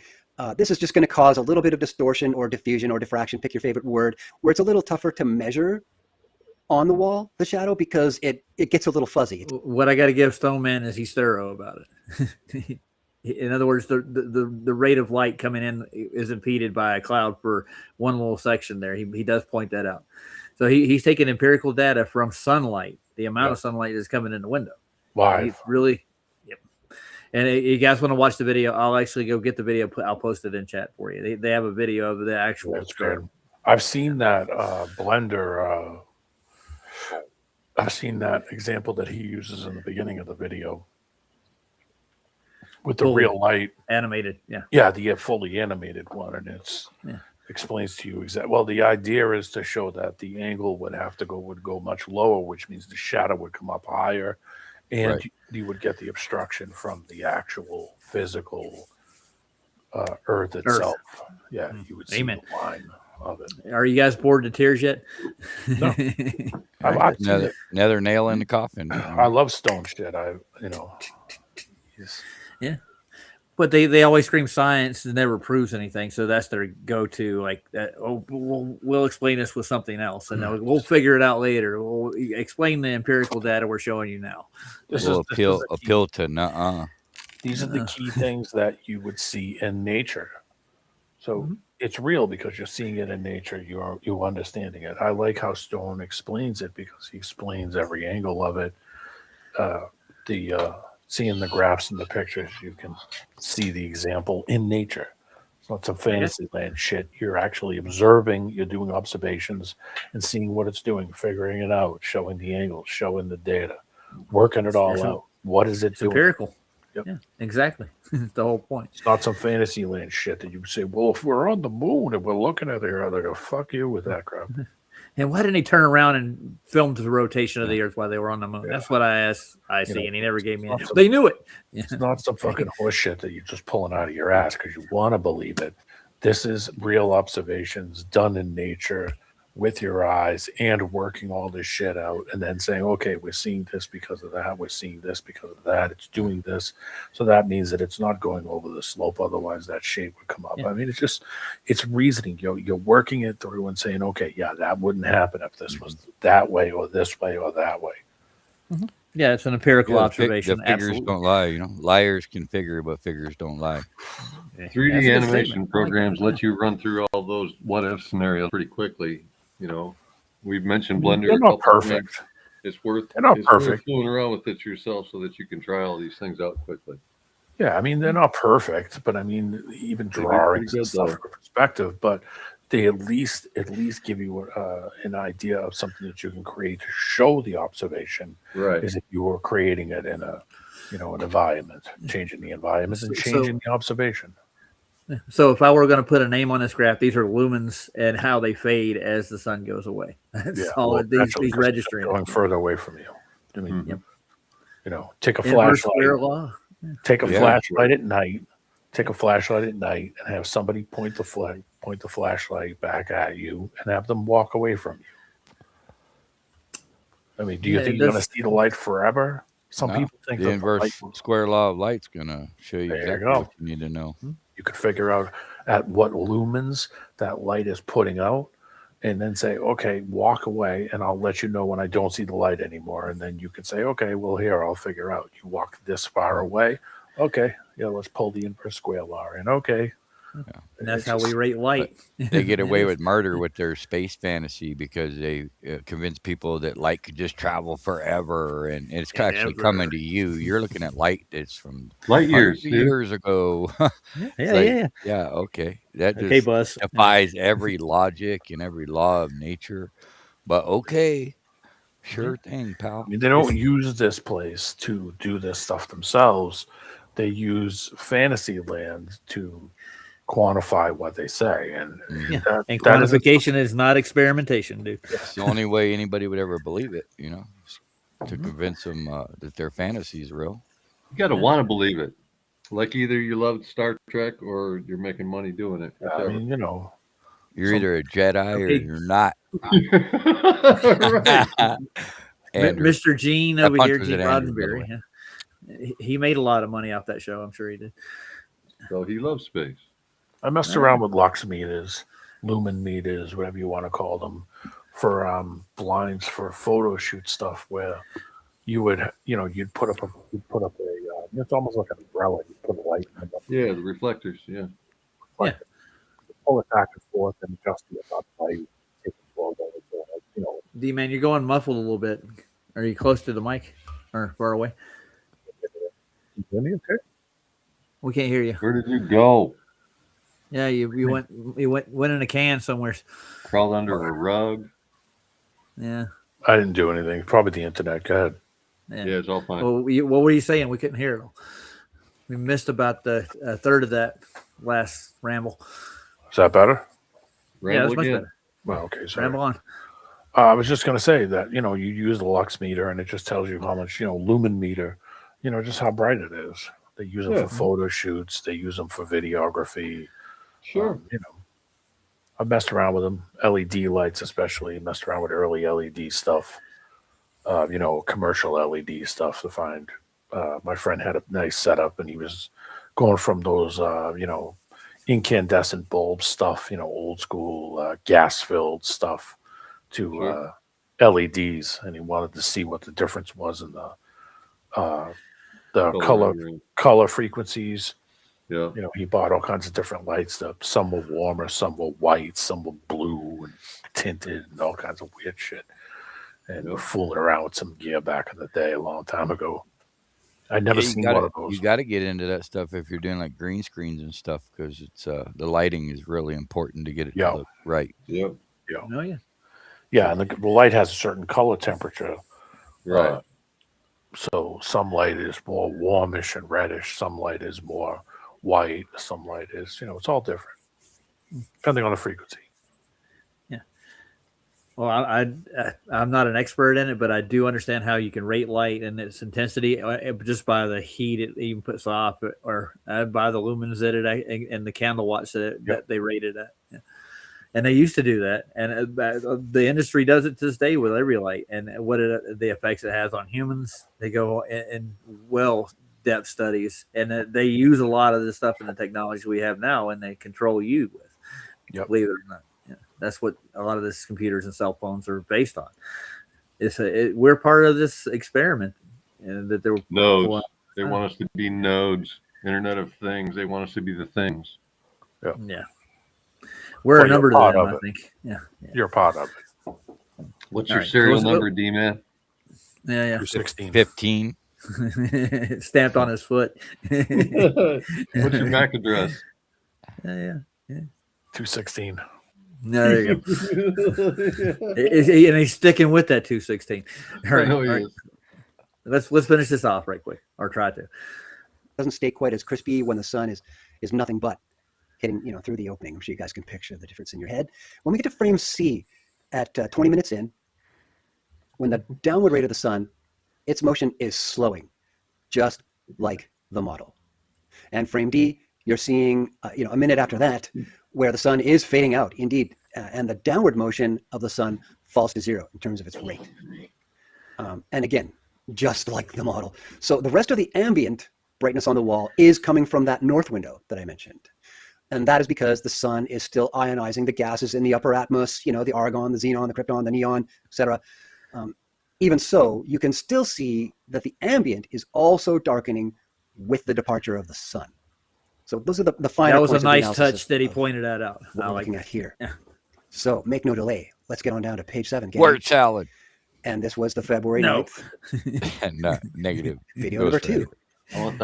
Speaker 14: This is just going to cause a little bit of distortion or diffusion or diffraction, pick your favorite word, where it's a little tougher to measure on the wall, the shadow, because it gets a little fuzzy.
Speaker 2: What I got to give Stoneman is he's thorough about it. In other words, the rate of light coming in is impeded by a cloud for one little section there. He does point that out. So he's taking empirical data from sunlight, the amount of sunlight that's coming in the window.
Speaker 4: Live.
Speaker 2: He's really, yep. And you guys want to watch the video, I'll actually go get the video. I'll post it in chat for you. They have a video of the actual.
Speaker 4: That's good. I've seen that blender. I've seen that example that he uses in the beginning of the video with the real light
Speaker 2: animated.
Speaker 4: the fully animated one, and it's explains to you exactly. Well, the idea is to show that the angle would go much lower, which means the shadow would come up higher, and you would get the obstruction from the actual physical Earth itself. Yeah, you would see the line of it.
Speaker 2: Are you guys bored to tears yet?
Speaker 4: No.
Speaker 5: Another nail in the coffin.
Speaker 4: I love stone shit.
Speaker 2: Yeah. But they always scream science and never proves anything, so that's their go-to. Like that. Oh, we'll explain this with something else, and we'll figure it out later. We'll explain the empirical data we're showing you now.
Speaker 4: This
Speaker 5: will
Speaker 4: is
Speaker 5: appeal to nuh-uh.
Speaker 4: These are the key things that you would see in nature. So it's real because you're seeing it in nature. You're understanding it. I like how Stone explains it because he explains every angle of it. Seeing the graphs and the pictures, you can see the example in nature. It's not some fantasy land shit. You're actually observing, you're doing observations and seeing what it's doing, figuring it out, showing the angles, showing the data, working it all out. What is it doing?
Speaker 2: Empirical.
Speaker 4: Yep.
Speaker 2: Yeah, exactly. The whole point.
Speaker 4: It's not some fantasy land shit that you say, well, if we're on the moon and we're looking at it here, they're going to fuck you with that crap.
Speaker 2: And why didn't he turn around and film the rotation of the Earth while they were on the moon? Yeah. That's what I asked IC, and he never gave me an answer. They knew it.
Speaker 4: It's not some fucking horse shit that you're just pulling out of your ass because you want to believe it. This is real observations done in nature with your eyes and working all this shit out and then saying, okay, we're seeing this because of that. We're seeing this because of that. It's doing this. So that means that it's not going over the slope. Otherwise that shape would come up. Yeah. I mean, it's reasoning. You're working it through and saying, okay, yeah, that wouldn't happen if this was that way or this way or that way.
Speaker 2: Mm-hmm. Yeah, it's an empirical observation.
Speaker 5: The figures don't lie. Liars can figure, but figures don't lie.
Speaker 10: 3D animation programs let you run through all those what-if scenarios pretty quickly. We've mentioned Blender.
Speaker 4: They're not perfect.
Speaker 10: It's worth.
Speaker 4: They're not perfect.
Speaker 10: Fooling around with it yourself so that you can try all these things out quickly.
Speaker 4: Yeah, I mean they're not perfect, but I mean even drawings and stuff for perspective. But they at least give you an idea of something that you can create to show the observation.
Speaker 10: Right.
Speaker 4: As if you were creating it in an environment, changing the environment and changing the observation.
Speaker 2: So if I were going to put a name on this graph, these are lumens and how they fade as the sun goes away. That's all these registering.
Speaker 4: Going further away from you.
Speaker 2: Yep. Take a
Speaker 4: Inverse
Speaker 2: flashlight.
Speaker 4: square law.
Speaker 2: Take a
Speaker 5: Yeah.
Speaker 2: flashlight at night. Take a flashlight at night and have somebody point the flashlight back at you and have them walk away from you. I mean, do you think you're going to see the light forever? Some
Speaker 5: No,
Speaker 2: people think
Speaker 5: the
Speaker 2: that
Speaker 5: inverse square law of light's gonna show you
Speaker 2: There you
Speaker 5: exactly
Speaker 2: go.
Speaker 5: what you need to know.
Speaker 2: you could figure out at what lumens that light is putting out, and then say, okay, walk away, and I'll let you know when I don't see the light anymore. And then you can say, okay, well, here, I'll figure out. You walk this far away. Okay, yeah, let's pull the inverse square law in. Okay.
Speaker 4: Yeah. And that's how we rate light.
Speaker 5: They get away with murder with their space fantasy because they convince people that light could just travel forever, and it's actually coming to you. You're looking at light that's from
Speaker 10: light years,
Speaker 5: years ago. Yeah. Okay, that just
Speaker 4: Buzz.
Speaker 5: defies every logic and every law of nature. But okay, sure thing, pal.
Speaker 2: I mean, they don't use this place to do this stuff themselves. They use Fantasyland to quantify what they say, and
Speaker 4: and quantification is not experimentation, dude.
Speaker 5: It's the only way anybody would ever believe it, to convince them that their fantasy is real.
Speaker 10: You got to want to believe it. Like either you love Star Trek or you're making money doing it.
Speaker 2: I mean,
Speaker 5: you're either a Jedi or you're not.
Speaker 4: Mr. Gene over here, Gene
Speaker 5: Andrew,
Speaker 4: Roddenberry. He made a lot of money off that show. I'm sure he did.
Speaker 10: So he loves space.
Speaker 2: I messed around with lux meters, lumen meters, whatever you want to call them, for blinds for photo shoot stuff, where you would, you'd put up a, it's almost like an umbrella. You put a light in it.
Speaker 10: Yeah, the reflectors. Yeah.
Speaker 2: Pull it back and forth and adjust the light.
Speaker 4: D-Man, you're going muffled a little bit. Are you close to the mic or far away?
Speaker 2: Okay.
Speaker 4: We can't hear you.
Speaker 10: Where did you go?
Speaker 4: Yeah, you went in a can somewhere.
Speaker 10: Crawled under a rug.
Speaker 4: Yeah.
Speaker 2: I didn't do anything. Probably the internet. Go ahead.
Speaker 10: Yeah, it's all fine.
Speaker 4: Well, what were you saying? We couldn't hear it all. We missed about the third of that last ramble.
Speaker 2: Is that better?
Speaker 4: Yeah, that's much better.
Speaker 2: Well, okay, sorry.
Speaker 4: Ramble on.
Speaker 2: I was just going to say that, you use the lux meter and it just tells you how much, lumen meter, just how bright it is. They use them for photo shoots. They use them for videography.
Speaker 10: Sure.
Speaker 2: I've messed around with them. LED lights, especially. Messed around with early LED stuff. Commercial LED stuff to find. My friend had a nice setup, and he was going from those, incandescent bulb stuff, old school gas-filled stuff, to LEDs, and he wanted to see what the difference was in the color frequencies.
Speaker 10: Yeah.
Speaker 2: He bought all kinds of different lights. Some were warmer, some were white, some were blue and tinted, and all kinds of weird shit. And we're fooling around with some gear back in the day, a long time ago. I'd never seen one of those.
Speaker 5: You got to get into that stuff if you're doing like green screens and stuff, because it's the lighting is really important to get it to look right.
Speaker 10: Yep.
Speaker 2: Yeah.
Speaker 4: Oh yeah.
Speaker 2: Yeah, and the light has a certain color temperature.
Speaker 10: Right.
Speaker 2: So some light is more warmish and reddish. Some light is more white. Some light is, it's all different depending on the frequency.
Speaker 4: Yeah. Well, I'm not an expert in it, but I do understand how you can rate light and its intensity just by the heat it even puts off, or by the lumens that it and the candle watts that they rated at. Yeah. And they used to do that, and the industry does it to this day with every light. And the effects it has on humans, they go in depth studies, and they use a lot of the stuff in the technology we have now, and they control you with.
Speaker 2: Yep.
Speaker 4: Believe it or not, that's what a lot of this computers and cell phones are based on. We're part of this experiment, and that they're
Speaker 10: nodes. They want us to be nodes. Internet of Things. They want us to be the things.
Speaker 4: Yeah. We're a number to them, I think. Yeah.
Speaker 2: You're part of it.
Speaker 10: What's your serial number, D-Man?
Speaker 4: Yeah.
Speaker 5: 15.
Speaker 4: Stamped on his foot.
Speaker 10: What's your MAC address?
Speaker 4: Yeah.
Speaker 2: 216.
Speaker 4: No, there you go. And he's sticking with that 216. All right. Let's finish this off right quick, or try to.
Speaker 14: Doesn't stay quite as crispy when the sun is nothing but hitting, through the opening. I'm sure you guys can picture the difference in your head. When we get to frame C at 20 minutes in, when the downward rate of the sun, its motion is slowing. just like the model. And frame D, you're seeing a minute after that where the sun is fading out, indeed, and the downward motion of the sun falls to 0 in terms of its rate. And again, just like the model. So the rest of the ambient brightness on the wall is coming from that north window that I mentioned. And that is because the sun is still ionizing the gases in the upper atmosphere, the argon, the xenon, the krypton, the neon, etc. Even so, you can still see that the ambient is also darkening with the departure of the sun. So those are the final points.
Speaker 2: That was a nice
Speaker 14: of
Speaker 2: touch that he pointed that out.
Speaker 14: What we're looking at here. Yeah. So make no delay. Let's get on down to page 7.
Speaker 5: Word salad.
Speaker 14: And this was the February 9th.
Speaker 5: No, negative.
Speaker 14: Video number 2.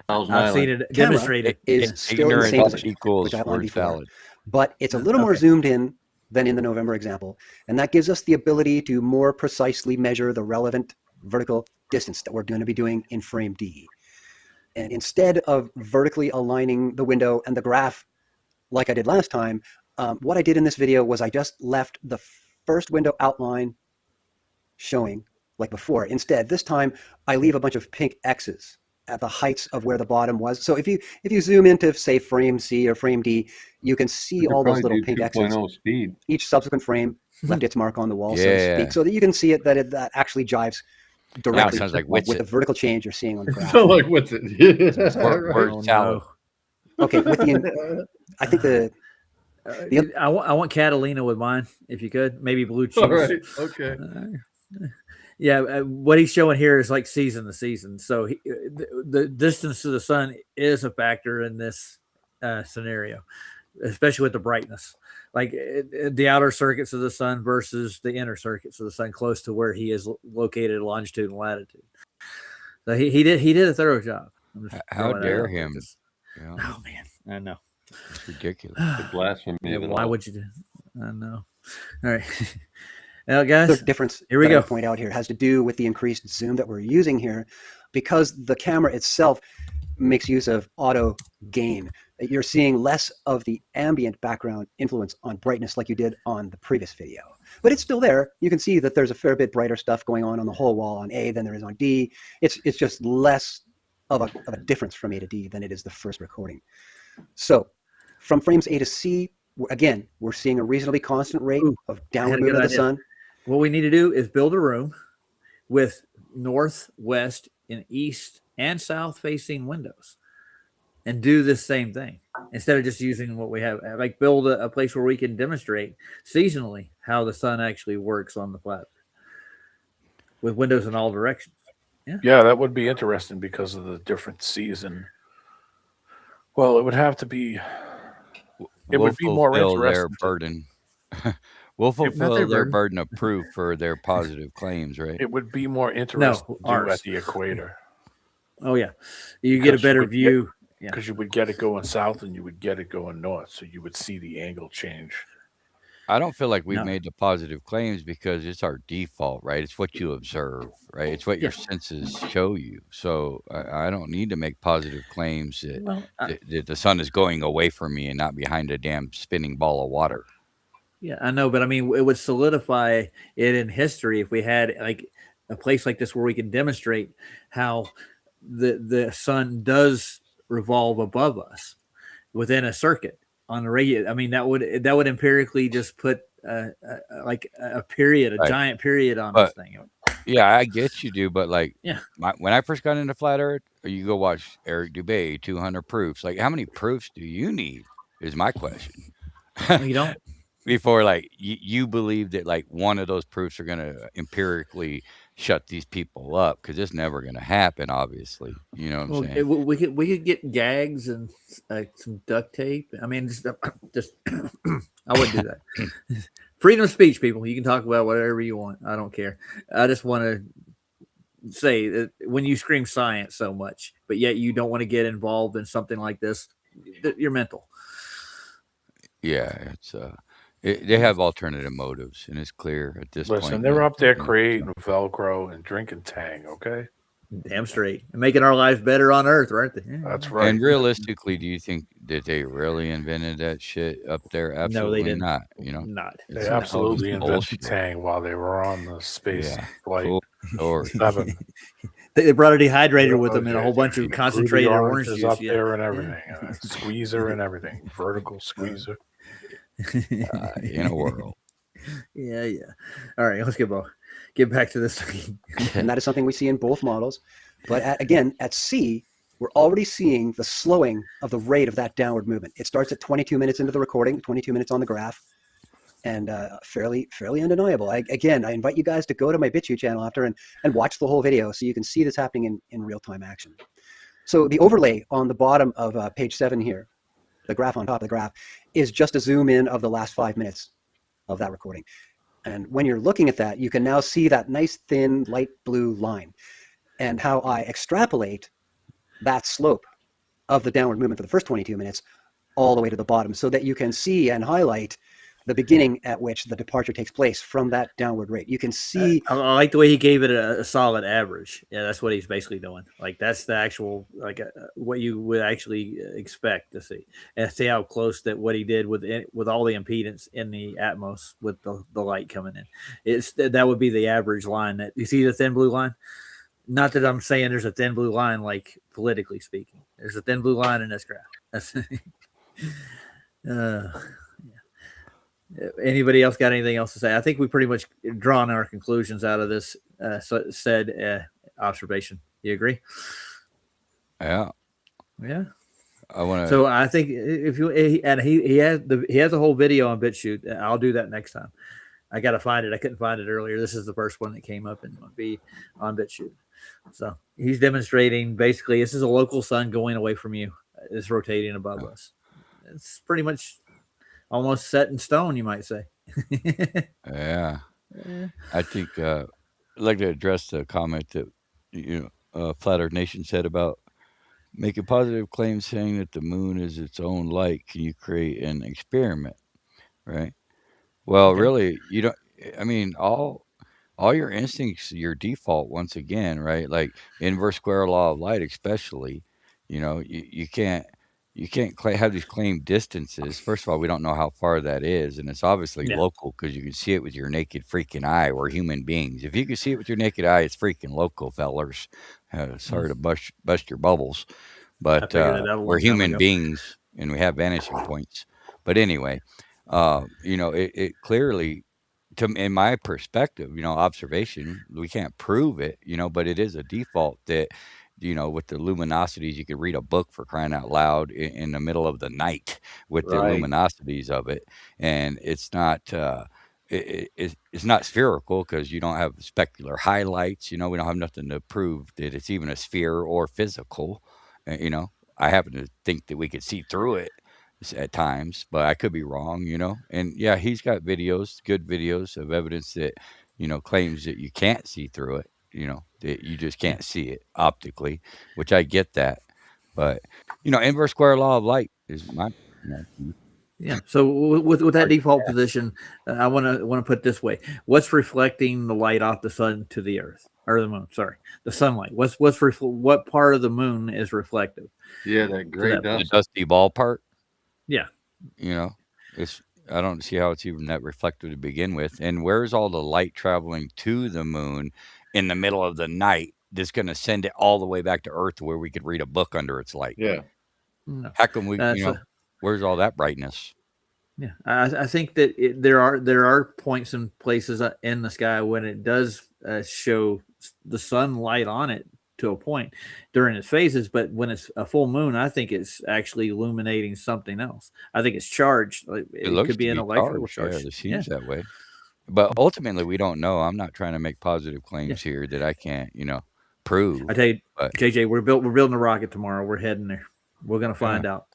Speaker 2: I've seen it demonstrated.
Speaker 14: Is still in the same position,
Speaker 5: equals
Speaker 14: which I outlined
Speaker 5: word
Speaker 14: before.
Speaker 5: salad.
Speaker 14: But it's a little more zoomed in than in the November example. And that gives us the ability to more precisely measure the relevant vertical distance that we're going to be doing in frame D. And instead of vertically aligning the window and the graph like I did last time, what I did in this video was I just left the first window outline showing like before. Instead, this time I leave a bunch of pink X's at the heights of where the bottom was. So if you zoom into, say, frame C or frame D, you can see all those little pink X's.
Speaker 10: Speed.
Speaker 14: Each subsequent frame left its mark on the wall, so to speak, so that you can see it that actually jives directly
Speaker 5: sounds like
Speaker 14: with the vertical change you're seeing on the graph.
Speaker 10: So like what's it?
Speaker 5: Word salad.
Speaker 14: Okay, with I think
Speaker 2: I want Catalina with mine, if you could. Maybe blue cheese.
Speaker 10: All right. Okay.
Speaker 2: Yeah, what he's showing here is like season to season. So the distance to the sun is a factor in this scenario, especially with the brightness. Like the outer circuits of the sun versus the inner circuits of the sun, close to where he is located in longitude and latitude. So he did a thorough job.
Speaker 5: How dare him?
Speaker 2: Oh man, I know.
Speaker 5: It's ridiculous.
Speaker 10: The blasphemy.
Speaker 2: Yeah, why would you do? I know. All right. Now, guys,
Speaker 14: the difference
Speaker 2: here we
Speaker 14: that
Speaker 2: go.
Speaker 14: I point out here has to do with the increased zoom that we're using here, because the camera itself makes use of auto gain. You're seeing less of the ambient background influence on brightness like you did on the previous video, but it's still there. You can see that there's a fair bit brighter stuff going on the whole wall on A than there is on D. It's just less of a difference from A to D than it is the first recording. So from frames A to C, again, we're seeing a reasonably constant rate of downward movement of the sun.
Speaker 2: What we need to do is build a room with north, west, and east and south facing windows, and do this same thing instead of just using what we have. Like build a place where we can demonstrate seasonally how the sun actually works on the platform with windows in all directions.
Speaker 4: Yeah, that would be interesting because of the different season. Well, it would have to be. It would be more interesting.
Speaker 5: Their burden. We'll fulfill their burden of proof for their positive claims, right?
Speaker 4: It would be more interesting to do at the equator.
Speaker 2: Oh yeah, you get a better view
Speaker 4: because you would get it going south and you would get it going north, so you would see the angle change.
Speaker 5: I don't feel like we've made the positive claims because it's our default, right? It's what you observe, right? It's what your senses show you. So I don't need to make positive claims that the sun is going away from me and not behind a damn spinning ball of water.
Speaker 2: Yeah, I know, but I mean, it would solidify it in history if we had like a place like this where we can demonstrate how the sun does revolve above us within a circuit on a regular. I mean, that would empirically just put like a period, a giant period on this thing.
Speaker 5: Yeah, I get you, dude, but like, when I first got into flat Earth, you go watch Eric Dubay, 200 proofs. Like, how many proofs do you need? Is my question.
Speaker 2: You don't.
Speaker 5: Before, like, you believe that like one of those proofs are going to empirically shut these people up, because it's never going to happen, obviously. You know what I'm saying?
Speaker 2: We could get gags and some duct tape. I mean, just I wouldn't do that. Freedom of speech, people. You can talk about whatever you want. I don't care. I just want to say that when you scream science so much, but yet you don't want to get involved in something like this, you're mental.
Speaker 5: Yeah, it's they have alternative motives, and it's clear at this point.
Speaker 4: Listen, they're up there creating Velcro and drinking Tang, okay?
Speaker 2: Damn straight. And making our lives better on Earth, aren't they?
Speaker 4: That's right.
Speaker 5: And realistically, do you think that they really invented that shit up there? Absolutely
Speaker 2: no, they didn't.
Speaker 5: Not. You know,
Speaker 2: not.
Speaker 4: They absolutely invented Tang while they were on the space flight 7.
Speaker 2: They brought a dehydrator with them and a whole bunch of concentrated orange
Speaker 4: oranges
Speaker 2: juice.
Speaker 4: up there and everything, squeezer and everything, vertical squeezer.
Speaker 5: In a world.
Speaker 2: Yeah. All right, let's get back to this.
Speaker 14: And that is something we see in both models. But again, at sea, we're already seeing the slowing of the rate of that downward movement. It starts at 22 minutes into the recording, 22 minutes on the graph, and fairly undeniable. I invite you guys to go to my BitChute channel after and watch the whole video so you can see this happening in real-time action. So the overlay on the bottom of page 7 here, the graph on top of the graph, is just a zoom in of the last 5 minutes of that recording. And when you're looking at that, you can now see that nice thin light blue line, and how I extrapolate that slope of the downward movement for the first 22 minutes all the way to the bottom, so that you can see and highlight the beginning at which the departure takes place from that downward rate. You can see.
Speaker 2: I like the way he gave it a solid average. Yeah, that's what he's basically doing. Like that's the actual what you would actually expect to see, and see how close that what he did with all the impedance in the Atmos with the light coming in. That would be the average line. That you see the thin blue line. Not that I'm saying there's a thin blue line, like politically speaking. There's a thin blue line in this graph. That's Anybody else got anything else to say? I think we pretty much drawn our conclusions out of this said observation. You agree?
Speaker 5: Yeah. I want to.
Speaker 2: So I think if you he has a whole video on BitChute. I'll do that next time. I got to find it. I couldn't find it earlier. This is the first one that came up and will be on BitChute. So he's demonstrating basically this is a local sun going away from you. It's rotating above us. It's pretty much almost set in stone, you might say.
Speaker 5: Yeah. I think I'd like to address the comment that Flat Earth Nation said about making positive claims saying that the moon is its own light. Can you create an experiment? Right. Well,
Speaker 2: Okay.
Speaker 5: really, you don't. I mean, all your instincts, your default, once again, right? Like inverse square law of light, especially. You can't have these claimed distances. First of all, we don't know how far that is, and it's obviously local because you can see it with your naked freaking eye. We're human beings. If you can see it with your naked eye, it's freaking local, fellers. Sorry to bust your bubbles, but we're human beings and we have vanishing points. But anyway, it clearly, in my perspective, observation, we can't prove it, but it is a default that, with the luminosities, you could read a book, for crying out loud, in the middle of the night with the luminosities of it. And it's not, it's not spherical because you don't have specular highlights. We don't have nothing to prove that it's even a sphere or physical. I happen to think that we could see through it at times, but I could be wrong, and yeah, he's got good videos of evidence that, claims that you can't see through it, that you just can't see it optically, which I get that. But, inverse square law of light is my,
Speaker 2: yeah. So with that default position, I want to put it this way: what's reflecting the light off the sun to the earth or the moon? Sorry, the sunlight. What part of the moon is reflective?
Speaker 10: Yeah, that gray dust.
Speaker 5: The dusty ball part.
Speaker 2: Yeah.
Speaker 5: I don't see how it's even that reflective to begin with. And where's all the light traveling to the moon in the middle of the night that's going to send it all the way back to Earth to where we could read a book under its light?
Speaker 10: Yeah.
Speaker 2: No.
Speaker 5: How come we, where's all that brightness?
Speaker 2: Yeah. I think that there are points and places in the sky when it does show the sunlight on it to a point during its phases, but when it's a full moon, I think it's actually illuminating something else. I think it's charged. It could be an electrical charge.
Speaker 5: Yeah, it seems that way. But ultimately, we don't know. I'm not trying to make positive claims here that I can't, prove.
Speaker 2: I tell you, JJ, we're building a rocket tomorrow. We're heading there. We're gonna find out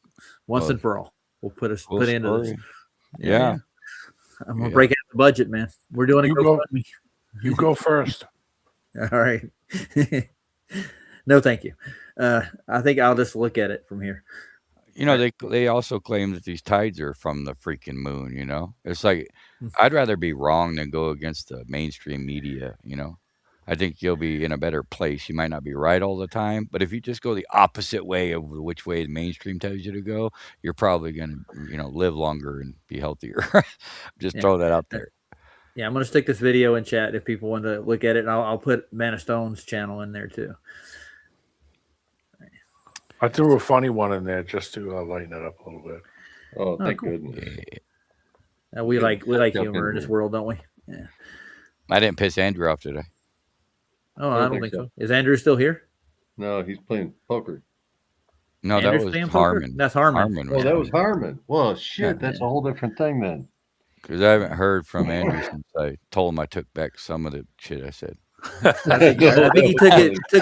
Speaker 2: once and for all. We'll put into this.
Speaker 5: Yeah.
Speaker 2: I'm gonna break out the budget, man. We're doing it.
Speaker 4: You go first.
Speaker 2: All right. No, thank you. I think I'll just look at it from here.
Speaker 5: They also claim that these tides are from the freaking moon. It's like I'd rather be wrong than go against the mainstream media. I think you'll be in a better place. You might not be right all the time, but if you just go the opposite way of which way the mainstream tells you to go, you're probably going to live longer and be healthier. Just throw that out there.
Speaker 2: Yeah, I'm going to stick this video in chat if people want to look at it, and I'll put Man of Stone's channel in there too.
Speaker 4: I threw a funny one in there just to lighten it up a little bit.
Speaker 10: Oh, thank
Speaker 2: cool.
Speaker 10: goodness.
Speaker 2: We like humor in this world, don't we? Yeah.
Speaker 5: I didn't piss Andrew off today.
Speaker 2: Oh, I don't think so. Is Andrew still here?
Speaker 10: No, he's playing poker.
Speaker 5: No,
Speaker 2: Andrew's
Speaker 5: that
Speaker 2: playing
Speaker 5: was
Speaker 2: poker?
Speaker 5: Harmon.
Speaker 2: That's Harmon.
Speaker 10: Oh, that was Harmon. Well, shit, that's a whole different thing then.
Speaker 5: Because I haven't heard from Andrew since I told him I took back some of the shit I said.
Speaker 2: I think he took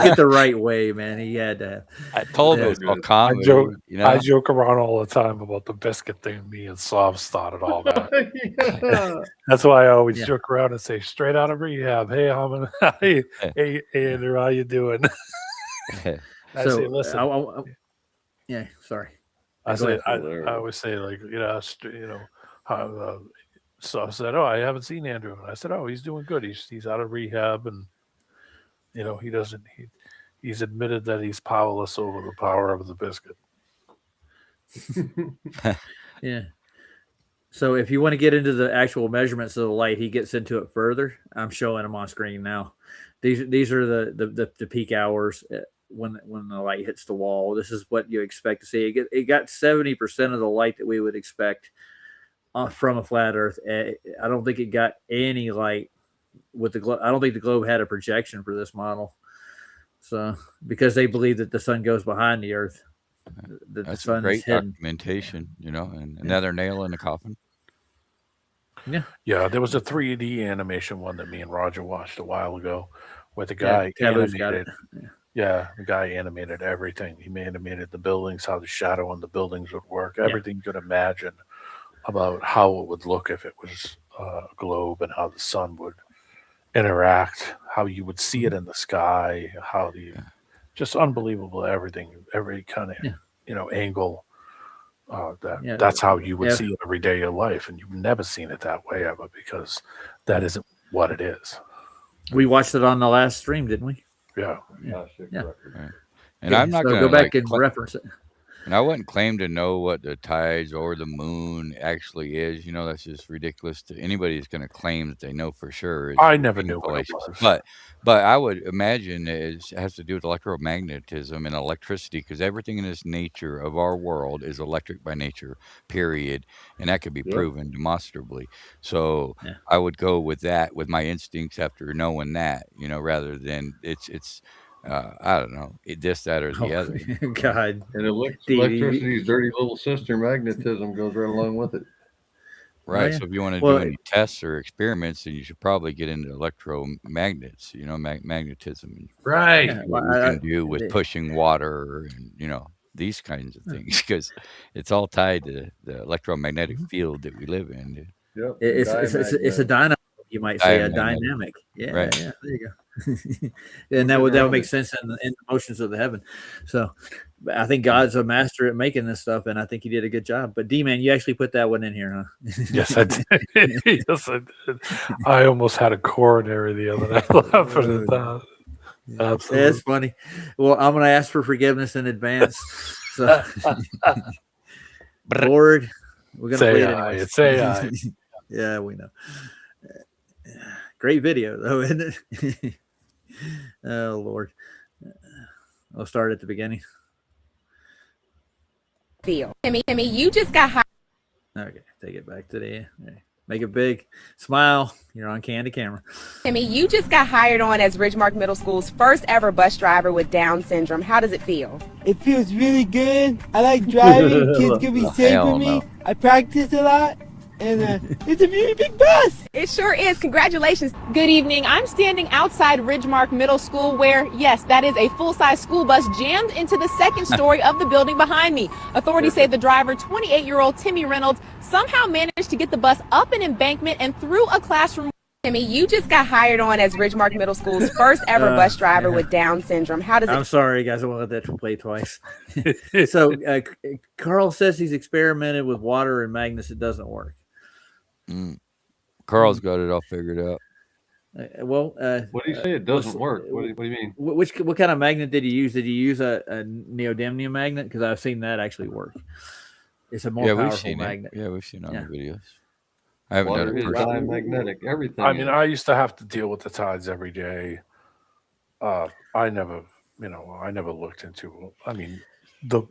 Speaker 2: it the right way, man. He had to.
Speaker 5: I told him it was all comedy.
Speaker 4: I joke around all the time about the biscuit thing. Me and Slav started all that. That's why I always joke around and say, straight out of rehab. Hey, Harmon. Hey, Andrew, how you doing? I say, listen.
Speaker 2: Yeah, sorry.
Speaker 4: I always say, like, so I said, I haven't seen Andrew. And I said, he's doing good. He's out of rehab, and he's admitted that he's powerless over the power of the biscuit.
Speaker 2: Yeah. So if you want to get into the actual measurements of the light, he gets into it further. I'm showing them on screen now. These are the peak hours when the light hits the wall. This is what you expect to see. It got 70% of the light that we would expect from a flat Earth. I don't think it got any light with the globe. I don't think the globe had a projection for this model. So because they believe that the sun goes behind the Earth.
Speaker 5: That's a great documentation, and another nail in the coffin.
Speaker 4: Yeah, there was a 3D animation one that me and Roger watched a while ago where the guy animated. Yeah, the guy animated everything. He animated the buildings, how the shadow on the buildings would work, everything you could imagine about how it would look if it was a globe and how the sun would interact, how you would see it in the sky, how just unbelievable, everything, every kind of angle. That's how you would see it every day of your life, and you've never seen it that way ever because that isn't what it is.
Speaker 2: We watched it on the last stream, didn't we?
Speaker 4: Yeah.
Speaker 5: And I'm not going to
Speaker 2: go back and reference it.
Speaker 5: And I wouldn't claim to know what the tides or the moon actually is. That's just ridiculous to anybody who's going to claim that they know for sure.
Speaker 4: I never knew what it was.
Speaker 5: But I would imagine it has to do with electromagnetism and electricity, because everything in this nature of our world is electric by nature, period. And that could be proven demonstrably. So I would go with that, with my instincts after knowing that, rather than it's I don't know, this, that, or the other.
Speaker 2: God.
Speaker 10: And electricity's dirty little sister, magnetism, goes right along with it.
Speaker 5: Right. So if you want to do any tests or experiments, then you should probably get into electromagnets, magnetism.
Speaker 10: Right.
Speaker 5: What we can do with pushing water and, these kinds of things, because it's all tied to the electromagnetic field that we live in.
Speaker 10: Yep.
Speaker 2: It's a dynamo, you might say, a dynamic. Yeah.
Speaker 5: Right.
Speaker 2: Yeah. There you go. And that would make sense in the motions of the heaven. So I think God's a master at making this stuff, and I think he did a good job. But D-Man, you actually put that one in here, huh?
Speaker 4: Yes, I did. Yes, I did. I almost had a coronary the other night laughing at that. Absolutely.
Speaker 2: That's funny. Well, I'm going to ask for forgiveness in advance. So, Lord, we're going to play it anyway.
Speaker 4: Say aye.
Speaker 2: Yeah, we know. Great video, though, isn't it? Oh, Lord. I'll start at the beginning.
Speaker 15: Timmy, you just got hired.
Speaker 2: Okay, take it back to the make it big. Smile. You're on Candy Camera.
Speaker 15: Timmy, you just got hired on as Ridgemark Middle School's first ever bus driver with Down syndrome. How does it feel?
Speaker 16: It feels really good. I like driving. Kids can be safe with me. I practice a lot. And it's a really big bus.
Speaker 15: It sure is. Congratulations. Good evening. I'm standing outside Ridgemark Middle School where, yes, that is a full-size school bus jammed into the second story of the building behind me. Authorities say the driver, 28-year-old Timmy Reynolds, somehow managed to get the bus up an embankment and through a classroom. Timmy, you just got hired on as Ridgemark Middle School's first ever bus driver with Down syndrome. How does it...
Speaker 2: I'm sorry, guys. I won't let that play twice. So Carl says he's experimented with water and magnets. It doesn't work.
Speaker 5: Carl's got it all figured out.
Speaker 2: What
Speaker 10: do you say? It doesn't work. What do you mean?
Speaker 2: What kind of magnet did he use? Did he use a neodymium magnet? Because I've seen that actually work. It's a more powerful magnet.
Speaker 5: Yeah, we've seen it on the videos. I haven't done
Speaker 10: Water
Speaker 5: it
Speaker 10: is
Speaker 5: personally.
Speaker 10: diamagnetic. Everything.
Speaker 4: I mean, I used to have to deal with the tides every day. I never, I never looked into. I mean, the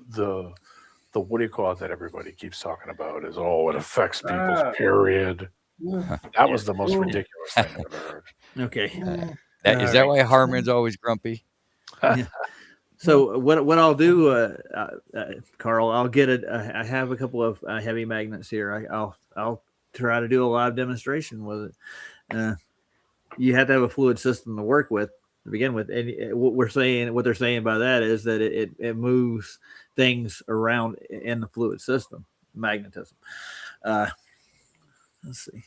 Speaker 4: what do you call it that everybody keeps talking about is it affects people's period. That was the most ridiculous thing I ever heard.
Speaker 2: Okay.
Speaker 5: Is that why Harmon's always grumpy?
Speaker 2: Yeah. So what I'll do, Carl, I'll get it. I have a couple of heavy magnets here. I'll try to do a live demonstration with it. You have to have a fluid system to work with to begin with, and what they're saying by that is that it moves things around in the fluid system, magnetism. Let's see.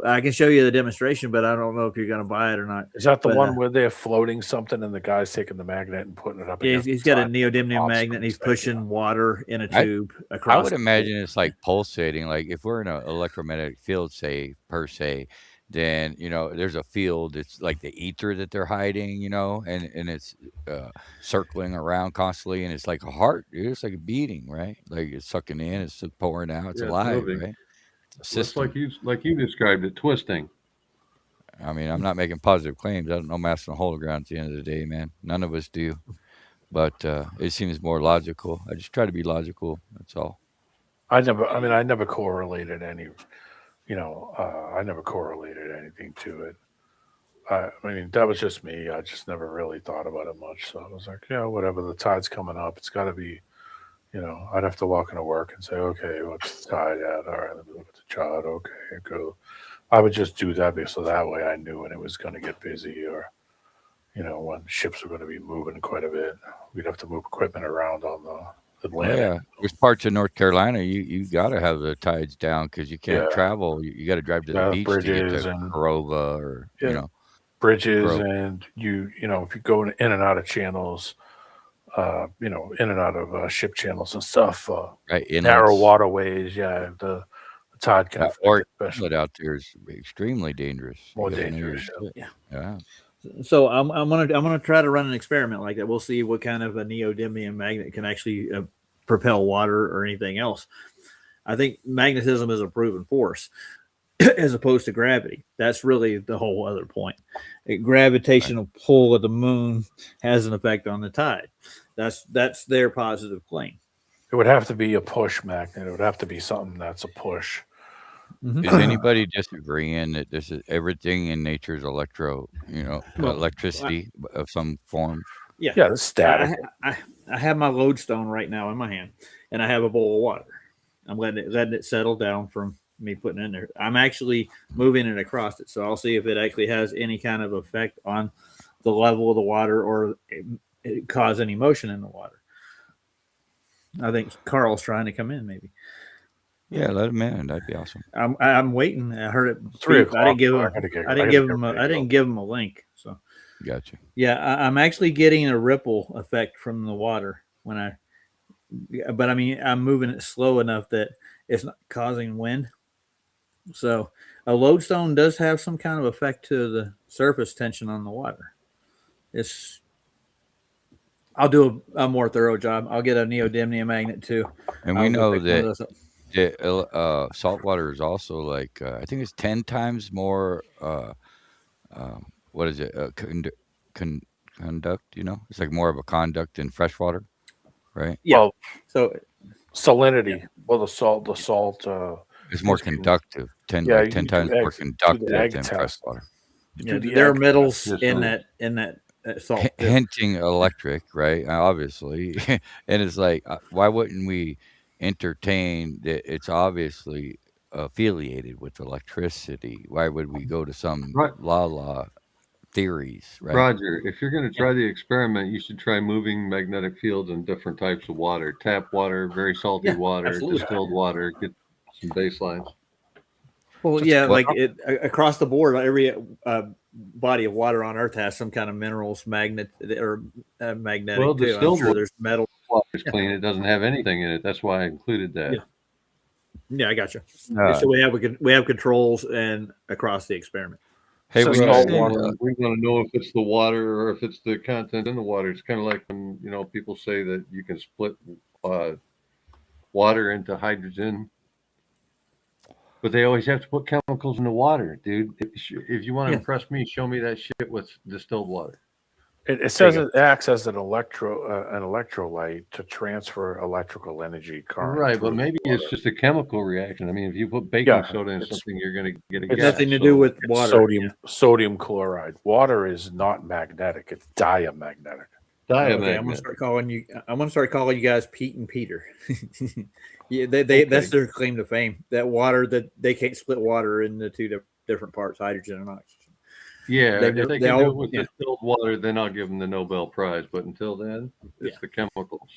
Speaker 2: I can show you the demonstration, but I don't know if you're going to buy it or not.
Speaker 4: Is that the one where they're floating something and the guy's taking the magnet and putting it up?
Speaker 2: Yeah, he's got a neodymium magnet and he's pushing water in a tube across.
Speaker 5: I would imagine it's like pulsating. Like if we're in an electromagnetic field, per se, then there's a field. It's like the ether that they're hiding, and it's circling around constantly, and it's like a heart. It's like a beating, right? Like it's sucking in, it's pouring out, it's alive, right?
Speaker 10: It's like you described it, twisting.
Speaker 5: I mean, I'm not making positive claims. I don't know mass and hologram at the end of the day, man. None of us do. But it seems more logical. I just try to be logical. That's all.
Speaker 4: I never correlated any, I never correlated anything to it. I mean, that was just me. I just never really thought about it much. So I was like, whatever, the tide's coming up. It's got to be, I'd have to walk into work and say, okay, what's the tide at? All right, let me look at the chart. Okay, go. I would just do that because that way I knew when it was going to get busy or, when ships were going to be moving quite a bit. We'd have to move equipment around on the Atlantic.
Speaker 5: Yeah, there's parts of North Carolina you got to have the tides down because you can't travel. You got to drive to the beach to get to Corova or
Speaker 4: bridges, and if you go in and out of channels. In and out of ship channels and stuff. Narrow waterways, the tide can affect it.
Speaker 5: Especially out there is extremely dangerous.
Speaker 4: More dangerous.
Speaker 5: Yeah.
Speaker 2: So I'm gonna try to run an experiment like that. We'll see what kind of a neodymium magnet can actually propel water or anything else. I think magnetism is a proven force as opposed to gravity. That's really the whole other point. A gravitational pull of the moon has an effect on the tide. That's their positive claim.
Speaker 4: It would have to be a push magnet. It would have to be something that's a push.
Speaker 5: Mm-hmm. Is anybody disagreeing that this is everything in nature is electricity of some form?
Speaker 2: Yeah,
Speaker 4: the static.
Speaker 2: I have my lodestone right now in my hand, and I have a bowl of water. I'm letting it settle down from me putting it in there. I'm actually moving it across it, so I'll see if it actually has any kind of effect on the level of the water or it cause any motion in the water. I think Carl's trying to come in, maybe.
Speaker 5: Yeah, let him in. That'd be awesome.
Speaker 2: I'm waiting. I heard it.
Speaker 4: 3 o'clock.
Speaker 2: I didn't give him a link. So,
Speaker 5: gotcha.
Speaker 2: Yeah, I'm actually getting a ripple effect from the water but I mean, I'm moving it slow enough that it's not causing wind. So a lodestone does have some kind of effect to the surface tension on the water. I'll do a more thorough job. I'll get a neodymium magnet too.
Speaker 5: And we know that salt water is also like, I think it's 10 times more, what is it? Conduct, it's like more of a conduct than fresh water, right?
Speaker 2: Yeah.
Speaker 4: Well,
Speaker 2: so
Speaker 4: salinity. Yeah. Well, the salt,
Speaker 5: it's more conductive. 10 times more conductive than fresh water.
Speaker 2: There are metals in that salt.
Speaker 5: Hinting electric, right? Obviously. And it's like, why wouldn't we entertain that it's obviously affiliated with electricity? Why would we go to some la theories, right?
Speaker 10: Roger, if you're going to try the experiment, you should try moving magnetic fields in different types of water. Tap water, very salty water,
Speaker 2: absolutely.
Speaker 10: Distilled water, get some baselines.
Speaker 2: Well, across the board, every body of water on Earth has some kind of minerals, magnetic.
Speaker 10: Well, distilled water,
Speaker 2: there's metal.
Speaker 10: It's clean. It doesn't have anything in it. That's why I included that.
Speaker 2: Yeah, I got you. So we have controls and across the experiment.
Speaker 5: Hey,
Speaker 10: we want to know if it's the water or if it's the content in the water. It's kind of like when people say that you can split water into hydrogen. But they always have to put chemicals in the water, dude. If you want to impress me, show me that shit with distilled water.
Speaker 4: It says it acts as an electrolyte to transfer electrical energy current.
Speaker 10: Right, but maybe it's just a chemical reaction. I mean, if you put baking soda in something, you're going to get a gas.
Speaker 2: Nothing to do with water.
Speaker 4: Sodium chloride. Water is not magnetic; it's diamagnetic.
Speaker 2: Okay, I'm gonna start calling you. I'm gonna start calling you guys Pete and Peter. Yeah, that's their claim to fame. That water, that they can't split water into two different parts, hydrogen and oxygen.
Speaker 10: Yeah, if they can do it with distilled water, then I'll give them the Nobel Prize. But until then, it's the chemicals.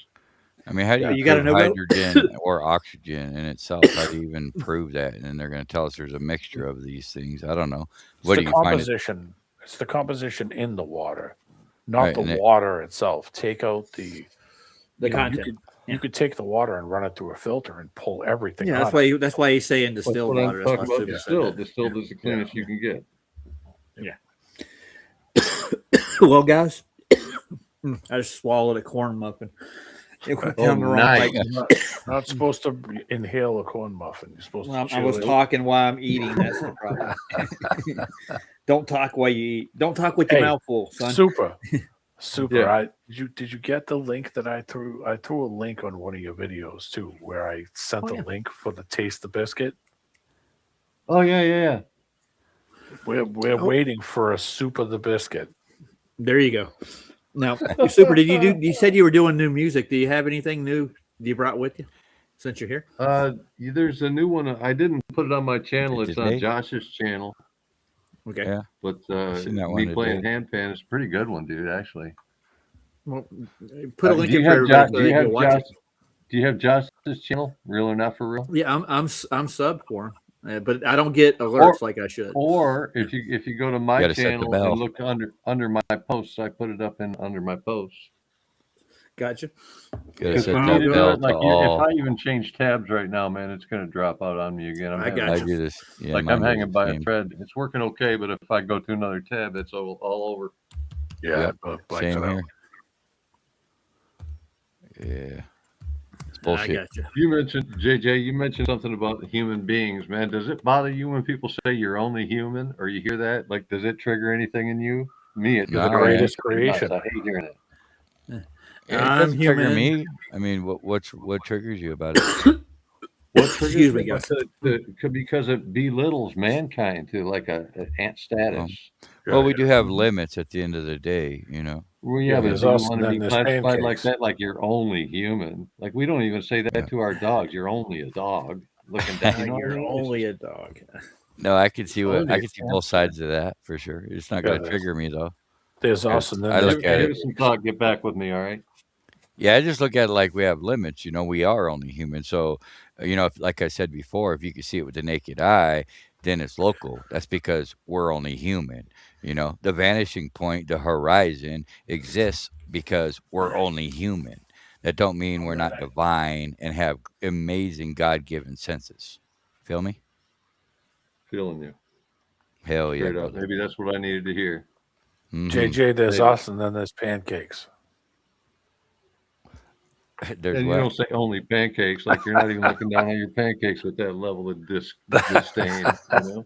Speaker 5: I mean, how do you prove hydrogen or oxygen in itself? How do you even prove that? And then they're going to tell us there's a mixture of these things. I don't know.
Speaker 4: What do you find? It's the composition in the water, not the water itself. Take out the content. You could take the water and run it through a filter and pull everything.
Speaker 2: Yeah, that's why he's saying distilled water.
Speaker 10: That's what I'm talking about. Distilled is the cleanest you can get.
Speaker 2: Yeah. Well, guys, I just swallowed a corn muffin.
Speaker 4: Nice. Not supposed to inhale a corn muffin. You're supposed to.
Speaker 2: I was talking while I'm eating. That's the problem. Don't talk while you eat. Don't talk with your mouth full, son.
Speaker 4: Super. Yeah. Did you get the link that I threw? I threw a link on one of your videos too, where I sent the link for the Taste the Biscuit.
Speaker 10: Oh yeah.
Speaker 4: We're waiting for a soup of the biscuit.
Speaker 2: There you go. Now, Super, you said you were doing new music. Do you have anything new you brought with you since you're here?
Speaker 10: There's a new one. I didn't put it on my channel. It's on Josh's channel.
Speaker 2: Okay.
Speaker 5: Yeah.
Speaker 10: But me playing handpan is a pretty good one, dude, actually.
Speaker 2: Well, put a link in for everybody.
Speaker 10: Do you have Josh's channel, Real or Not for Real?
Speaker 2: Yeah, I'm sub for him. But I don't get alerts like I should.
Speaker 10: Or if you go to my channel and look under my posts, I put it up under my posts.
Speaker 2: Gotcha.
Speaker 10: If I even change tabs right now, man, it's going to drop out on me again.
Speaker 2: I got you.
Speaker 10: I'm hanging by a thread. It's working okay, but if I go to another tab, it's all over.
Speaker 4: Yeah,
Speaker 5: same here. Yeah. Bullshit.
Speaker 2: I got you.
Speaker 10: You mentioned something about human beings, man. Does it bother you when people say you're only human, or you hear that? Like, does it trigger anything in you? Me, it does.
Speaker 4: The greatest creation.
Speaker 10: I hate hearing it.
Speaker 5: It doesn't trigger me. I mean, what triggers you about it?
Speaker 10: What triggers me? Because it belittles mankind to like an ant status.
Speaker 5: Well, we do have limits at the end of the day, you know.
Speaker 10: Well, yeah, but you want to be classified like that, like you're only human. Like we don't even say that to our dogs. You're only a dog. Looking down,
Speaker 2: you're only a dog.
Speaker 5: No, I can see both sides of that for sure. It's not going to trigger me though.
Speaker 4: There's also
Speaker 5: I look at it.
Speaker 10: Some thought. Get back with me, all right?
Speaker 5: Yeah, I just look at it like we have limits. You know, we are only human. So, you know, like I said before, if you can see it with the naked eye, then it's local. That's because we're only human. You know, the vanishing point, the horizon exists because we're only human. That don't mean we're not divine and have amazing God-given senses. Feel me?
Speaker 10: Feeling you.
Speaker 5: Hell yeah.
Speaker 10: Straight up. Maybe that's what I needed to hear.
Speaker 5: Mm-hmm.
Speaker 4: JJ, there's us, and then there's pancakes.
Speaker 10: And you don't say only pancakes, like you're not even looking down on your pancakes with that level of disdain. You know?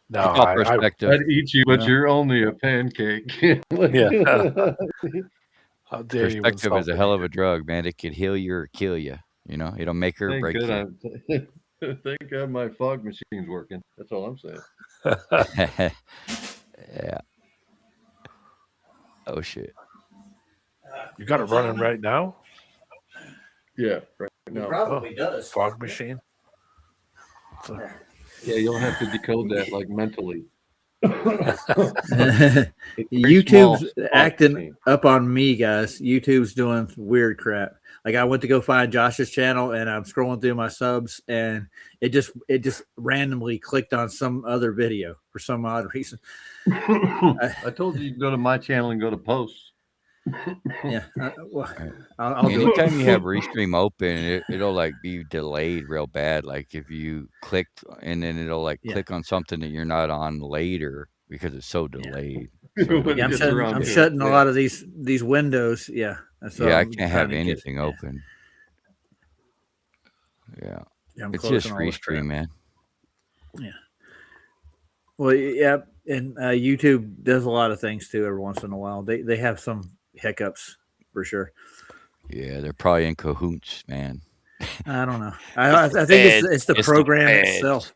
Speaker 4: No,
Speaker 10: I'd eat you, but you're only a pancake.
Speaker 4: Yeah. How dare you?
Speaker 5: Perspective is a hell of a drug, man. It could heal you or kill you. You know, it'll make or break you.
Speaker 10: Thank God my fog machine's working. That's all I'm saying.
Speaker 5: Yeah. Oh shit.
Speaker 4: You got it running right now?
Speaker 10: Yeah, right now.
Speaker 2: It probably does.
Speaker 4: Fog machine.
Speaker 10: Yeah, you'll have to decode that like mentally.
Speaker 2: YouTube's acting up on me, guys. YouTube's doing weird crap. Like I went to go find Josh's channel and I'm scrolling through my subs and it just randomly clicked on some other video for some odd reason.
Speaker 10: I told you go to my channel and go to posts.
Speaker 2: Yeah. I'll do
Speaker 5: anytime
Speaker 2: it.
Speaker 5: you have Restream open, it'll like be delayed real bad. Like if you clicked and then it'll like click on something that you're not on later because it's so delayed. So,
Speaker 2: I'm shutting a lot of these windows. Yeah.
Speaker 5: I can't have anything open. Yeah.
Speaker 2: I'm
Speaker 5: It's
Speaker 2: close
Speaker 5: just
Speaker 2: on all this crap.
Speaker 5: restream, man.
Speaker 2: Yeah. Well, yeah, and YouTube does a lot of things too. Every once in a while, they have some hiccups for sure.
Speaker 5: Yeah, they're probably in cahoots, man.
Speaker 2: I don't know. I think it's the program itself.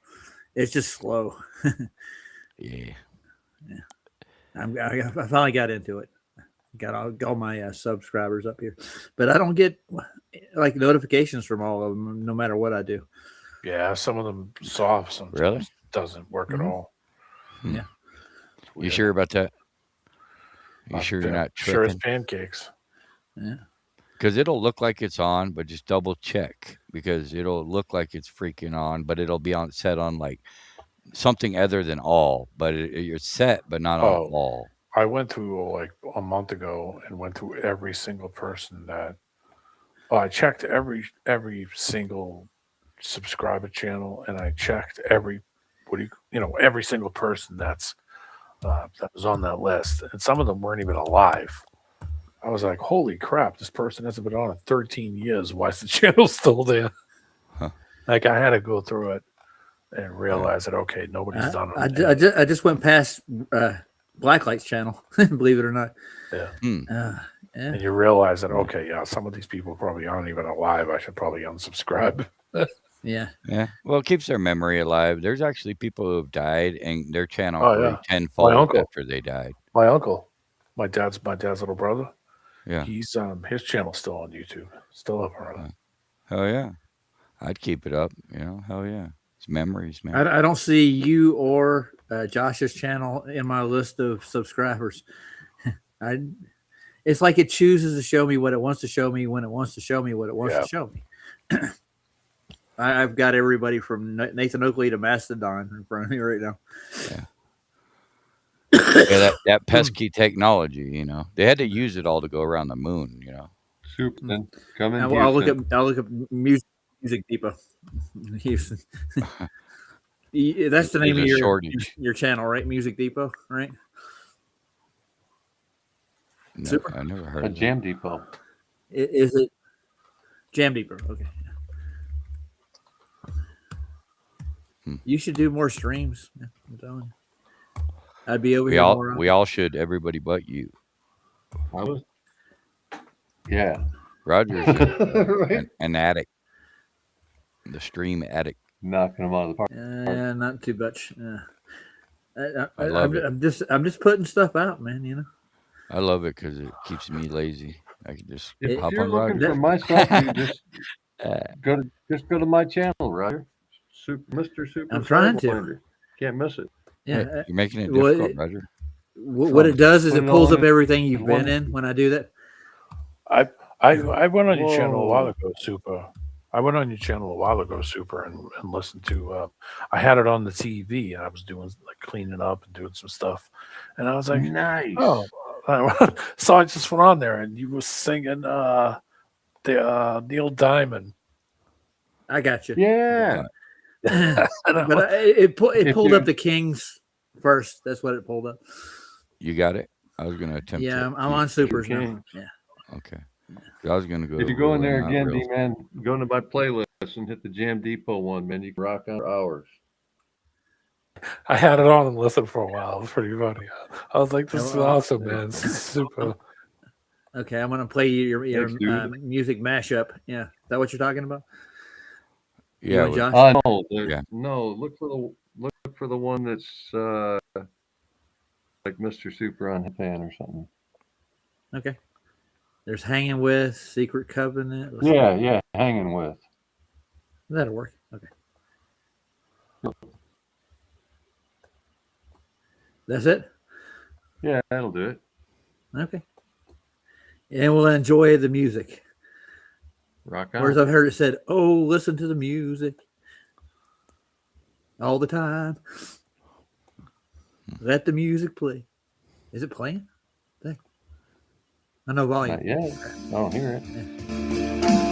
Speaker 2: It's just slow.
Speaker 5: Yeah.
Speaker 2: I finally got into it. Got all my subscribers up here, but I don't get like notifications from all of them, no matter what I do.
Speaker 4: Yeah, some of them soft sometimes.
Speaker 5: Really?
Speaker 4: Doesn't work at all.
Speaker 2: Yeah.
Speaker 5: You sure about that? You sure you're not tripping?
Speaker 4: Sure as pancakes.
Speaker 2: Yeah.
Speaker 5: Because it'll look like it's on, but just double check, because it'll look like it's freaking on, but it'll be set on like something other than all, but you're set, but not on all.
Speaker 4: I went through like a month ago and went through every single person that I checked every single subscriber channel, and I checked every single person that was on that list, and some of them weren't even alive. I was like, holy crap, this person hasn't been on in 13 years. Why is the channel still there?
Speaker 5: Huh.
Speaker 4: Like, I had to go through it and realize that, okay, nobody's done
Speaker 2: I
Speaker 4: it.
Speaker 2: just went past Blacklight's channel, believe it or not.
Speaker 4: Yeah.
Speaker 2: Yeah.
Speaker 4: And you realize that, okay, yeah, some of these people probably aren't even alive. I should probably unsubscribe.
Speaker 2: Yeah.
Speaker 5: Yeah. Well, it keeps their memory alive. There's actually people who have died and their channel
Speaker 4: Oh,
Speaker 5: grew
Speaker 4: yeah.
Speaker 5: tenfold
Speaker 4: My uncle.
Speaker 5: after they died.
Speaker 4: My uncle, my dad's little brother.
Speaker 5: Yeah.
Speaker 4: He's his channel's still on YouTube, still up and running.
Speaker 5: Hell yeah. I'd keep it up. Hell yeah. It's memories, man.
Speaker 2: I don't see you or Josh's channel in my list of subscribers. It's like it chooses to show me what it wants to show me when it wants to show me what it wants to show me. I've got everybody from Nathan Oakley to Mastodon in front of me right now.
Speaker 5: Yeah. Yeah, that pesky technology, they had to use it all to go around the moon,
Speaker 10: Super. Come in.
Speaker 2: I'll look up Music Depot. Houston. That's the name of your channel, right? Music Depot, right?
Speaker 5: No,
Speaker 2: Super.
Speaker 5: I never heard
Speaker 10: A
Speaker 5: of
Speaker 10: Jam Depot.
Speaker 2: Is it Jam Depot? Okay. You should do more streams. Yeah, I'm telling you. I'd be over
Speaker 5: We
Speaker 2: here
Speaker 5: all
Speaker 2: more.
Speaker 5: we all should. Everybody but you.
Speaker 10: I was. Yeah.
Speaker 5: Roger's
Speaker 10: Right.
Speaker 5: an addict. The stream addict.
Speaker 10: Knocking them out of the park.
Speaker 2: Yeah, not too much.
Speaker 5: I love it.
Speaker 2: I'm just putting stuff out, man.
Speaker 5: I love it because it keeps me lazy. I can just
Speaker 10: If
Speaker 5: hop
Speaker 10: you're
Speaker 5: on
Speaker 10: looking
Speaker 5: Roger.
Speaker 10: for my stuff, you just go to my channel, Roger. Mr. Super.
Speaker 2: I'm trying to.
Speaker 10: Cyberlander. Can't miss it.
Speaker 2: Yeah,
Speaker 5: Hey, you're making it
Speaker 2: well,
Speaker 5: difficult, Roger.
Speaker 2: What it does is
Speaker 10: Put
Speaker 2: it
Speaker 10: it
Speaker 2: pulls
Speaker 10: all
Speaker 2: up everything you've
Speaker 10: in
Speaker 2: been
Speaker 10: one-
Speaker 2: in when I do that.
Speaker 4: I went on your channel a while
Speaker 10: Whoa.
Speaker 4: ago, Super. I went on your channel a while ago, Super, and listened to. I had it on the TV, and I was doing like cleaning up and doing some stuff, and I was like,
Speaker 10: Nice.
Speaker 4: "Oh!" So I just went on there, and you were singing the Neil Diamond.
Speaker 2: I got you.
Speaker 10: Yeah.
Speaker 2: But it pulled
Speaker 10: you-
Speaker 2: up the Kings first. That's what it pulled up.
Speaker 5: You got it? I was going to attempt
Speaker 2: Yeah,
Speaker 5: to.
Speaker 2: I'm on Supers now.
Speaker 10: Kings.
Speaker 2: Yeah.
Speaker 5: Okay. I was going to go.
Speaker 10: If you go in there
Speaker 5: not
Speaker 10: again,
Speaker 5: real.
Speaker 10: D-Man, go into my playlist and hit the Jam Depot one, man. You can rock out for hours.
Speaker 4: I had it on and listened for a while. It was pretty funny. I was like, "This is
Speaker 2: Well,
Speaker 4: awesome, man! This is super."
Speaker 2: Okay, I'm gonna play your
Speaker 10: Thanks, dude.
Speaker 2: music mashup. Yeah, is that what you're talking about? You
Speaker 5: Yeah.
Speaker 2: and Josh?
Speaker 10: No,
Speaker 5: Yeah.
Speaker 10: no. Look for the one that's like Mr. Super on Japan or something.
Speaker 2: Okay. There's Hanging With, Secret Covenant. Let's
Speaker 10: Yeah, hanging with.
Speaker 2: That'll work. Okay. That's it?
Speaker 10: Yeah, that'll do it.
Speaker 2: Okay. And we'll enjoy the music.
Speaker 10: Rock on.
Speaker 2: Whereas I've heard it said, oh, listen to the music all the time. Let the music play. Is it playing? Dang. I know volume.
Speaker 10: Not yet. I don't hear it.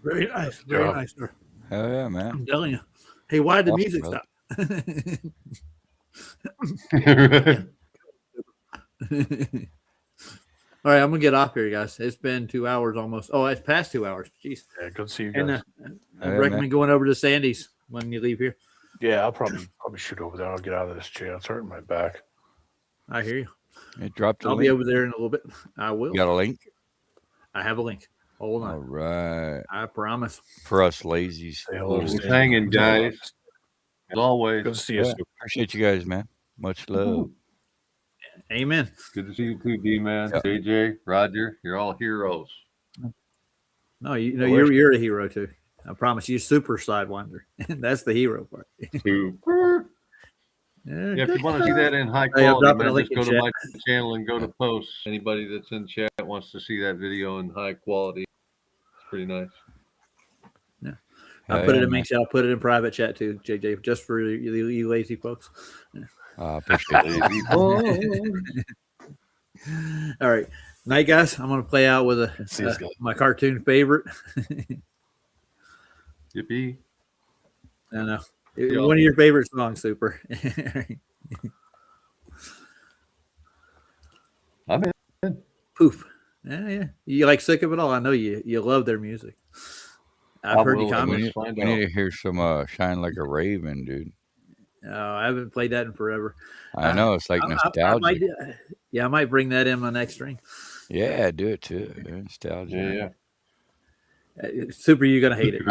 Speaker 2: Very nice. Very nice, sir.
Speaker 5: Hell yeah, man.
Speaker 2: I'm telling you. Hey, why did the
Speaker 5: Awesome,
Speaker 2: music
Speaker 5: brother.
Speaker 2: stop? All right, I'm gonna get off here, guys. It's been 2 hours almost. Oh, it's past 2 hours. Jeez.
Speaker 4: Yeah, good to see you
Speaker 2: And
Speaker 4: guys.
Speaker 2: I recommend going over to Sandy's when you leave here.
Speaker 4: Yeah, I'll probably shoot over there. I'll get out of this chair. It's hurting my back.
Speaker 2: I hear you.
Speaker 5: It dropped a
Speaker 2: I'll
Speaker 5: link.
Speaker 2: be over there in a little bit. I will.
Speaker 5: You got a link?
Speaker 2: I have a link. Hold on.
Speaker 5: All right.
Speaker 2: I promise.
Speaker 5: For us lazies.
Speaker 10: Just hanging, guys. As always.
Speaker 4: Good to see you.
Speaker 5: Yeah, appreciate you guys, man. Much love.
Speaker 2: Amen.
Speaker 10: Good to see you too, D-Man, JJ, Roger. You're all heroes.
Speaker 2: No, you're a hero too. I promise you, super sidewinder. That's the hero part.
Speaker 10: Super.
Speaker 2: Yeah,
Speaker 10: if you want to see that in high
Speaker 2: Hey, I'm
Speaker 10: quality,
Speaker 2: dropping a
Speaker 10: man,
Speaker 2: link
Speaker 10: just
Speaker 2: in
Speaker 10: go to
Speaker 2: chat.
Speaker 10: my channel and go to posts. Anybody that's in chat wants to see that video in high quality. It's pretty nice.
Speaker 2: Yeah. I'll put it in main chat. I'll put it in private chat too, JJ, just for you lazy folks.
Speaker 5: I appreciate it.
Speaker 2: All right. Night, guys. I'm going to play out with my cartoon favorite.
Speaker 10: Yippee.
Speaker 2: I know. One of your favorite songs, Super.
Speaker 10: I'm in.
Speaker 2: Poof. Yeah. You like Sick of It All? I know you love their music. I've heard you comment.
Speaker 5: We need to hear some Shine Like a Raven, dude.
Speaker 2: Oh, I haven't played that in forever.
Speaker 5: I know. It's like nostalgic.
Speaker 2: I might bring that in my next stream.
Speaker 5: Yeah, do it too. Nostalgia.
Speaker 2: Yeah. Super, you're going to hate it.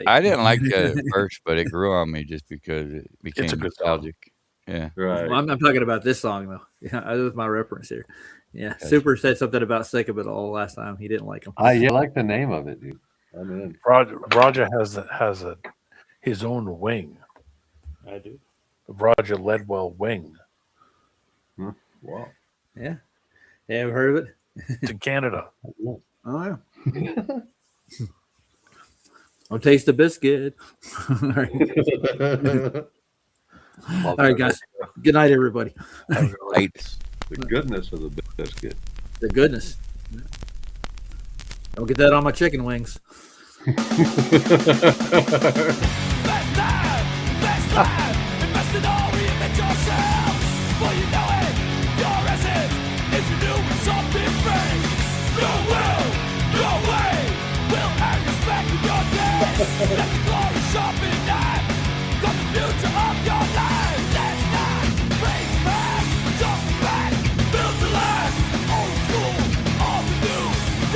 Speaker 5: I didn't like it at first, but it grew on me just because it became nostalgic. Yeah.
Speaker 10: Right.
Speaker 2: Well, I'm talking about this song, though. Yeah, that was my reference here. Yeah. Gotcha. Super said something about Sick of It All last time. He didn't like them.
Speaker 10: I like the name of it, dude. I'm in.
Speaker 4: Roger has his own wing.
Speaker 2: I do.
Speaker 4: Roger Ledwell wing.
Speaker 10: Wow.
Speaker 2: Yeah. Yeah, I've heard of it.
Speaker 4: It's in Canada.
Speaker 2: Oh, yeah. I'll taste the biscuit. All right. All right, guys. Good night, everybody.
Speaker 10: The goodness of the biscuit.
Speaker 2: The goodness. Don't get that on my chicken wings.
Speaker 3: Best life, invest it all, reinvent yourself. For you know it, your essence is to do with something fresh. Your will, your way, will earn respect in your day. Let the glory sharpen knife, got the future of your life. Let's not raise back, just back, build to last. Old school, all to do,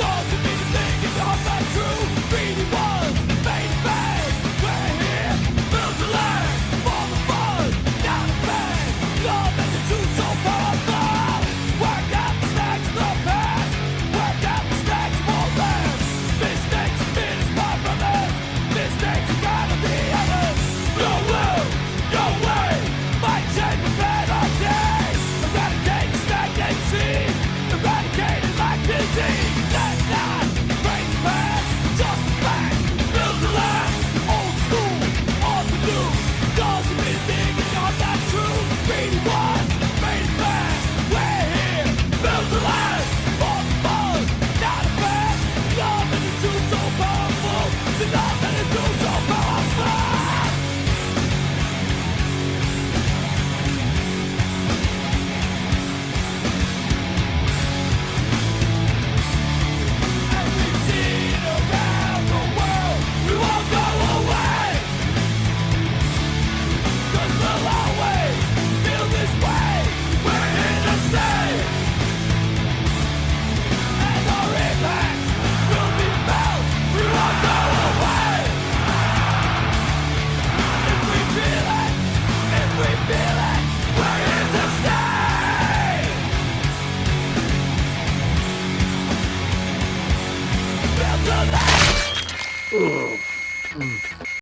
Speaker 3: doesn't mean a thing if you're not true. Greedy ones, made fast, we're here, build to last. For the fun, down the bang, love and the truth so powerful. Work out the snacks, the past, work out the snacks, won't last. Mistakes, finish my brothers, mistakes are gotta be others. Your will, your way, might change the penalty. Eradicate stagnancy, eradicated like disease. Let's not break the past, just back, build the last. Old school, all to do, doesn't mean a thing if you're not true. Greedy ones, made it fast, we're here, build the last. For the fun, not a past, love and the truth so powerful, the love and the truth so powerful. As we've seen around the world, we won't go away. 'Cause we'll always feel this way. We're here to stay. And our impact will be felt. We won't go away. If we feel it, we're here to stay. Build to last.